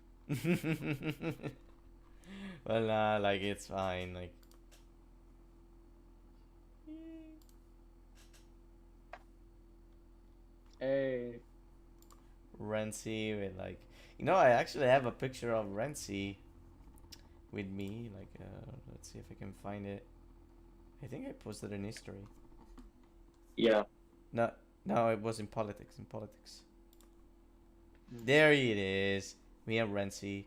Well, nah, like it's fine. Like, Hey. Renzi with like, I actually have a picture of Renzi with me. Like, let's see if I can find it. I think I posted in history. Yeah. No, no, it was in politics. In politics. There it is. Me and Renzi.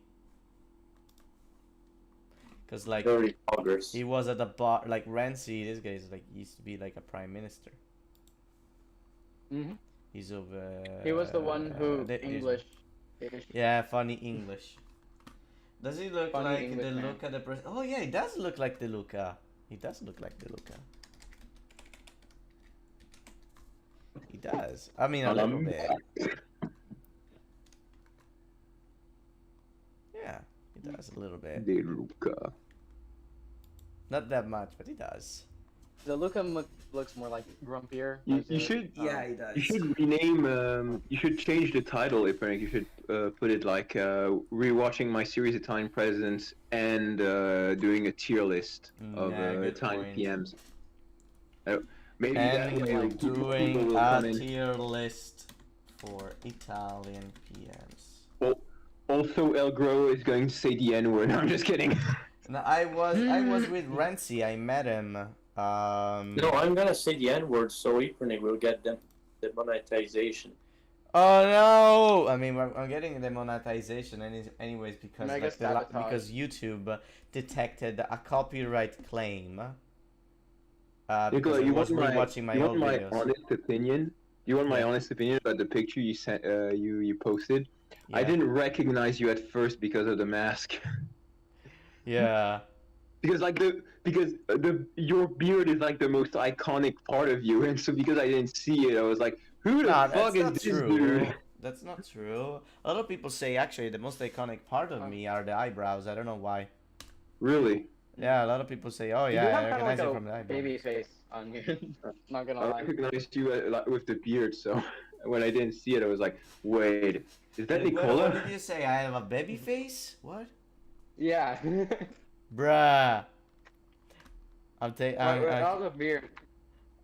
Cause like Very progress. he was at the bar. Like Renzi, this guy is like used to be like a prime minister. Mhm. He's over. He was the one who English. Yeah, funny English. Does he look Funny like English the man. Luca the person? Oh yeah, he does look like the Luca. He does look like the Luca. He does. I mean, a little bit. Yeah, he does a little bit. De Luca. Not that much, but he does. The Luca looks more like grumpier. You, like you the- should he does. you should rename. You should change the title, Ipernick. You should put it like rewatching my series Italian presidents and doing a tier list of Yeah, good Italian point. PMs. Maybe that And way we're people doing will a come in. tier list for Italian PMs. Also, El Gro is going to say the N word. I'm just kidding. No, I was with Renzi. I met him. No, I'm gonna say the N word so Ipernick will get them the monetization. Oh no! I mean, I'm getting the monetization anyways because Mega like sabotage. because YouTube detected a copyright claim. Nicola, Because I you was want rewatching my you old want my videos. honest opinion? You want my Yeah. honest opinion about the picture you sent? You posted. I Yeah. didn't recognize you at first because of the mask. Yeah. Because your beard is like the most iconic part of you, and so because I didn't see it, I was like, who the Nah, fuck that's is not this true. dude? That's not true. A lot of people say actually the most iconic part of me are the eyebrows. I don't know why. Really? Yeah, a lot of people say, oh You yeah, do I have kind recognize of you like from the a eyebrows. baby face on you. Not gonna I lie. recognized you like, with the beard, so when I didn't see it, I was like, wait, is that What Nicola? did you say? I have a baby face? What? Yeah. Bruh. Without the beard.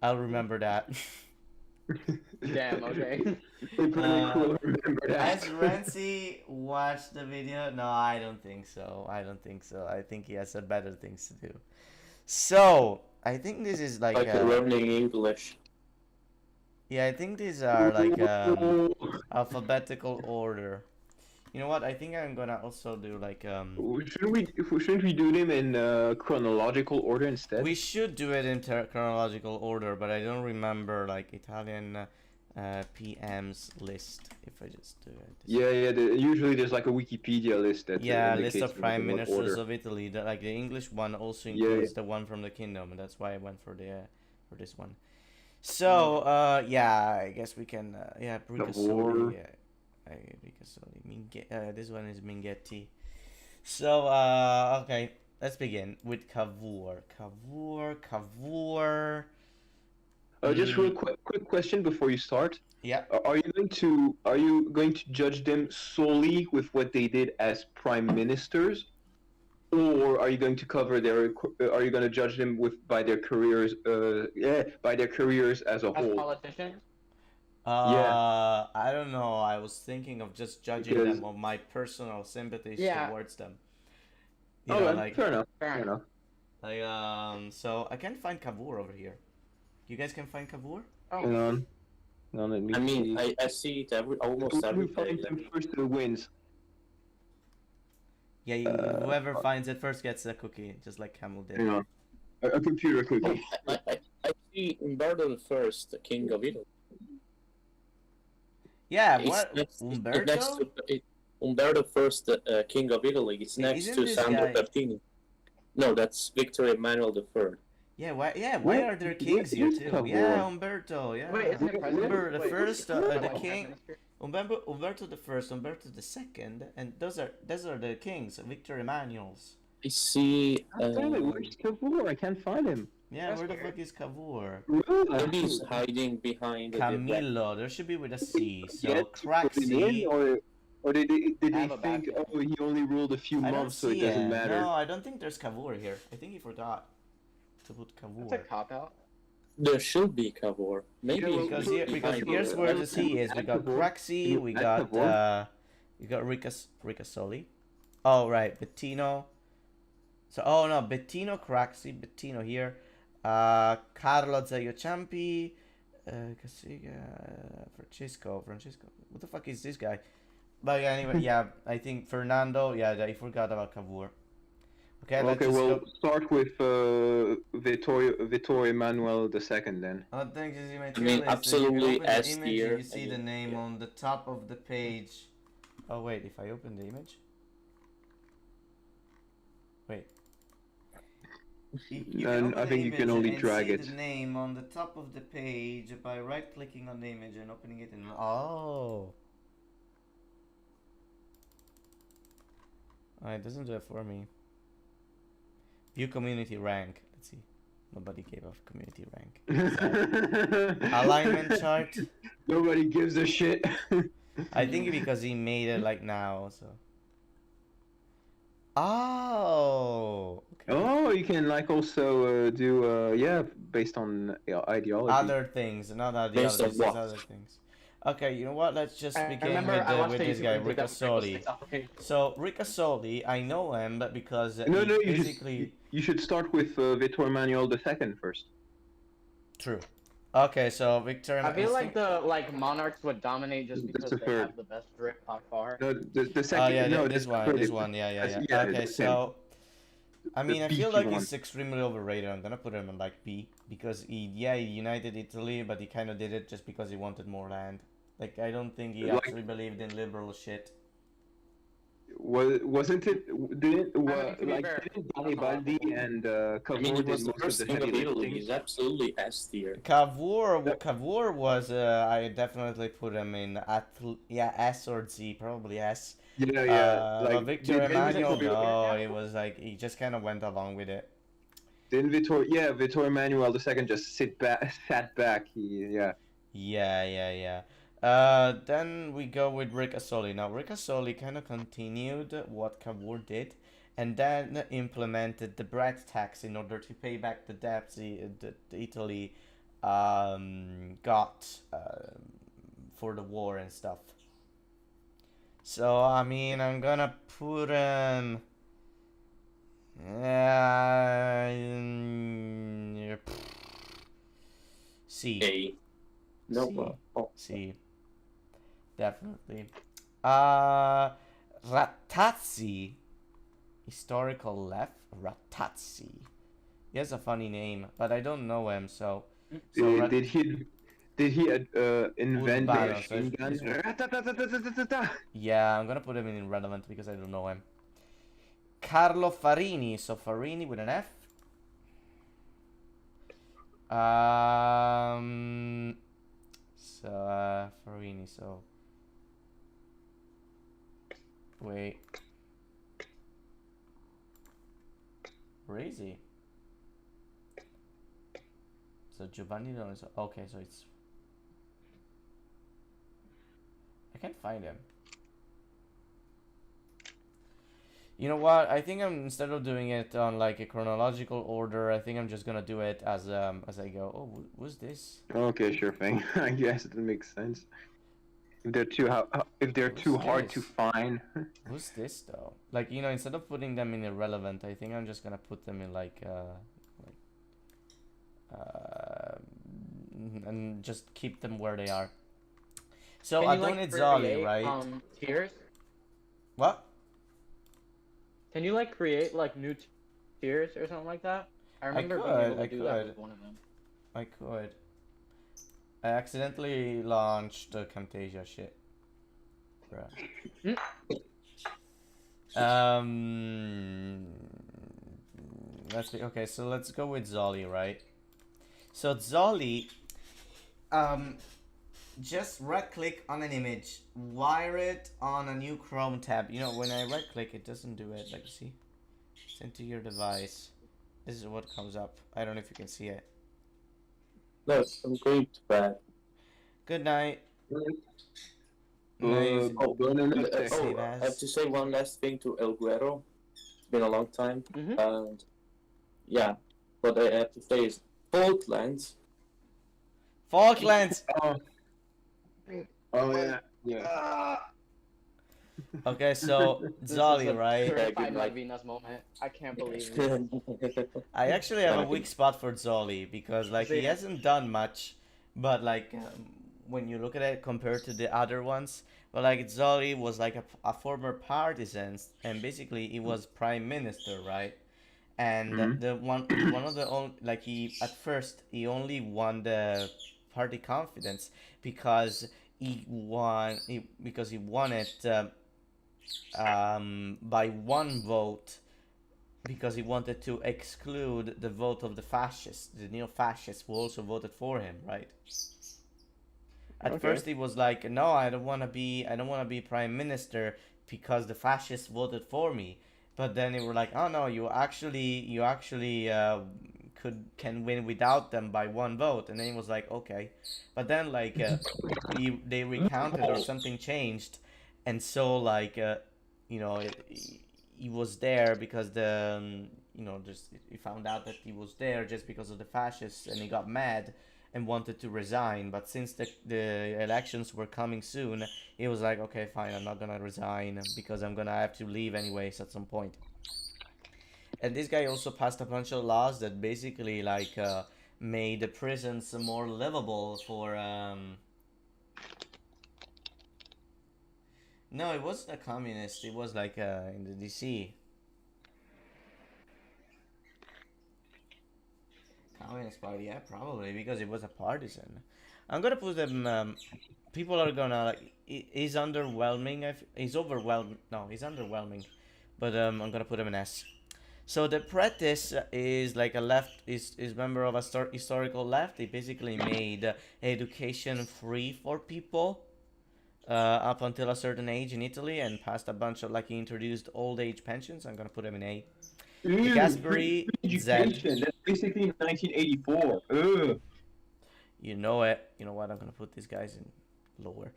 I'll remember that. Damn. Okay. Ipernick will remember that. Has Renzi watched the video? No, I don't think so. I don't think so. I think he has better things to do. So, I think this is like, Like learning English. yeah, I think these are like alphabetical order. You know what? I think I'm gonna also do like Shouldn't we do them in chronological order instead? we should do it in chronological order, but I don't remember like Italian PMs list. If I just do it. Yeah. Usually there's like a Wikipedia list that Yeah, list indicates of prime in what ministers order. of Italy. Like the English one also Yeah, includes the one from the kingdom, and that's why I went for the for this one. So yeah, I guess we can yeah, Brigasoli. Cavour. Brigasoli. This one is Minghetti. So okay, let's begin with Cavour. Cavour. Just real quick question before you start. Yeah. Are you going to judge them solely with what they did as prime ministers, or are you going to cover their? Are you going to judge them by their careers? By their careers as a As whole. politicians? I don't know. I was thinking of just judging Because- them on my personal sympathies Yeah. towards them. You know, like, fair enough. Fair Fair enough. so I can't find Cavour over here. You guys can find Cavour? Hang on. No, let me I mean, see. I see it almost every Who day. finds them first wins. Yeah, whoever finds it first gets a cookie, just like Camel did. Hang on. A computer cookie. I see Umberto the First, the King of Italy. Yeah, It's what? next- Umberto? It's next to, Umberto First, King of Italy. It's next Isn't to this Sandro guy- Pertini. No, that's Victor Emmanuel the Third. Yeah, why Where- are there kings here where's too? Cavour? Yeah, Umberto, yeah. Wait, isn't it president? Umberto the Wait, first, who's the Prime king, Minister? Umberto the first, Umberto the second, and those are the kings, Victor Emmanuel's. I see. Damn it, where's Cavour? I can't find him. Yeah, That's where the weird. fuck is Cavour? Maybe he's hiding behind the Camillo, there should be with a C. So Yet to put him in, Craxi. or did they I have a think, backup. oh, he only ruled a few I don't months, so it see doesn't it. matter. No, I don't think there's Cavour here. I think he forgot to put That's a Cavour. cop out. There should be Cavour. Maybe Yeah, well, Because he's here, because behind here's the- where the C is. We got Cavour. Craxi, we At got Cavour. Ricasoli. Oh right, Bettino. So oh no, Bettino Craxi, Bettino here. Carlo Zaiochampi, Casiga, Francisco. What the fuck is this guy? But yeah, anyway, yeah, I think Fernando. Yeah, I forgot about Cavour. Okay, let's Okay, just well, go. start with Vittorio Emmanuel II then. Oh, thank you, I mean, absolutely S image, tier, you see and the then- name yeah. on the top of the page. Oh wait, if I open the image. Wait. And I think you can only drag see it. the name on the top of the page by right-clicking on the image and opening it in. Oh. Oh, it doesn't do it for me. View community rank. Let's see. Nobody gave a community rank. Alignment chart. Nobody gives a shit. I think because he made it like now, so. Oh. Okay. Oh, you can like also do yeah, based on ideology. Other things, not Based on ideologies, what? other things. Okay, you know what? Let's just I begin remember with, I watched with a this YouTube guy, video that was Ricasoli. like application. So Ricasoli, I know him because No, he no, you basically you should start with Vittorio Emmanuel II first. true. Okay, so Victor. I feel like the monarchs would dominate just That's because the they third. have the best drip by far. No, the Oh second. yeah, no, this the one, third this is- one, yeah. yeah, Okay, it's so I mean, I feel beefy like one. he's extremely overrated. I'm gonna put him in like B because he united Italy, but he kind of did it just because he wanted more land. Like I don't think he Like- actually believed in liberal shit. Wasn't it? Didn't to be like fair, didn't Garibaldi and I Cavour mean, he did was the most of first the king of heavy Italy. lifting? He's absolutely S tier. Cavour was I definitely put him in S or Z, probably S. Yeah, yeah. But Victor didn't Emmanuel, Vittorio- no, it was like he just kind of went along with it. Didn't Vittorio Emmanuel II just sat back. Yeah. Yeah. Then we go with Ricasoli. Now Ricasoli kind of continued what Cavour did, and then implemented the bread tax in order to pay back the debts that Italy got for the war and stuff. So I mean, I'm gonna put him. C. A. No, C. oh. C. Definitely. Ratazzi. Historical left. Ratazzi. He has a funny name, but I don't know him, so. Did he invent the Urbano, machine so gun? this one- Ra-ta-ta-ta-ta-ta-ta-ta. Yeah, I'm gonna put him in irrelevant because I don't know him. Carlo Farini. So Farini with an F. Farini, so wait. Where is he? So Giovanni Lorenzo. Okay, so it's. I can't find him. You know what? I think I'm instead of doing it on like a chronological order, I think I'm just gonna do it as I go. Oh, who's this? Okay, sure thing. I guess it makes sense. If they're too Who's hard to this? find. Who's this though? Like instead of putting them in irrelevant, I think I'm just gonna put them in like and just keep them where they are. So Can you Adon like Zali, create right? tiers? What? Can you like create like new tiers or something like that? I remember being could, able to I do that could. with one of them. I could. I accidentally launched the Camtasia shit. Bruh. Let's be okay. So let's go with Zolly, right? So Zolly, just right click on an image, wire it on a new Chrome tab. You know, when I right click, it doesn't do it. Like, see, send to your device. This is what comes up. I don't know if you can see it. No, I'm going to bed. Good night. No, I have to say one last thing to El Guero. It's been a long time, and yeah, what I have to say is Falklands. Falklands. Oh yeah. Okay, so Zolly, right? Certified Malvinas moment. I can't believe it. I actually have a weak spot for Zolly because like he hasn't done much, but like when you look at it compared to the other ones, but like Zolly was like a former partisan and basically he was prime minister, right? And the one of the only like he at first he only won the party confidence because he won it by one vote because he wanted to exclude the vote of the fascists, the neo-fascists who also voted for him, right? At first he was like, no, I don't want to be prime minister because the fascists voted for me. But then they were like, oh no, you actually can win without them by one vote. And then he was like, okay. But then like they recounted or something changed, and so like he was there because just he found out that he was there just because of the fascists, and he got mad and wanted to resign. But since the elections were coming soon, he was like, okay, fine, I'm not gonna resign because I'm gonna have to leave anyways at some point. And this guy also passed a bunch of laws that basically like made the prisons more livable for no, it wasn't a communist. It was like in the DC. Communist Party, yeah, probably because it was a partisan. I'm gonna put them. People are gonna like. He's underwhelming. He's overwhelmed. No, he's underwhelming. But I'm gonna put him an S. So the Prentice is like a left. Is member of a historical left. He basically made education free for people. Up until a certain age in Italy, and passed a bunch of he introduced old age pensions. I'm gonna put him in A. The Gasperi Z. That's basically 1984. Ugh. You know it. You know what? I'm gonna put these guys in lower.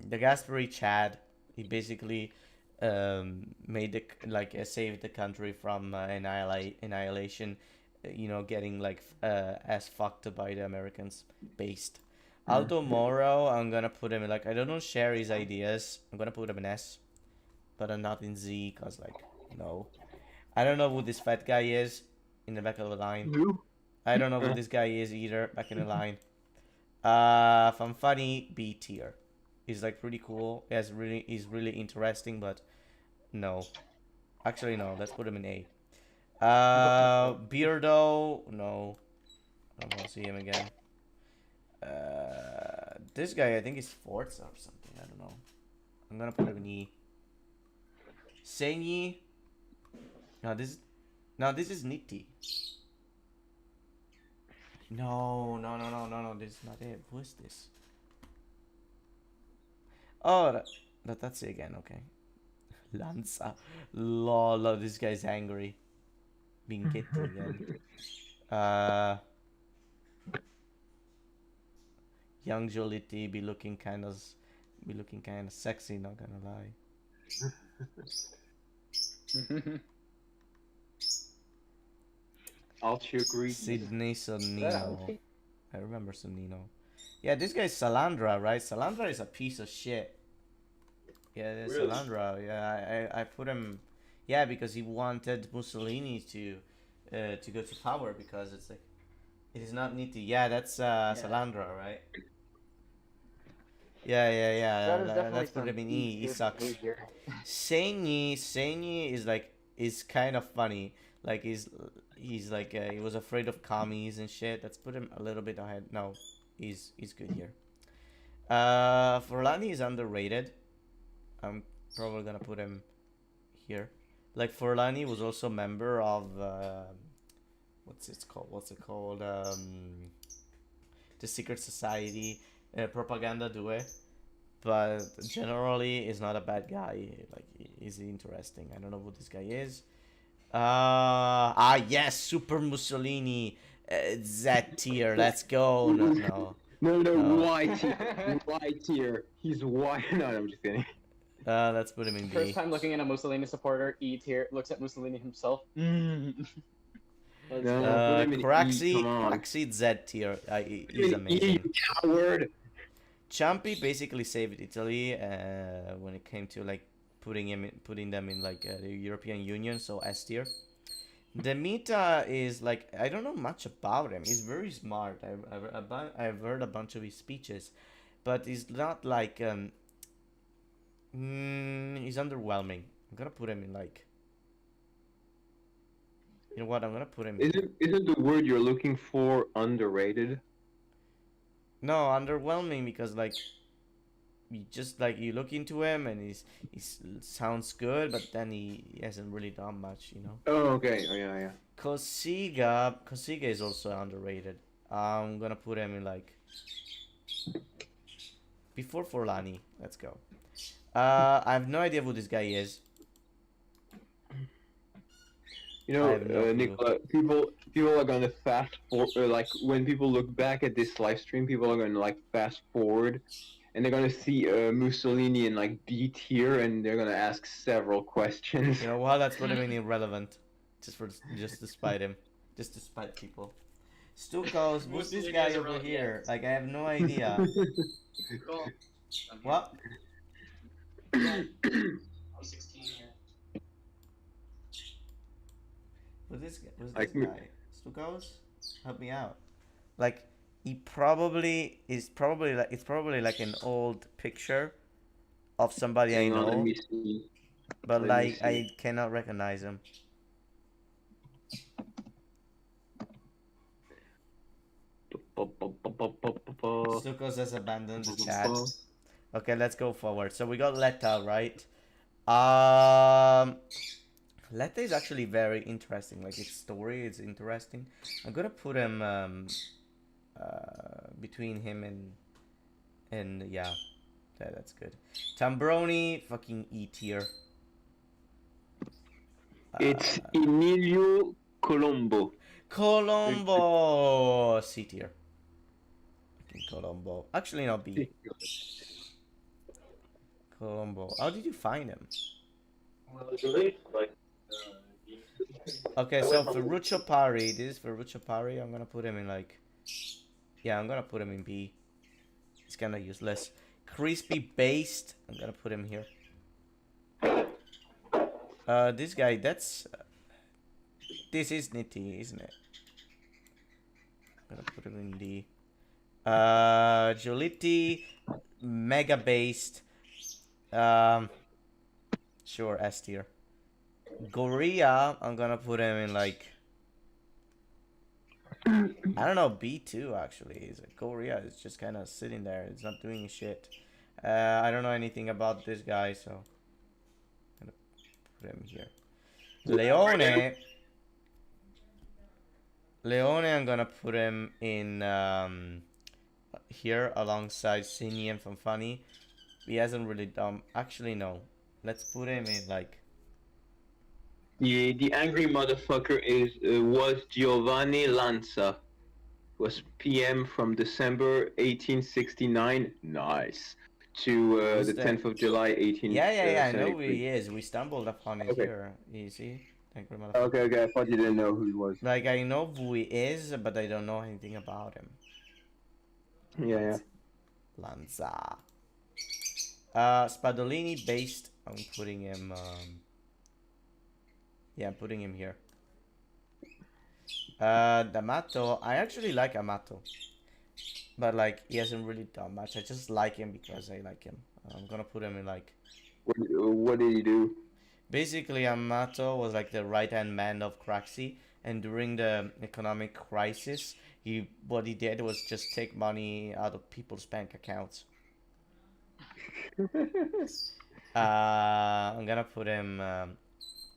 The Gasperi Chad. He basically made saved the country from annihilation. Getting as fucked by the Americans. Based. Aldo Moro, I'm gonna put him in I don't share his ideas. I'm gonna put him in S, but I'm not in Z because no. I don't know who this fat guy is in the back of the line. I don't know who this guy is either back in the line. Fanfani B tier. He's pretty cool. He's really interesting, but no. Actually no, let's put him in A. Beardo, no. I don't want to see him again. This guy, I think is Forza or something. I don't know. I'm gonna put him in E. Senyi. No, this is Nitti. No. This is not it. Who is this? Oh, that's it again. Okay. Lanza. Lol, this guy's angry. being kitty again. Uh, young Jolity be looking kind of sexy. Not gonna lie. Altia agree. Sydney Sonino. I remember Sonino. Yeah, this guy's Salandra, right? Salandra is a piece of shit. Yeah, there's Really? Salandra. Yeah, I put him. Yeah, because he wanted Mussolini to go to power because it's like it is not Nitti. Yeah, that's Salandra, right? Yeah. That is definitely Let's put him in E. He good sucks. behavior. Senyi is kind of funny. Like he's like he was afraid of commies and shit. Let's put him a little bit ahead. No, he's good here. Forlani is underrated. I'm probably gonna put him here. Like Forlani was also a member of what's it called? The Secret Society, Propaganda Due. But generally, is not a bad guy. Like he's interesting. I don't know what this guy is. Yes, Super Mussolini, Z tier. Let's go. No. No, No. Y tier. Y tier. He's Y. No, I'm just kidding. Let's put him in B. First time looking at a Mussolini supporter, E tier, looks at Mussolini himself. No, put him in E, come on. Craxi Z tier. He's amazing. E, coward. Ciampi basically saved Italy when it came to like putting them in like the European Union, so S tier. Demita is like I don't know much about him. He's very smart. I've heard a bunch of his speeches, but he's not like he's underwhelming. I'm gonna put him in like. You know what? I'm gonna put him. Isn't the word you're looking for underrated? No, underwhelming because like you look into him and he sounds good, but then he hasn't really done much, you know. Oh, okay. Oh, yeah. Kosiga is also underrated. I'm gonna put him in like before Forlani. Let's go. I have no idea who this guy is. You know, I have no clue. Nicola, people are gonna fast forward. Like when people look back at this live stream, people are gonna like fast forward, and they're gonna see Mussolini in like B tier, and they're gonna ask several questions. You know what? Let's put him in irrelevant, just to spite him, just to spite people. Stukos, who's this guy over here? Like I have no idea. What? I'm 16 here. Who's this Like, guy? Stukos? Help me out. Like it's probably like an old picture of somebody I Hang on, let know, me see. but let me like see. I cannot recognize him. Stukos has abandoned the chat. Okay, let's go forward. So we got Letta, right? Letta is actually very interesting. Like its story is interesting. I'm gonna put him between him and yeah, that's good. Tambroni, fucking E tier. It's Emilio Colombo. Colombo, C tier. Fucking Colombo. Actually, not B. Colombo. How did you find him? Okay, so Ferruccio Pari. This is Ferruccio Pari. I'm gonna put him in like. Yeah, I'm gonna put him in B. He's kinda useless. Crispy Based. I'm gonna put him here. This guy. This is Nitti, isn't it? I'm gonna put him in D. Giolitti. Mega Based. Sure, S tier. Goria, I'm gonna put him in like I don't know, B2 actually. Is Goria is just kind of sitting there. It's not doing shit. I don't know anything about this guy, so I'm gonna put him here. Leone, I'm gonna put him in here alongside Sini and Fanfani. He hasn't really done. Actually, no. Let's put him in like The angry motherfucker was Giovanni Lanza. Was PM from December 1869. Nice. To Who's the that? 10th of July Yeah, I know who 1873. he is. We stumbled upon it Okay. here. You see? Angry Okay, motherfucker. okay. I thought you didn't know who he was. Like, I know who he is, but I don't know anything about him. Yeah. Lanza. Spadolini based. I'm putting him. Yeah, I'm putting him here. D'Amato. I actually like Amato, but like he hasn't really done much. I just like him because I like him. I'm gonna put him in like. What did he do? Basically, Amato was like the right-hand man of Craxi, and during the economic crisis, what he did was just take money out of people's bank accounts. I'm gonna put him.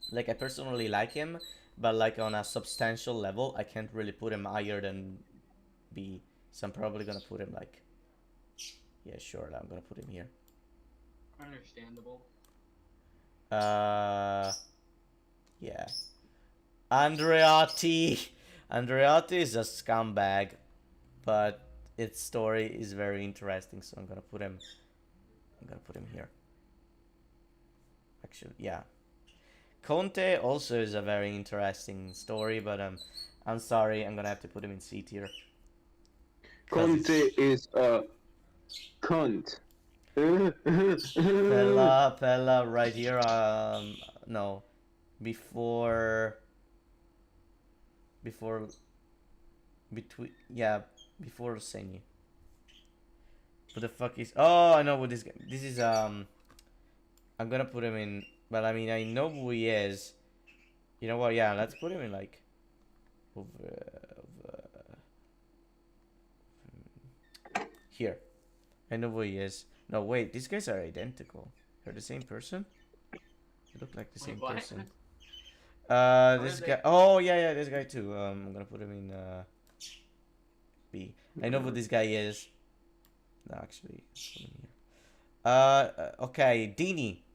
Like I personally like him, but like on a substantial level, I can't really put him higher than B. So I'm probably gonna put him like. Yeah, sure. I'm gonna put him here. Understandable. Yeah. Andreotti. Andreotti is a scumbag, but its story is very interesting, so I'm gonna put him here. Actually, yeah. Conte also is a very interesting story, but I'm sorry, I'm gonna have to put him in C tier. Conte is a cunt. Pella, right here. No, before Segni. Who the fuck is? Oh, I know what this guy. This is I'm gonna put him in. But I mean, I know who he is. You know what? Yeah, let's put him in like. Here. I know who he is. No, wait, these guys are identical. They're the same person? They look like the same what? person. What This are guy. they- Oh, yeah, this guy too. I'm gonna put him in B. I know who this guy is. No, actually, let's put him here. Okay, Dini.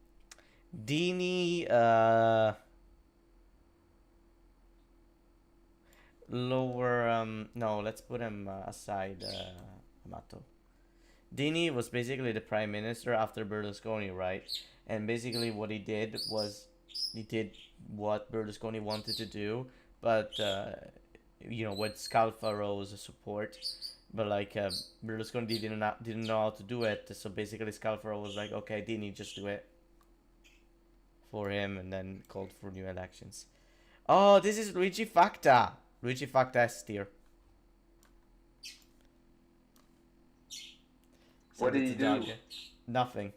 Dini, lower, no, let's put him aside, Amato. Dini was basically the prime minister after Berlusconi, right? And basically what he did was he did what Berlusconi wanted to do, but you know, with Scalfaro's support. But like Berlusconi didn't know how to do it, so basically Scalfaro was like, okay, Dini, just do it for him, and then called for new elections. Oh, this is Luigi Facta. Luigi Facta S tier. What did he do? Nothing.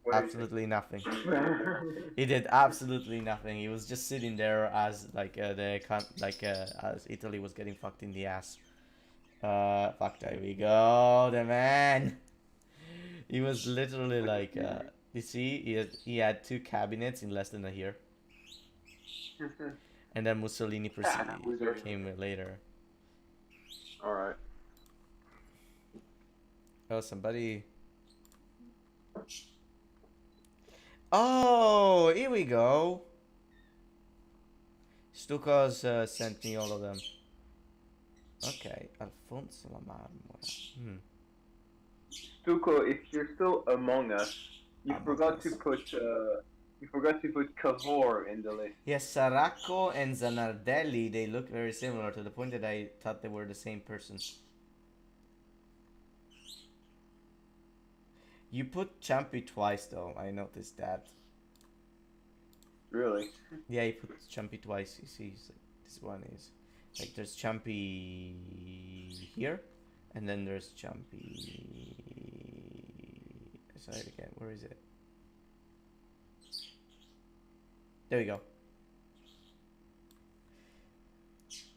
What did he Absolutely nothing. do? He did absolutely nothing. He was just sitting there as like as Italy was getting fucked in the ass. Fuck, there we go, the man. He was literally like, you see, he had 2 cabinets in less than a year, and then Mussolini Loser. came later. All right. Oh, somebody. Oh, here we go. Stucco's sent me all of them. Okay, Alfonso La Marmora. Stuco, if you're still among us, you Among forgot to us. put Cavour in the list. Yes, Saracco and Zanardelli, they look very similar to the point that I thought they were the same person. You put Ciampi twice though, I noticed that. Really? Yeah, you put Ciampi twice, you see, so this one is... Like, there's Ciampi here, and then there's Ciampi... Sorry again, where is it? There we go.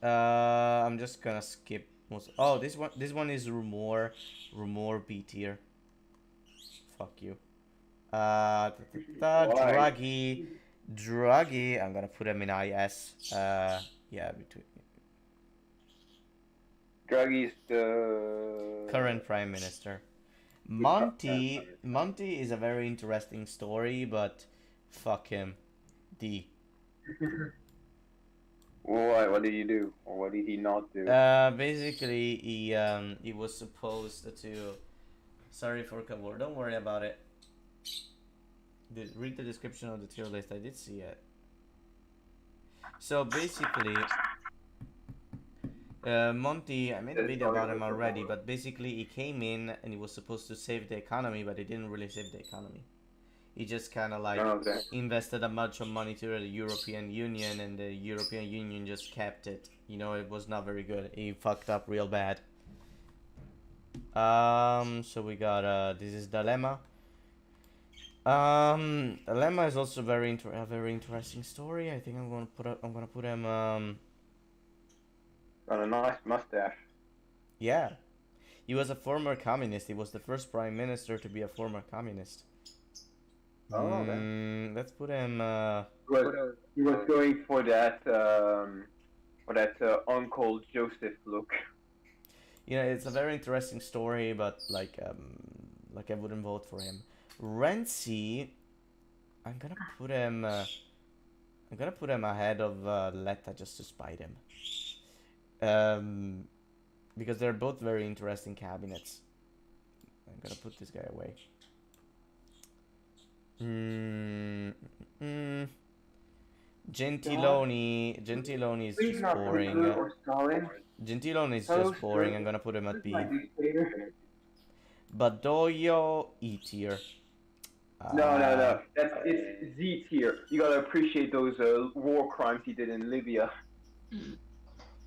I'm just gonna skip most... Oh, this one is Rumor B tier. Fuck you. Draghi, I'm gonna put him in IS. Yeah, between... Draghi's the Current Prime Minister. Monty is a very interesting story, but fuck him. D. What did he do, or what did he not do? Basically, he was supposed to. Sorry for Kabur. Don't worry about it. Read the description of the tier list. I did see it. So basically, Monty, I made a video about him already, but basically he came in and he was supposed to save the economy, but he didn't really save the economy. He just kind of like Okay. invested a bunch of money to the European Union, and the European Union just kept it. You know, it was not very good. He fucked up real bad. So we got this is Dilemma. Dilemma is also a very interesting story. I think I'm gonna put him Got a nice mustache. yeah. He was a former communist. He was the first prime minister to be a former communist. Oh, okay. Let's put him He was going for that Uncle Joseph look. you know, it's a very interesting story, but like I wouldn't vote for him. Renzi, I'm gonna put him ahead of Letta just to spite him. Because they're both very interesting cabinets. I'm gonna put this guy away. Gentiloni is just boring. Gentiloni is just boring. I'm gonna put him at B. Badoglio, E tier. No. It's Z tier. You gotta appreciate those war crimes he did in Libya.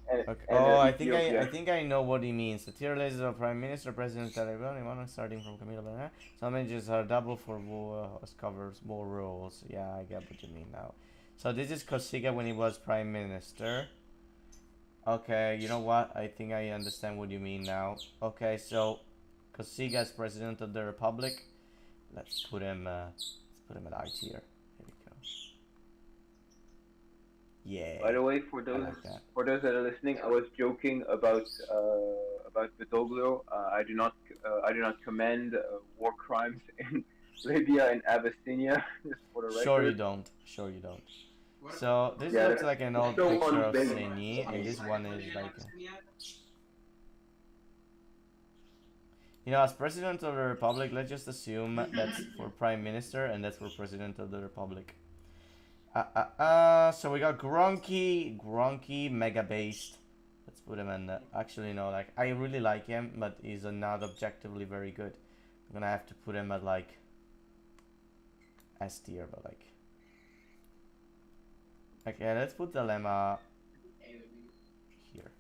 Okay. Oh, I think I know what he means. The tier list of Prime Minister, President, Taliban, starting from Camilo Bernard. Some images are double for war, covers more roles. Yeah, I get what you mean now. So this is Cossiga when he was Prime Minister. Okay, you know what? I think I understand what you mean now. Okay, so Cossiga is President of the Republic. Let's put him at I tier. Here we go. Yeah. By the way, for those that are listening, I was joking about Bertoglio. I do not commend war crimes in Libya and Abyssinia. Just for the record. Sure you don't. So this looks like an old picture of Signy, and this one is like. You know, as President of the Republic, let's just assume that's for Prime Minister and that's for President of the Republic. So we got Gronky, mega based. Let's put him in. Actually, no, like I really like him, but he's not objectively very good. I'm gonna have to put him at like S tier, but like. Okay, let's put Dilemma here.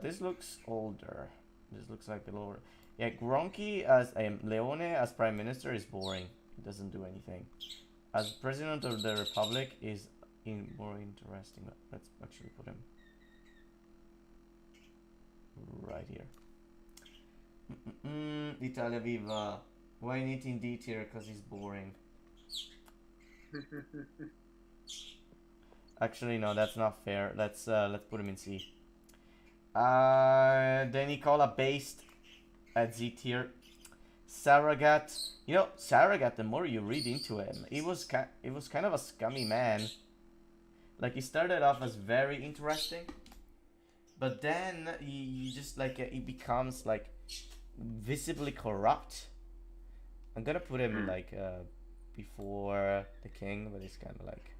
This looks older. This looks like a lower. Yeah, Gronky as Leone as Prime Minister is boring. It doesn't do anything. As President of the Republic is more interesting. Let's actually put him right here. Italia Viva. Why not in D tier? Because he's boring. Actually, no, that's not fair. Let's put him in C. Then Nicola based at Z tier. Saragat, you know, Saragat. The more you read into him, he was kind of a scummy man. Like he started off as very interesting, but then he just like he becomes like visibly corrupt. I'm gonna put him like before the king, but it's kind of like,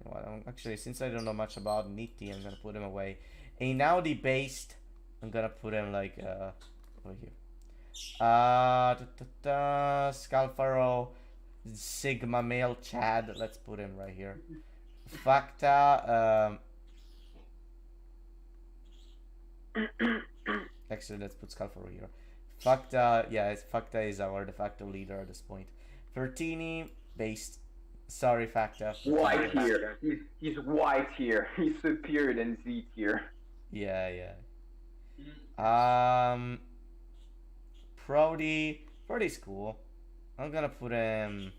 you know, actually, since I don't know much about Nitti, I'm gonna put him away. Einaudi based, I'm gonna put him like over here. Scalfaro, Sigma male Chad. Let's put him right here. Facta. Actually, let's put Scalfaro here. Facta. Yeah, Facta is our de facto leader at this point. Fertini based. Sorry, Facta. White tier. He's white tier. He's superior than Z tier. Yeah. Prody's cool. I'm gonna put him.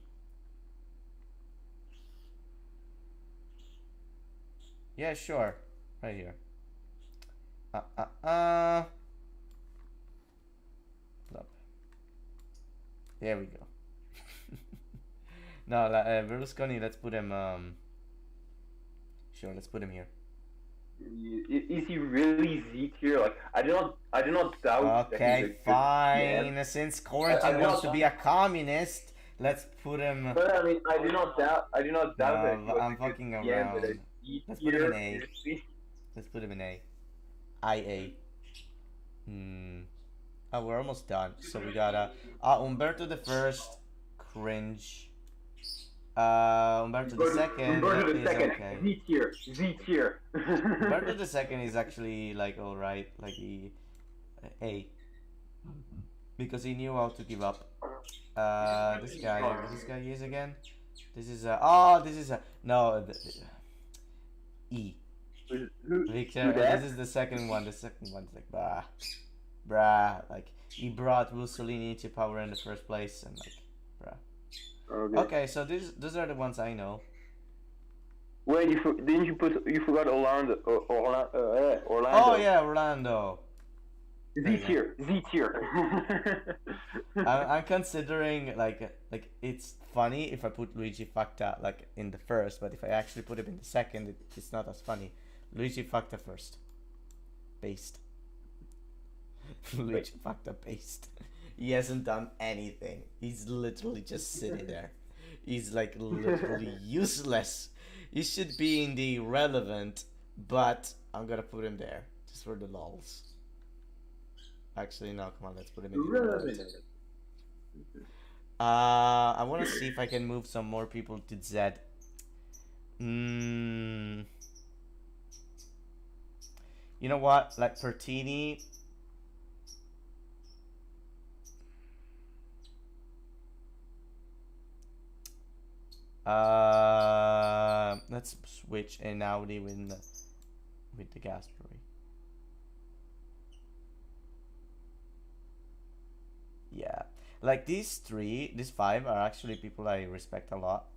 Yeah, sure. Right here. Plop. There we go. No, Berlusconi. Let's put him. Sure, let's put him here. Is he really Z tier? Like I do not doubt. that he's a Okay, good fine. man. Since I Quarantine do wants not- to be a communist, let's put him. But I mean, I do not doubt that. He was I'm a good fucking GM, but a around. Z Let's put him in tier A. is- Let's put him in A. IA. Oh, we're almost done. So we got Umberto the First, cringe. Umberto the Second Umberto the is second, okay. Z tier, Z tier. Umberto the Second is actually like alright, like he A, because he knew how to give up. This guy is again. This is E. Victor, this is the second one. The second one's like bruh, like he brought Mussolini into power in the first place, and like, bruh. Okay, so those are the ones I know. Wait, you forgot Orlando? Orlando. Oh yeah, Orlando. Z tier. I'm considering like it's funny if I put Luigi Facta like in the first, but if I actually put him in the second, it's not as funny. Luigi Facta first. Based. Luigi Facta based. He hasn't done anything. He's literally just sitting there. He's like literally useless. He should be in the relevant, but I'm gonna put him there just for the lols. Actually, no, come on, let's put him in the relevant. I want to see if I can move some more people to Z. You know what? Like Pertini. Let's switch an Audi with the Gasperi. Yeah, like these five are actually people I respect a lot.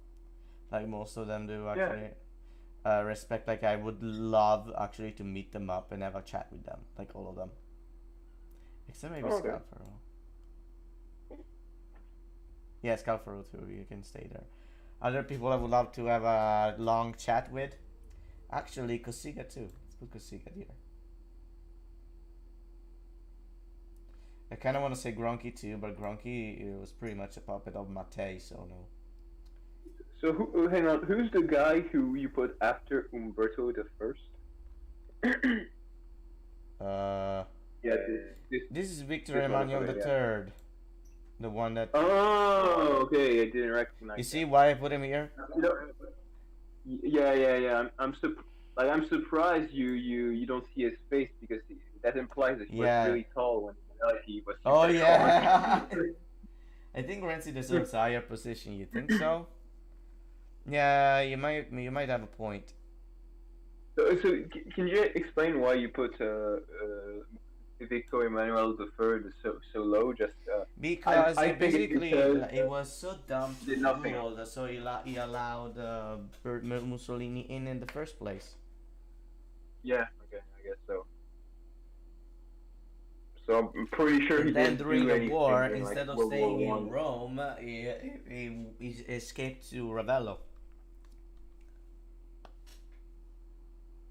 Like most of them do actually. Respect. Like I would love actually to meet them up and have a chat with them. Like all of them, except maybe Scalfaro. Yeah, Scalfaro too. You can stay there. Other people I would love to have a long chat with. Actually, Kosiga too. Let's put Kosiga here. I kind of want to say Gronky too, but Gronky was pretty much a puppet of Matei, so no. So hang on, who's the guy who you put after Umberto the First? This is Victor Emmanuel the Third, the one that. Oh, okay, I didn't recognize. You see why I put him here? Yeah. I'm surprised you don't see his face because that implies that he was really tall when in reality he was. Oh yeah. I think Renzi deserves a higher position. You think so? Yeah, you might have a point. So can you explain why you put Victor Emmanuel III so low? Just because I basically it was so dumb to rule, so he allowed Mussolini in the first place. Yeah, okay, I guess so. So I'm pretty sure he then didn't during do the anything war, in, instead of World staying War in I. Rome, he escaped to Ravello.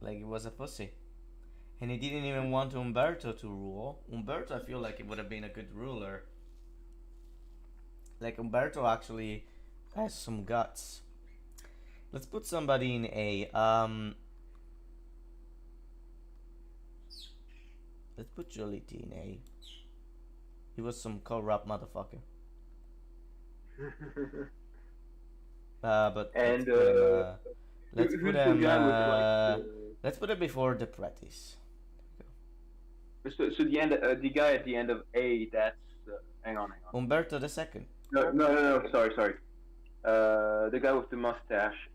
Like he was a pussy. And he didn't even want Umberto to rule. Umberto, I feel like it would have been a good ruler. Like Umberto actually has some guts. Let's put somebody in A. Let's put Giolitti in A. He was some corrupt motherfucker. But let's put him. Let's put him before the Pretis. So the guy at the end of A, that's hang on. Umberto the Second. No, sorry. The guy with the mustache.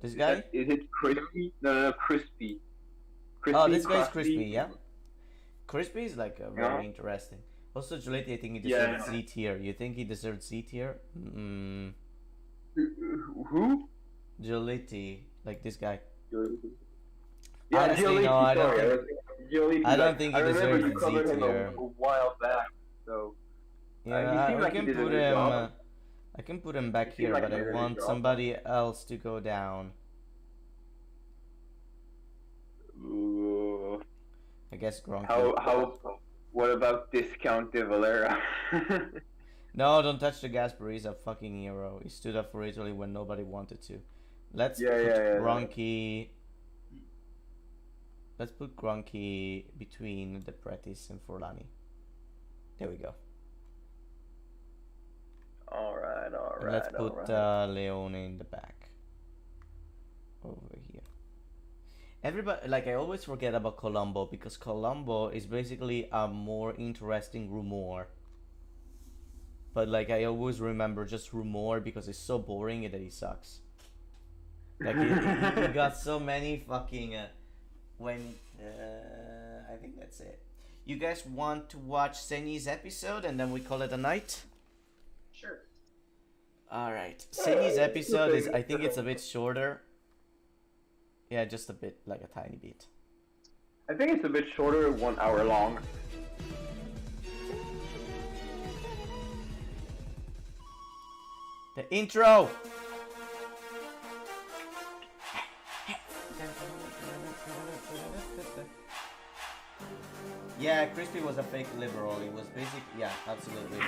This guy? Is it Crispy? No, Crispy. Oh, this guy's Crispy, yeah. Crispy is like very interesting. Also, Giolitti, I think he deserves Z tier. You think he deserves Z tier? Who? Giolitti, like this guy. Yeah, honestly, Giolitti, no, I don't think he deserves you covered Z him tier. a while back, so Yeah, he seemed like he did a good job. I I can put him back You seem here, like but an I early want drop. somebody else to go down. Ooh. I guess Gronky. What about Discount de Valera? No, don't touch the Gasper. He's a fucking hero. He stood up for Italy when nobody wanted to. Let's put Gronky. Let's put Gronky between the Pretis and Forlani. There we go. Alright. And let's put Leone in the back. Over here. Everybody, like, I always forget about Colombo because Colombo is basically a more interesting rumor. But like, I always remember just rumor because it's so boring that he sucks. Like, he got so many fucking I think that's it. You guys want to watch Senyi's episode and then we call it a night? Sure. Alright. Senyi's episode is, I think it's a bit shorter. Yeah, just a bit, like a tiny bit. I think it's a bit shorter, 1 hour long. The intro! Yeah, Crispy was a fake liberal. He was basic. Yeah, absolutely.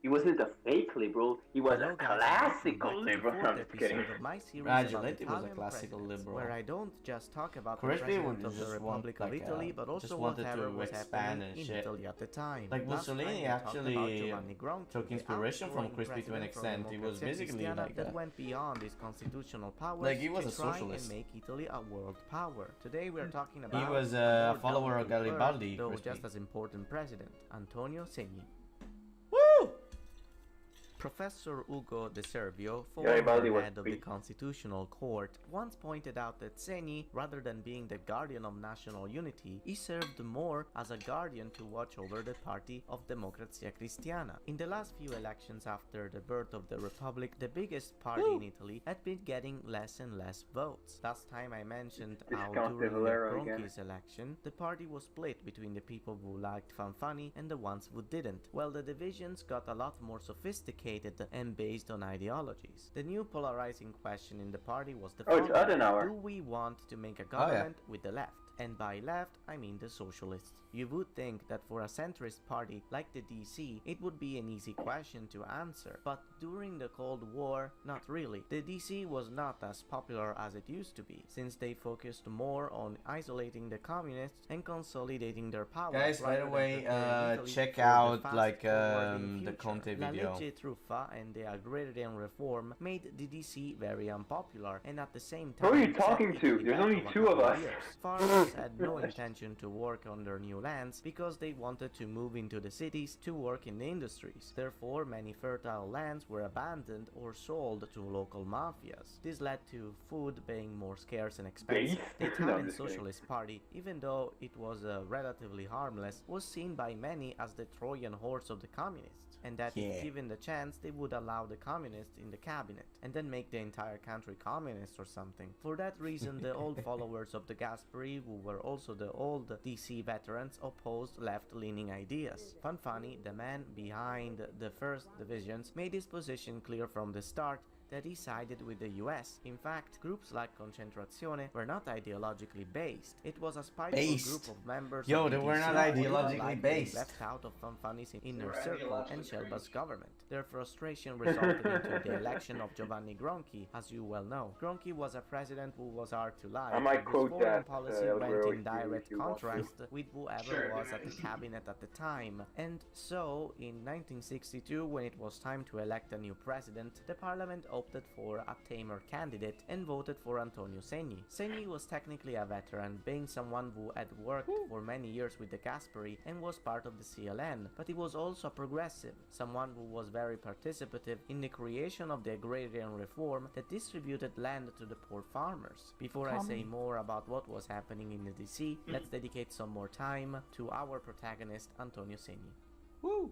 He wasn't a fake liberal, he was a classical liberal. No, I'm just kidding. Ragionetti was a classical liberal. Where I don't just talk about the Crispy president would of the just Republic want, of like, Italy, but also just wanted whatever to was expand happening and in shit. Italy at the time. Like, Last Mussolini time we talked actually about Giovanni Gronchi, took the inspiration from outgoing Crispy to an president from extent. He was Democrazia basically Cristiana like that went beyond his constitutional powers like, he was to a try socialist. and make Italy a world power. Today we are talking about He was a a follower of Garibaldi. though Crispy. just as important president, Antonio Segni. Woo! Professor Ugo De Servio, Garibaldi former was head of the free. Constitutional Court, once pointed out that Segni, rather than being the guardian of national unity, he served more as a guardian to watch over the party of Democrazia Cristiana. In the last few elections after the birth of the Republic, the biggest party in Italy had been getting less and less votes. Last time I mentioned how Discount during the Valero again. Gronchi's election, the party was split between the people who liked Fanfani and the ones who didn't. Well, the divisions got a lot more sophisticated and based on ideologies. The new polarizing question in the party was the Oh, it's following. Adenauer. Do we want to make a Oh, yeah. government with the left? And by left, I mean the socialists. You would think that for a centrist party like the DC, it would be an easy question to answer. But during the Cold War, not really. The DC was not as popular as it used to be, since they focused more on isolating the communists and consolidating their power. Guys, by rather the than way, preparing Italy check for the out, fast like, forwarding the future. Conte La video. Legge Truffa and the agrarian reform made the DC very unpopular, and at the same time, Who are you set talking to? Italy There's back only of a 2 of couple us. years. Farmers had no intention to work on their new lands because they wanted to move into the cities to work in the industries. Therefore, many fertile lands were abandoned or sold to local mafias. This led to food being more scarce and expensive. The No, I'm Italian just kidding. Socialist Party, even though it was relatively harmless, was seen by many as the Trojan horse of the communists, and that Yeah. if given the chance, they would allow the communists in the cabinet, and then make the entire country communist or something. For that reason, the old followers of the Gasperi, who were also the old DC veterans, opposed left-leaning ideas. Fanfani, the man behind the first divisions, made his position clear from the start that he sided with the US. In fact, groups like Concentrazione were not ideologically based. It was a spiteful group of members Yo, of the they were DC not who ideologically didn't like based. being left out of Fanfani's inner were circle and ideologically Scelba's crazy. government. Their frustration resulted into the election of Giovanni Gronchi, as you well know. Gronchi was a president who was hard to like. I might His quote foreign that, policy El went Guerrero, in direct if you want to. contrast with whoever Sure, was at right. the cabinet at the time. And so, in 1962, when it was time to elect a new president, the parliament opted for a tamer candidate and voted for Antonio Segni. Segni was technically a veteran, being someone who had worked for many years with the Gasperi and was part of the CLN, but he was also a progressive, someone who was very participative in the creation of the agrarian reform that distributed land to the poor farmers. Before I say more about what was happening in the DC, let's dedicate some more time to our protagonist, Antonio Segni. Woo!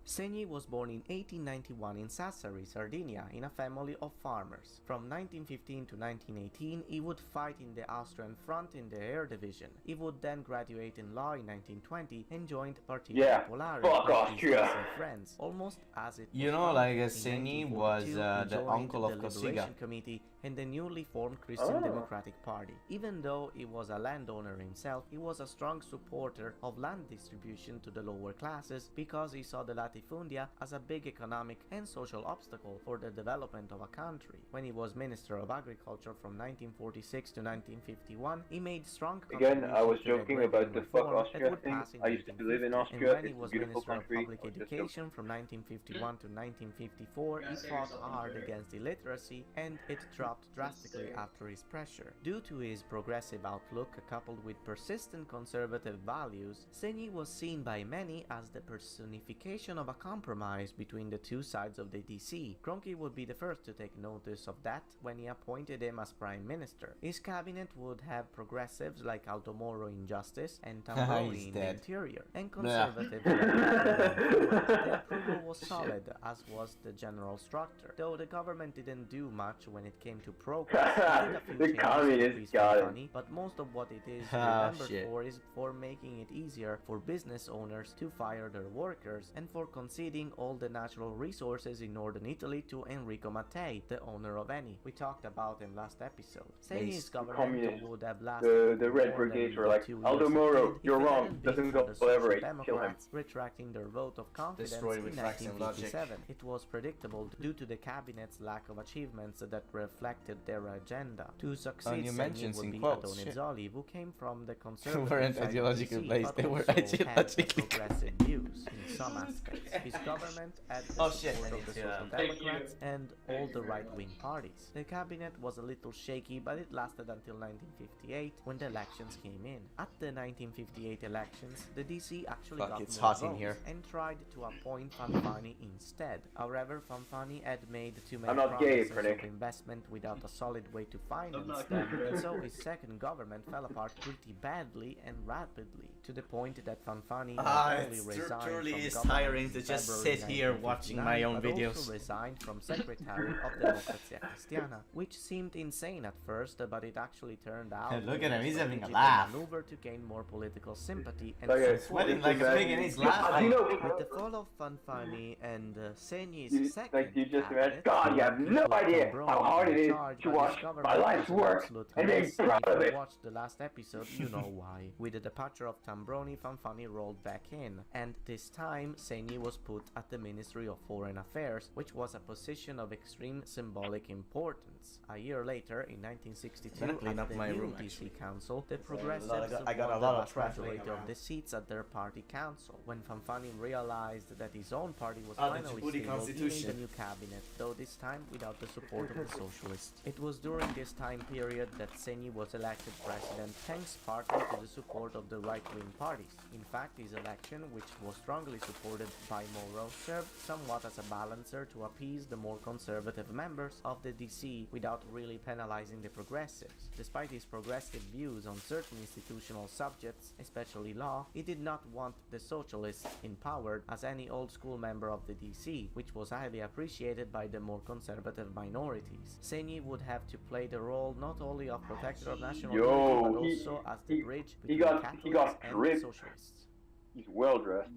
Segni was born in 1891 in Sassari, Sardinia, in a family of farmers. From 1915 to 1918, he would fight in the Austrian front in the Air Division. He would then graduate in law in 1920 and joined Partito Popolare fuck with Austria. his friends, almost as it You was know, founded. like In Segni 1942, was he the joined uncle of the Cossiga. Liberation Committee and the newly formed Christian Oh. Democratic Party. Even though he was a landowner himself, he was a strong supporter of land distribution to the lower classes because he saw the latifundia as a big economic and social obstacle for the development of a country. When he was Minister of Agriculture from 1946 to 1951, he made strong Again, I was contributions to the joking agrarian about the fuck reform that Austria would thing. pass in I used to live in 1950. Austria. And when he It's a was beautiful Minister of country. Public I was just Education from 1951 to 1954, he fought hard against illiteracy, and it dropped drastically after his pressure. Due to his progressive outlook coupled with persistent conservative values, Segni was seen by many as the personification of a compromise between the two sides of the DC. Gronchi would be the first to take notice of that when he appointed him as Prime Minister. His cabinet would have progressives like Aldo Moro in Justice and Tambroni He's in the dead. Interior, and Blah. conservatives like Matteo. The approval was solid, as was the general structure, though the government didn't do much when it came to progress. It did a few The changes to communists increase got it. money, but most of what it is Ah, remembered shit. for is for making it easier for business owners to fire their workers and for conceding all the natural resources in northern Italy to Enrico Mattei, the owner of Eni. We talked about him last episode. Segni's Yes. government Communists. would have lasted The Red more Brigade than were like, 2 years Aldo it Moro, did if you're it wrong. hadn't been Doesn't for the collaborate. Social Kill him. Democrats retracting their vote of confidence Destroy in with facts and logic. 1957. It was predictable due to the cabinet's lack of achievements that reflected their agenda. To succeed, you Segni mentioned would in be quotes, shit. Donizetti, who came from the conservative weren't side of ideologically DC, placed, but they were also had ideologically progressive views in some aspects. His government had the Oh, shit, support I of the need to, Social Thank Democrats and all Thank the you very right-wing parties. The cabinet was a little shaky, but it lasted until 1958 when the elections came in. At the 1958 elections, the DC actually Fuck, got it's more hot in votes here. and tried to appoint Fanfani instead. However, Fanfani had made too many I'm not gay, promises of Ipernick. investment without a solid way to finance not them, gay. and so his second government fell apart pretty badly and rapidly, to the point that Fanfani not only resigned truly from is government tiring in to just February sit here watching my 1959, own but videos. also resigned from Secretary of Democrazia Cristiana, which seemed insane at first, but it actually turned out Look to at him, be he's having a strategic laugh. maneuver to gain more political sympathy and Like a support. Sweating like a pig and he's laughing. With the fall of Fanfani and Segni's second you just cabinet, imagine, God, you have no people idea from how Rome hard it in is charge to by watch this my government life's was an work absolute and be mess. proud If of you it. watched the last episode, you know why. With the departure of Tambroni, Fanfani rolled back in, and this time Segni was put at the Ministry of Foreign Affairs, which was a position of extreme symbolic importance. A year later, in 1962, Better clean at up the my new room, DC actually. Council, the I got progressives a won lot the of vast trash majority laying of around. the seats at their party council. When Fanfani realized that his own party was Ah, the finally Djibouti stable, he made constitution. a new cabinet, though this time without the support of the socialists. It was during this time period that Segni was elected president, thanks partly to the support of the right-wing parties. In fact, his election, which was strongly supported by Moro, served somewhat as a balancer to appease the more conservative members of the DC without really penalizing the progressives. Despite his progressive views on certain institutional subjects, especially law, he did not want the socialists in power as any old-school member of the DC, which was highly appreciated by the more conservative minorities. Segni would have to play the role not only of protector of national Yo, unity, but he- also as the he- bridge he between got Catholics and dripped. socialists. He's well dressed.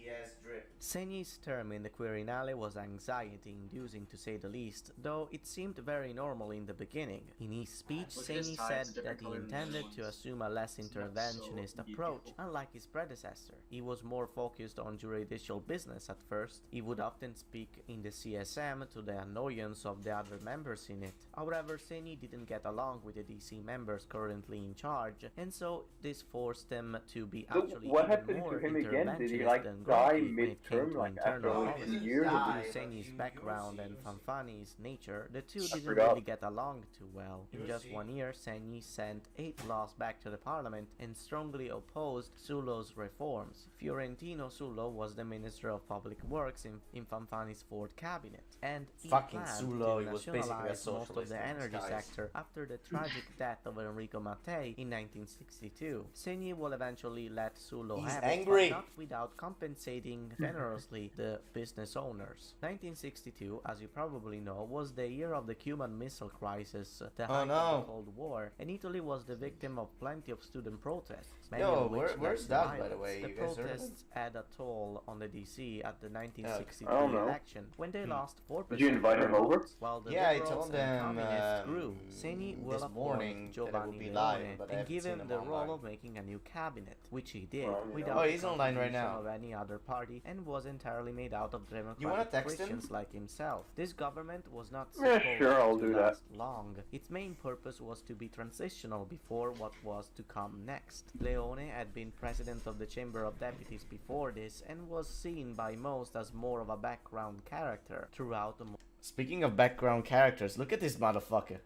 Yes, drip. Segni's term in the Quirinale was anxiety-inducing to say the least, though it seemed very normal in the beginning. In his speech, Look at his Segni tie, said it's a that different he color than the intended other to ones. assume a less It's not interventionist so approach, beautiful. unlike his predecessor. He was more focused on juridical business at first. He would often speak in the CSM to the annoyance of the other members in it. However, Segni didn't get along with the DC members currently in charge, and so this forced them to be So actually what even happened more to him again? Did he interventionist like than die Gronchi when it came midterm, to like after internal all policy. these years? Due Die, to but Segni's you background and see. Fanfani's nature, the two didn't forgot. really get along too well. In You just see. 1 year, Segni sent 8 laws back to the parliament and strongly opposed Sullo's reforms. Fiorentino Sullo was the Minister of Public Works in Fanfani's fourth cabinet, and he Fucking planned Sullo, to he was basically a nationalize most of socialist the in energy disguise. sector after the tragic death of Enrico Mattei in 1962. Segni will eventually let Sullo He's have angry. it, but not without of compensating generously the business owners. 1962, as you probably know, was the year of the Cuban Missile Crisis, the height of the Cold War, and Italy was the victim of plenty of student protests. Many of which where's led to that, by the way? The You guys heard of it? protests had a toll on the DC at the 1963 I don't know. election, when they lost 4%. Did you invite him over? While the Yeah, I liberals told and them communists grew. Seni will this morning appoint that it would Giovanni be live, Leone but I and haven't give seen him him the online. role of making a new cabinet, which he did without Oh, the he's online right contribution now. of any other party, and was entirely made out of You wanna democratic text him? Christians like himself. This government was not Yeah, supposed sure, I'll to do that. last long. Its main purpose was to be transitional before what was to come next. Leone had been president of the Chamber of Deputies before this, and was seen by most as more of a background character throughout the Speaking of background characters, look at this motherfucker.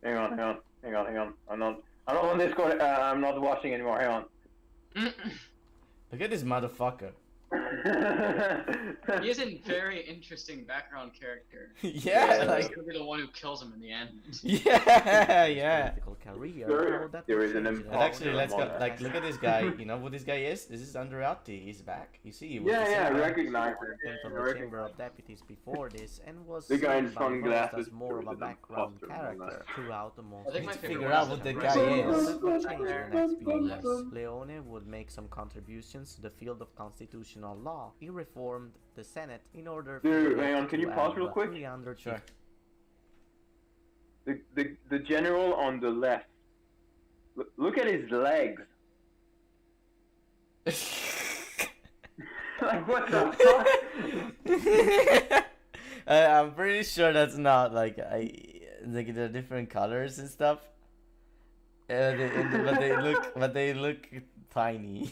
Hang on. I'm not on Discord. I'm not watching anymore. Hang on. Look at this motherfucker. He is a very interesting background character. Yeah, He's like gonna be the one who kills him in the end. yeah. political career. There- that there would is an change imposter And actually, let's go. among Like, look at this guy. You know who this guy is? This is Andreotti. He's back. You see, he was the I same guy. recognize it. president of I the recognize Chamber of Deputies before this, and was The guy in seen by most sunglasses as more of a is an background imposter, character nonetheless. throughout the most. I think my Need to favorite figure one out is what the the Red guy Bull. is. That would change in the next few years. Leone would make some contributions to the field of constitutional law. He reformed the Senate in order Dude, for hang it on, can to you pause have real quick? 300 Sure. The general on the left. Look at his legs. Like what the fuck? I'm pretty sure that's not like like they're different colors and stuff. But they look tiny.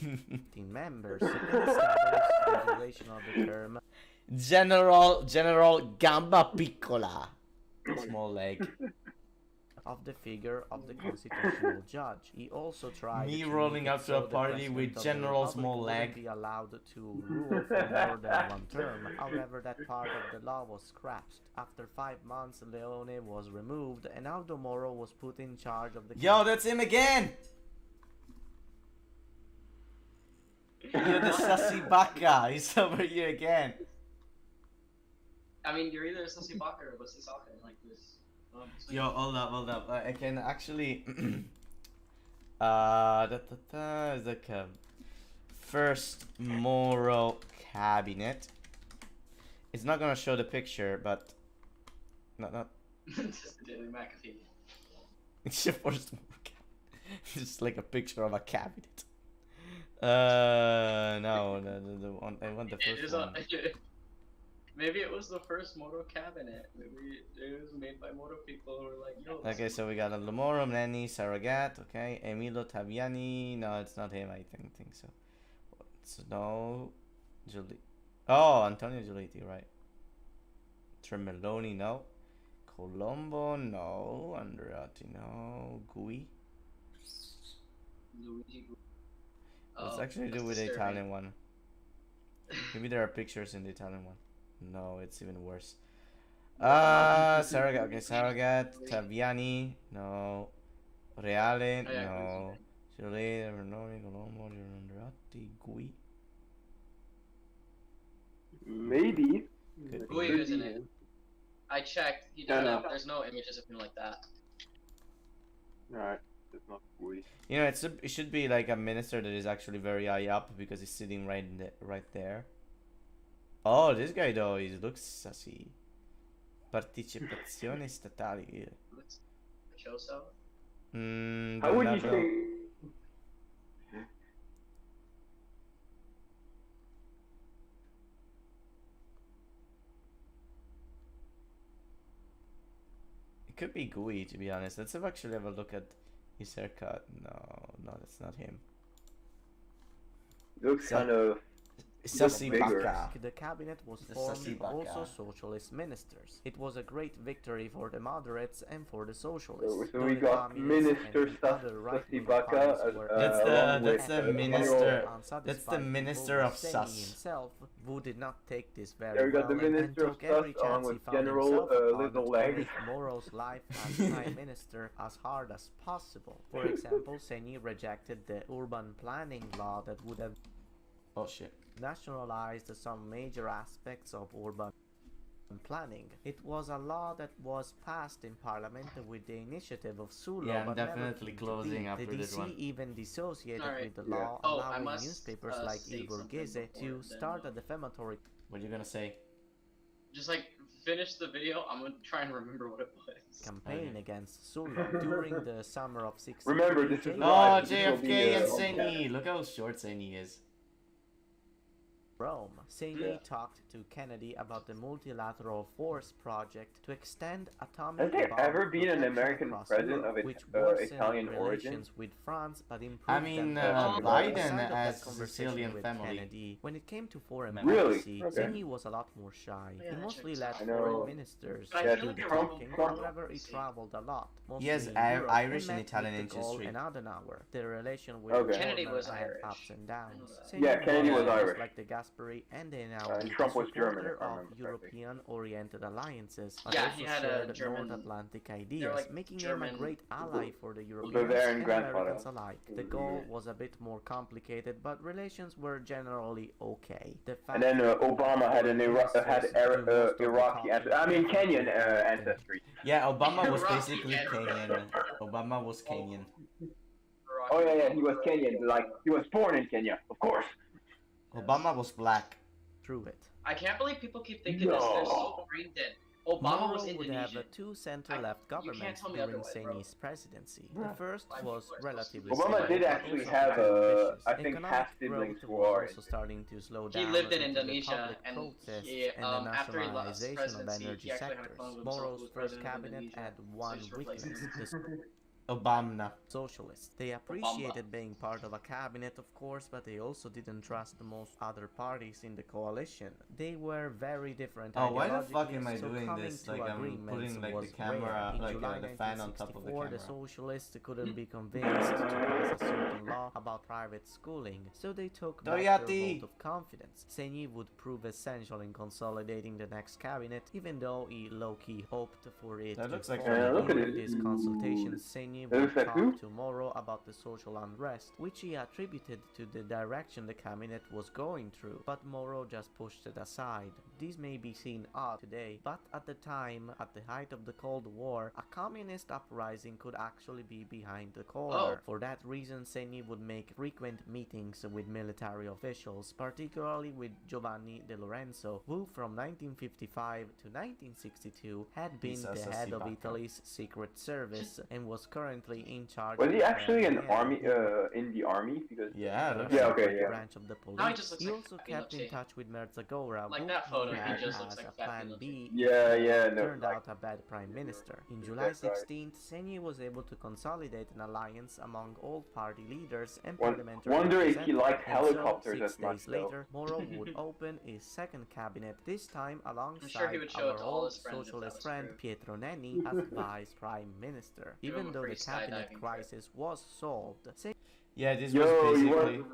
team members and established the regulation of the term General Gamba Piccola. Small leg. of the figure of the constitutional judge. He also tried Me to rolling make it up to so a the party president with of the General Republic Small wouldn't Leg. be allowed to rule for more than one term. However, that part of the law was scratched. After 5 months, Leone was removed, and Aldo Moro was put in charge of the Yo, that's him again. You're the sussy baka. He's over here again. I mean, you're either a Sussy Baka or a Sisaka, like this. Yo, hold up. I can actually. It's like a first Moro cabinet. It's not gonna show the picture, but not. Just the Daily McAfee. It's your first Moro cabinet. It's just like a picture of a cabinet. No, the one I want the It first is one. Maybe it was the first Moto cabinet. Maybe it was made by Moto people who were like, yo. Okay, so we got Lamoro, Nenni, Saragat, okay, Emilio Taviani. No, it's not him. I think so. It's no, Oh, Antonio Giulitti, right? Tremelloni, no. Colombo, no. Andreotti, no. Gui. Luigi. Let's Oh, actually do that's with the disturbing. Italian one. Maybe there are pictures in the Italian one. No, it's even worse. Saragat, okay, Saragat, Taviani, no. Reale, Oh, yeah, no. Giulitti, Renoni, Colombo, Andreotti, Gui. Maybe. Could Who be. isn't it? I checked. He doesn't No. have, there's no images of him like that. Alright, it's not Gui. You know, it should be like a minister that is actually very high up because he's sitting right there. Oh, this guy though, he looks sassy. Partecipazione statali. Looks Choso. How would you Donato. say? It could be Gui, to be honest. Let's actually have a look at his haircut. No, that's not him. Looks So- kind of. Sassy bigger. Baka. The cabinet was The formed Sassy of also Baka. socialist ministers. It was a great victory for the moderates and for the socialists. So though we the got communists Minister and the other right-wing Baka parties as, were That's the- along that's with the minister- General that's the unsatisfied minister people of with Seni Sus. himself, who did not take this very Yeah, we got well the and Minister of took every Sus along chance he with found General, himself upon Little to Legs. make Moro's life as prime minister as hard as possible. For example, Seni rejected the urban planning law that would have Oh shit. nationalized some major aspects of urban planning. It was a law that was passed in parliament with the initiative of Sulo, Yeah, I'm but never definitely came to closing be. after The this DC one. even dissociated Alright. with the Yeah. law, Oh, I allowing must, newspapers like state Il something Borghese before to then, start a defamatory What you gonna say? Just like finish the video. I'm gonna try and remember what it was. campaign Okay. against Sulo. During the summer of 63, Remember, this is James Oh, live. This will be, JFK and on Senyi. Look how short Senyi is. Rome, Senyi Yeah. talked to Kennedy about the multilateral force project to extend atomic Has there bomb ever been an protection American across president Europe, of which Italian worsened origin? relations with France but improved I mean, them further. Biden Aside of that has conversation Sicilian with family. Kennedy, when it came to foreign Really? policy, Okay. Senyi was a lot more shy. Yeah, He that mostly checks let out. I know. foreign ministers But I Yeah, feel do like the Trump- talking. Trump- However, he traveled a lot, mostly He has in Europe, Irish and and met Italian with de Gaulle ancestry. and Adenauer. The relation with Okay. Kennedy Foreman was had Irish. ups and I know downs. that. Senyi Yeah, Kennedy was just Irish. like the Gasperi and the And Trump was German, if I of remember correctly. European-oriented alliances, but Yeah, also he had a shared German- North Atlantic they're ideas, like making him German- a great ally for the Europeans Bavarian and grandfather. Americans alike. The goal was a bit more complicated, but relations were generally okay. The And then fact that Obama had an foreign ministers do most of the Iraqi talking Kenyan definitely helped him. ancestry. Yeah, Obama was Rocky basically and- Kenyan. Obama was Kenyan. Oh yeah, he was Kenyan. Like he was born in Kenya, of course. Obama was black. Through it. I can't believe people keep thinking this. They're so brain dead. Obama was Moro would have Indonesian. two center-left You can't governments tell me during otherwise, bro. Senyi's presidency. Yeah. The first Why was people are so relatively stupid. Obama stable, did but actually also have, very ambitious. I think, Economic half siblings growth who was are. also starting to slow He down lived in due to the Indonesia, public and protests he, and the after he lost nationalization of presidency, energy he actually had a sectors. clone of himself who Moro's was first president of cabinet Indonesia, had so one just replaced weakness: him. the Obama. socialists. They appreciated being part of a cabinet, of course, but they also didn't trust the most other parties in the coalition. They were very different. Oh, why the fuck am I ideologically, so doing coming this? to Like, I'm agreements putting, like, the was camera, rare. In like, July the fan on top of the 1964, camera. socialists couldn't be convinced to pass a certain law about private schooling, so they took back their Toyati! vote of confidence. Senyi would prove essential in consolidating the next cabinet, even though he low-key hoped for it That to looks like fall. Senyi. Look at During it. these consultations, Senyi It would looks like talk who? tomorrow about the social unrest, which he attributed to the direction the cabinet was going through, but Moro just pushed it aside. These may be seen odd today, but at the time, at the height of the Cold War, a communist uprising could actually be behind the corner. For that reason, Senyi would make frequent meetings with military officials, particularly with Giovanni De Lorenzo, who from 1955 to 1962 had been He's a the head of Sasibaka. Italy's secret service and was currently in charge Was of he the actually an Carabinieri, army who in the army? Because Yeah, looks Yeah, like okay, yeah. branch of the police. Now he just looks He like also Happy kept in Lipsy. touch with Merzagora, Like who that photo, he had just as looks like a Happy plan Lipsy. B. yeah, no, Turned like, out a bad prime minister. In July That's right. 16th, Senyi was able to consolidate an alliance among all party leaders and Won- parliamentary wonder if he representatives. liked And helicopters so, 6 as much, days though. later, Moro would open his second cabinet, this time alongside he would show it our to all old his friends if that socialist was friend true. Pietro Nenni as vice prime minister. Give him Even a though free the cabinet skydiving trip. crisis was solved, Yeah, this Yo, was you basically... want?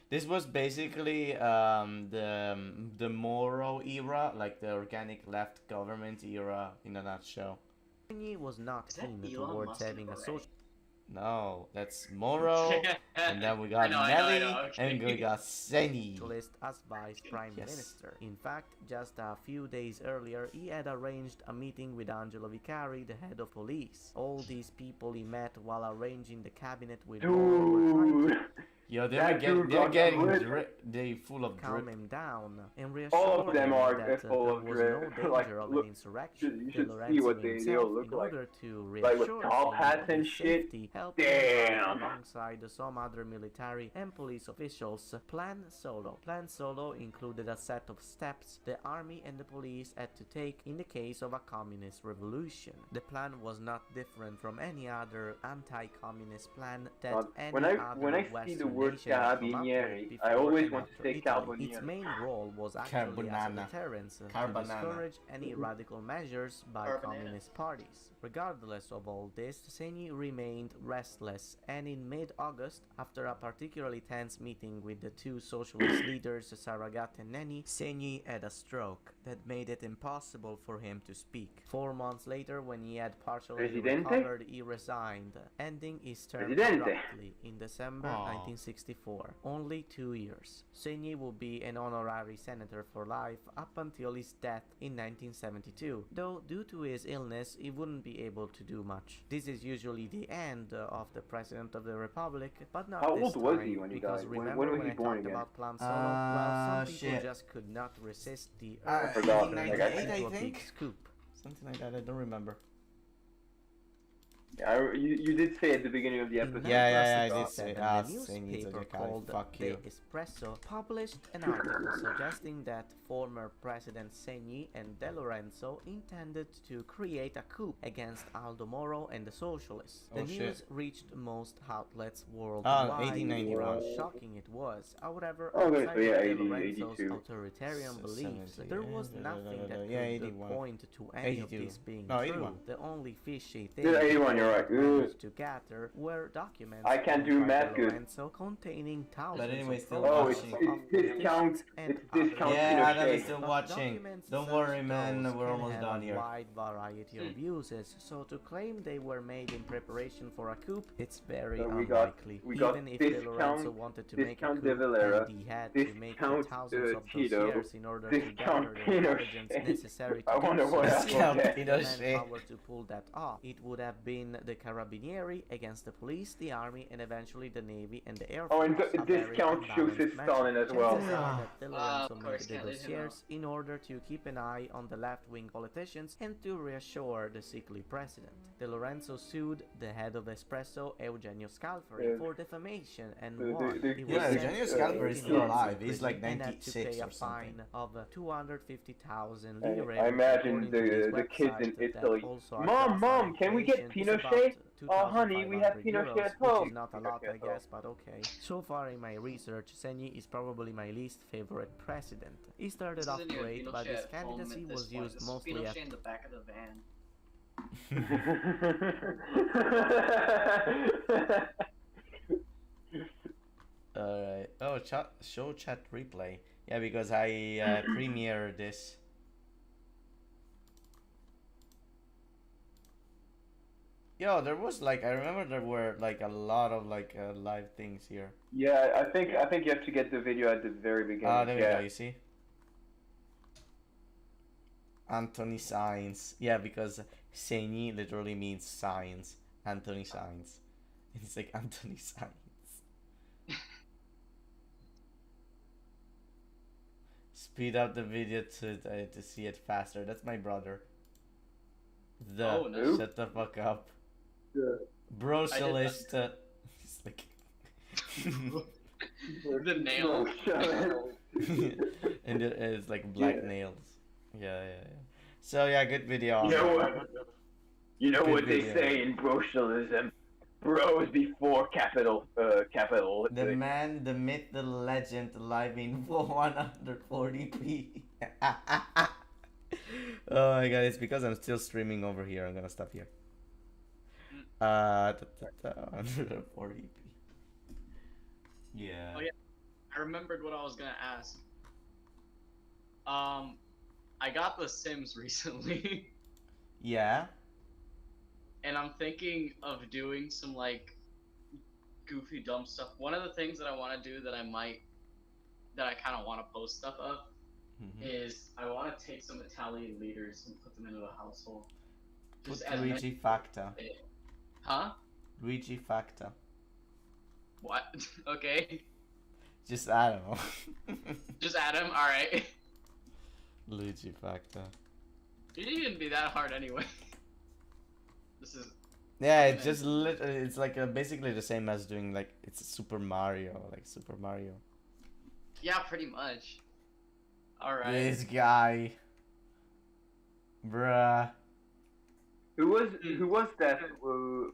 This was basically the Moro era, like the organic left government era in a nutshell. Senyi was not Is that keen Elon towards Musk in having a Beret? social No, that's Moro, and then we got I know, Nelly, okay. and we got Senyi. socialist as vice prime Yes. minister. In fact, just a few days earlier, he had arranged a meeting with Angelo Vicari, the head of police. All these people he met while arranging the cabinet with Moro were trying to Dude, Yo, That dude they're got getting drip. they full of calm drip. him down and reassure All of them him are that full there of was drip. no danger Like, of look, an insurrection. you De should see Lorenzo what they himself, all look in like. order to Like with reassure top Senyi hats of and his shit. safety, helped him try, Damn. alongside some other military and police officials, Plan Solo. Plan Solo included a set of steps the army and the police had to take in the case of a communist revolution. The plan was not different from any other anti-communist plan that any when I other see the Western word nation had come up with carabinieri, before I always and want to after say Italy. Its carbonieri. main role was actually as a Carbonana. deterrence to Carbonana. discourage any radical measures by Carbonara. communist parties. Regardless of all this, Senyi remained restless, and in mid-August, after a particularly tense meeting with the two socialist leaders Saragat and Nenni, Senyi had a stroke that made it impossible for him to speak. 4 months later, when he had partially Presidente? recovered, he resigned, ending his term Presidente? abruptly in December Aw. 1964, only 2 years. Segni would be an honorary senator for life up until his death in 1972, though due to his illness he wouldn't be able to do much. This is usually the end of the President of the Republic, but not How this old was time, he when he because died? remember When was when he I born talked again? about Plan Solo? Well, some people Shit. just could not resist the I urge forgot. to Like, make I it into a big think. scoop. Something like that. I don't remember. Yeah, you did say at the beginning of the In episode. Yeah, I did 1967, say. the Saying it's newspaper okay. called Fuck The you. Espresso published an article suggesting that former President Segni and De Lorenzo intended to create a coup against Aldo Moro and the socialists. The Oh, news shit. reached most outlets worldwide. 1891. For how shocking it was. However, Okay, outside so yeah, of De 80, Lorenzo's 82. authoritarian So beliefs, 70, there yeah, was nothing that yeah, could 81. point to any of 82. this being No, true. 81. The only fishy thing Yeah, 81, you're right. managed to gather were documents I can't do by math De good. Lorenzo containing thousands But anyway, of still photos Oh, watching. of it's discount. politicians and It's other discount Yeah, Adam Pinochet. is still but watching. documents Don't such worry, as man. those We're can almost have done a here. wide variety of uses, so to claim they were made in preparation for a coup, it's very So we unlikely. got Even if De discount- Lorenzo wanted to make a discount coup, De Valera, and he had to make discount, thousands of Tito, dossiers in order to discount gather the intelligence Pinochet. necessary I to do wonder so. what If else he was had there. the Pinochet. manpower to pull that off, it would have been the Carabinieri against the police, the army, and eventually the navy and the air force. Oh, and A very discount unbalanced Joseph measure. Stalin as well. Chances are that De Lorenzo of made course, the can't leave him out. dossiers in order to keep an eye on the left-wing politicians and to reassure the sickly president. De Lorenzo sued the head of Espresso, Eugenio Scalfari, Yeah. for defamation and The- won. the- He was Yeah, sent Eugenio to Scalfari is 18 still months alive. in He's like prison and had to 96 pay a or something. fine of 250,000 I lire. imagine according to this the kids in website that Italy. also Mom, adjusts Mom, can we get inflation is about Pinochet? Oh, honey, we have 2,500 Pinochet euros, at home. which is not a lot, Pinochet I at home. guess, but okay. So far in my research, Segni is probably my least favorite president. He started This off isn't even great, but Pinochet his at home candidacy at this was point. used This is mostly Pinochet at in the back of the van. Alright. Oh, show chat replay. Yeah, because I premiered this. Yo, there was like I remember there were like a lot of like live things here. Yeah, I think you have to get the video at the very beginning. Ah, there we yeah. go. You see, Anthony Science. Yeah, because Segni literally means science. Anthony Science. It's like Anthony Science. Speed up the video to see it faster. That's my brother. Oh, no. Shut the fuck up. Yeah. Brocialist. It's like. The nail. And it's like black Yeah. nails. Yeah. So yeah, good video. You know what? You know Good what they video. say in brocialism? Bros before capital. The man, the myth, the legend, live in 140p. Oh my god, it's because I'm still streaming over here. I'm gonna stop here. 140p. Yeah. Oh, yeah. I remembered what I was gonna ask. I got The Sims recently, Yeah. and I'm thinking of doing some like goofy, dumb stuff. One of the things that I want to do that I kind of want to post stuff of Mhm. is I want to take some Italian leaders and put them into a household. Put as Luigi Facta. Huh? Luigi Facta. What? Okay. Just I don't know. Just add him. All right. Luigi Facta. It shouldn't be that hard anyway. This is. Yeah, it's just it's like basically the same as doing like it's Super Mario, like Super Mario. Yeah, pretty much. All right. This guy, bruh. Who was that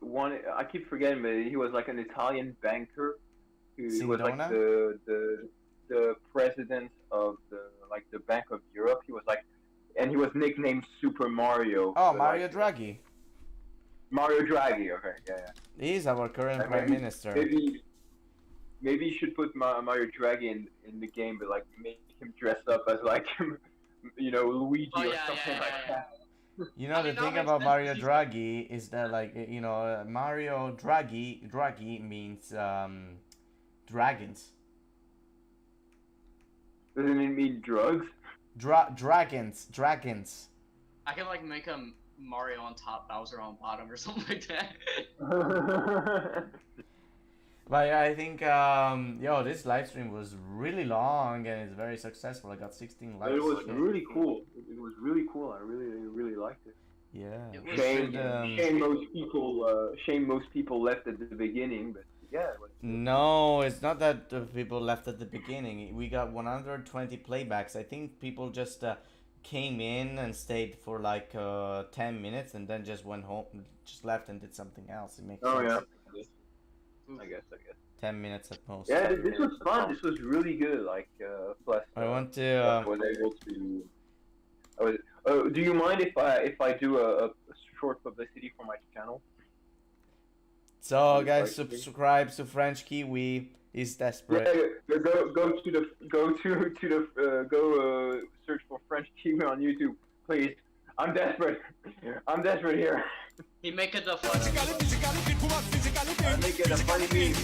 one? I keep forgetting, but he was like an Italian banker who was like Sindona? the president of the Bank of Europe. He was like, and he was nicknamed Super Mario. Oh, but, Mario like, Draghi. Mario Draghi. Okay, yeah. He's our current Like, prime maybe- minister. Maybe you should put Mario Draghi in the game, but like make him dress up as like Luigi Oh, or yeah, something yeah, like yeah, that. You know I the mean, that thing makes about sense. Mario Draghi is that like Mario Draghi means Dragons. Doesn't it mean drugs? Dragons. I can like make a Mario on top, Bowser on bottom, or something like that. But yeah, I think yo, this live stream was really long and it's very successful. I got 16 likes. It was really cool. It was really cool. I really liked it. Yeah. It was Shame, should, shame most people left at the beginning, but yeah. It was, No, it's not that people left at the beginning. We got 120 playbacks. I think people just came in and stayed for like 10 minutes and then just went home, just left and did something else. It makes Oh sense. yeah. I guess. 10 minutes at most. Yeah, this was fun. This was really good. Like, plus. I want to. I was able to. Do you mind if I do a short publicity for my channel? So guys, subscribe to French Kiwi. He's desperate. Yeah, go search for French Kiwi on YouTube, please. I'm desperate. I'm desperate here. He make it the funny. I make it a funny meme.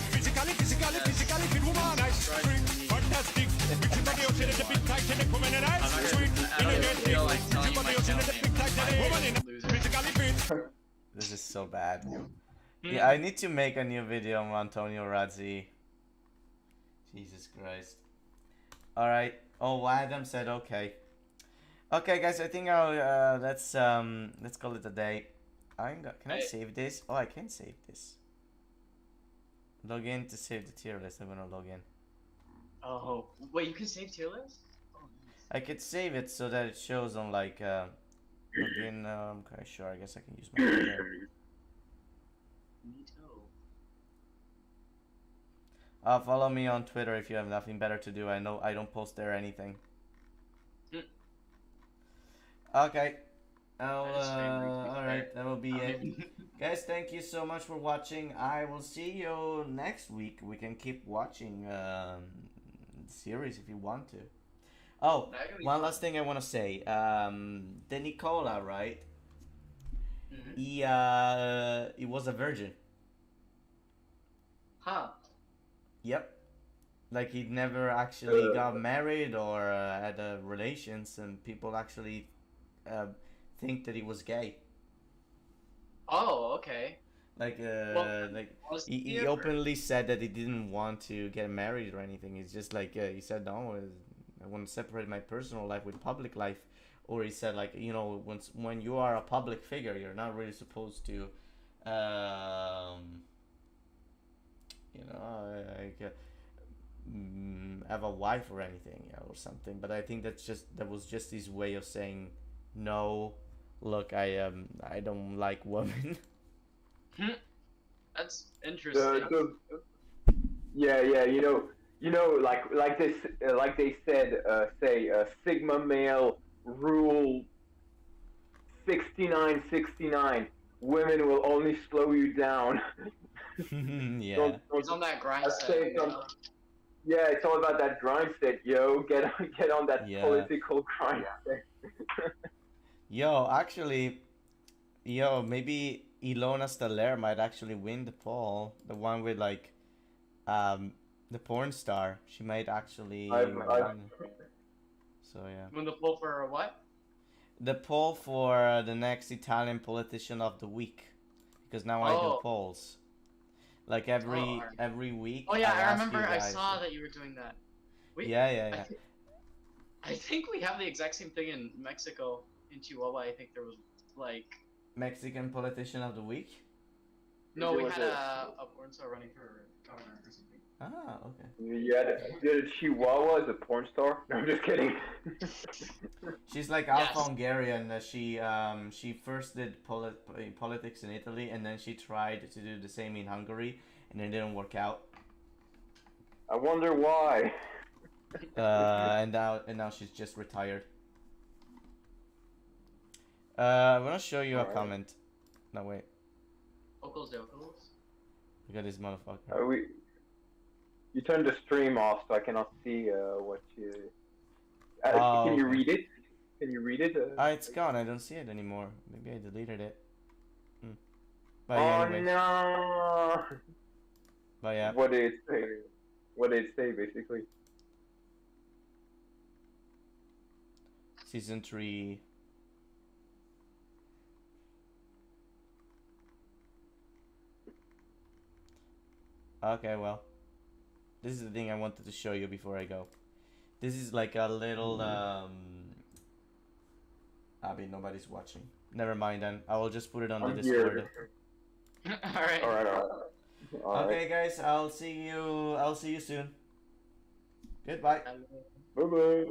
This is so bad. Yeah, I need to make a new video on Antonio Razzi. Jesus Christ. Alright. Oh, Adam said okay. Okay, guys, I think I'll let's call it a day. Can I save this? Oh, I can save this. Log in to save the tier list. I'm gonna log in. Oh, wait, you can save tier list? Oh, nice. I could save it so that it shows on like log in. I'm kind of sure. I guess I can use my computer. Me too. Follow me on Twitter if you have nothing better to do. I know I don't post there anything. Okay. Alright, that will be it. Guys, thank you so much for watching. I will see you next week. We can keep watching the series if you want to. Oh, one last thing I want to say. The Nicola, right? Mm-hmm. He was a virgin. Huh. Yep. Like he never actually got married or had relations, and people actually think that he was gay. Oh, okay. Like, Well, he openly said that he didn't want to get married or anything. It's just like he said, no, I want to separate my personal life with public life. Or he said, like, you know, when you are a public figure, you're not really supposed to, you know, like have a wife or anything, or something. But I think that was just his way of saying, no, look, I don't like women. That's interesting. Yeah, you know, like this, like they said, say Sigma male rule 6969. Women will only slow you down. Yeah. He's on that grind set. Yeah, it's all about that grind set, yo. Get on that political grind set. Yo, maybe Ilona Staller might actually win the poll. The one with like, the porn star. She might actually win. So yeah. Win the poll for what? The poll for the next Italian politician of the week, because now I do polls. Like every week. Oh yeah, I ask remember. you I guys. saw that you were doing that. Yeah. I think we have the exact same thing in Mexico. In Chihuahua, I think there was like Mexican politician of the week. No, we had a porn star running for governor or something. Ah, okay. You had a Chihuahua as a porn star? No, I'm just kidding. She's like Alpha Hungarian. She first did politics in Italy, and then she tried to do the same in Hungary, and it didn't work out. I wonder why. And now she's just retired. I'm gonna show you a comment. No wait. Ocals de Ocals. Look at this motherfucker. You turned the stream off, so I cannot see what you. Can you read it? Can you read it? It's gone. I don't see it anymore. Maybe I deleted it. But oh anyway. no! But yeah. What is it? what did it say basically? Season 3. Okay, well. This is the thing I wanted to show you before I go. This is like a little, I mean, nobody's watching. Never mind then. I will just put it on the I'm Discord. here. Alright. All right. All right. Okay, guys, I'll see you soon. Goodbye. Bye bye.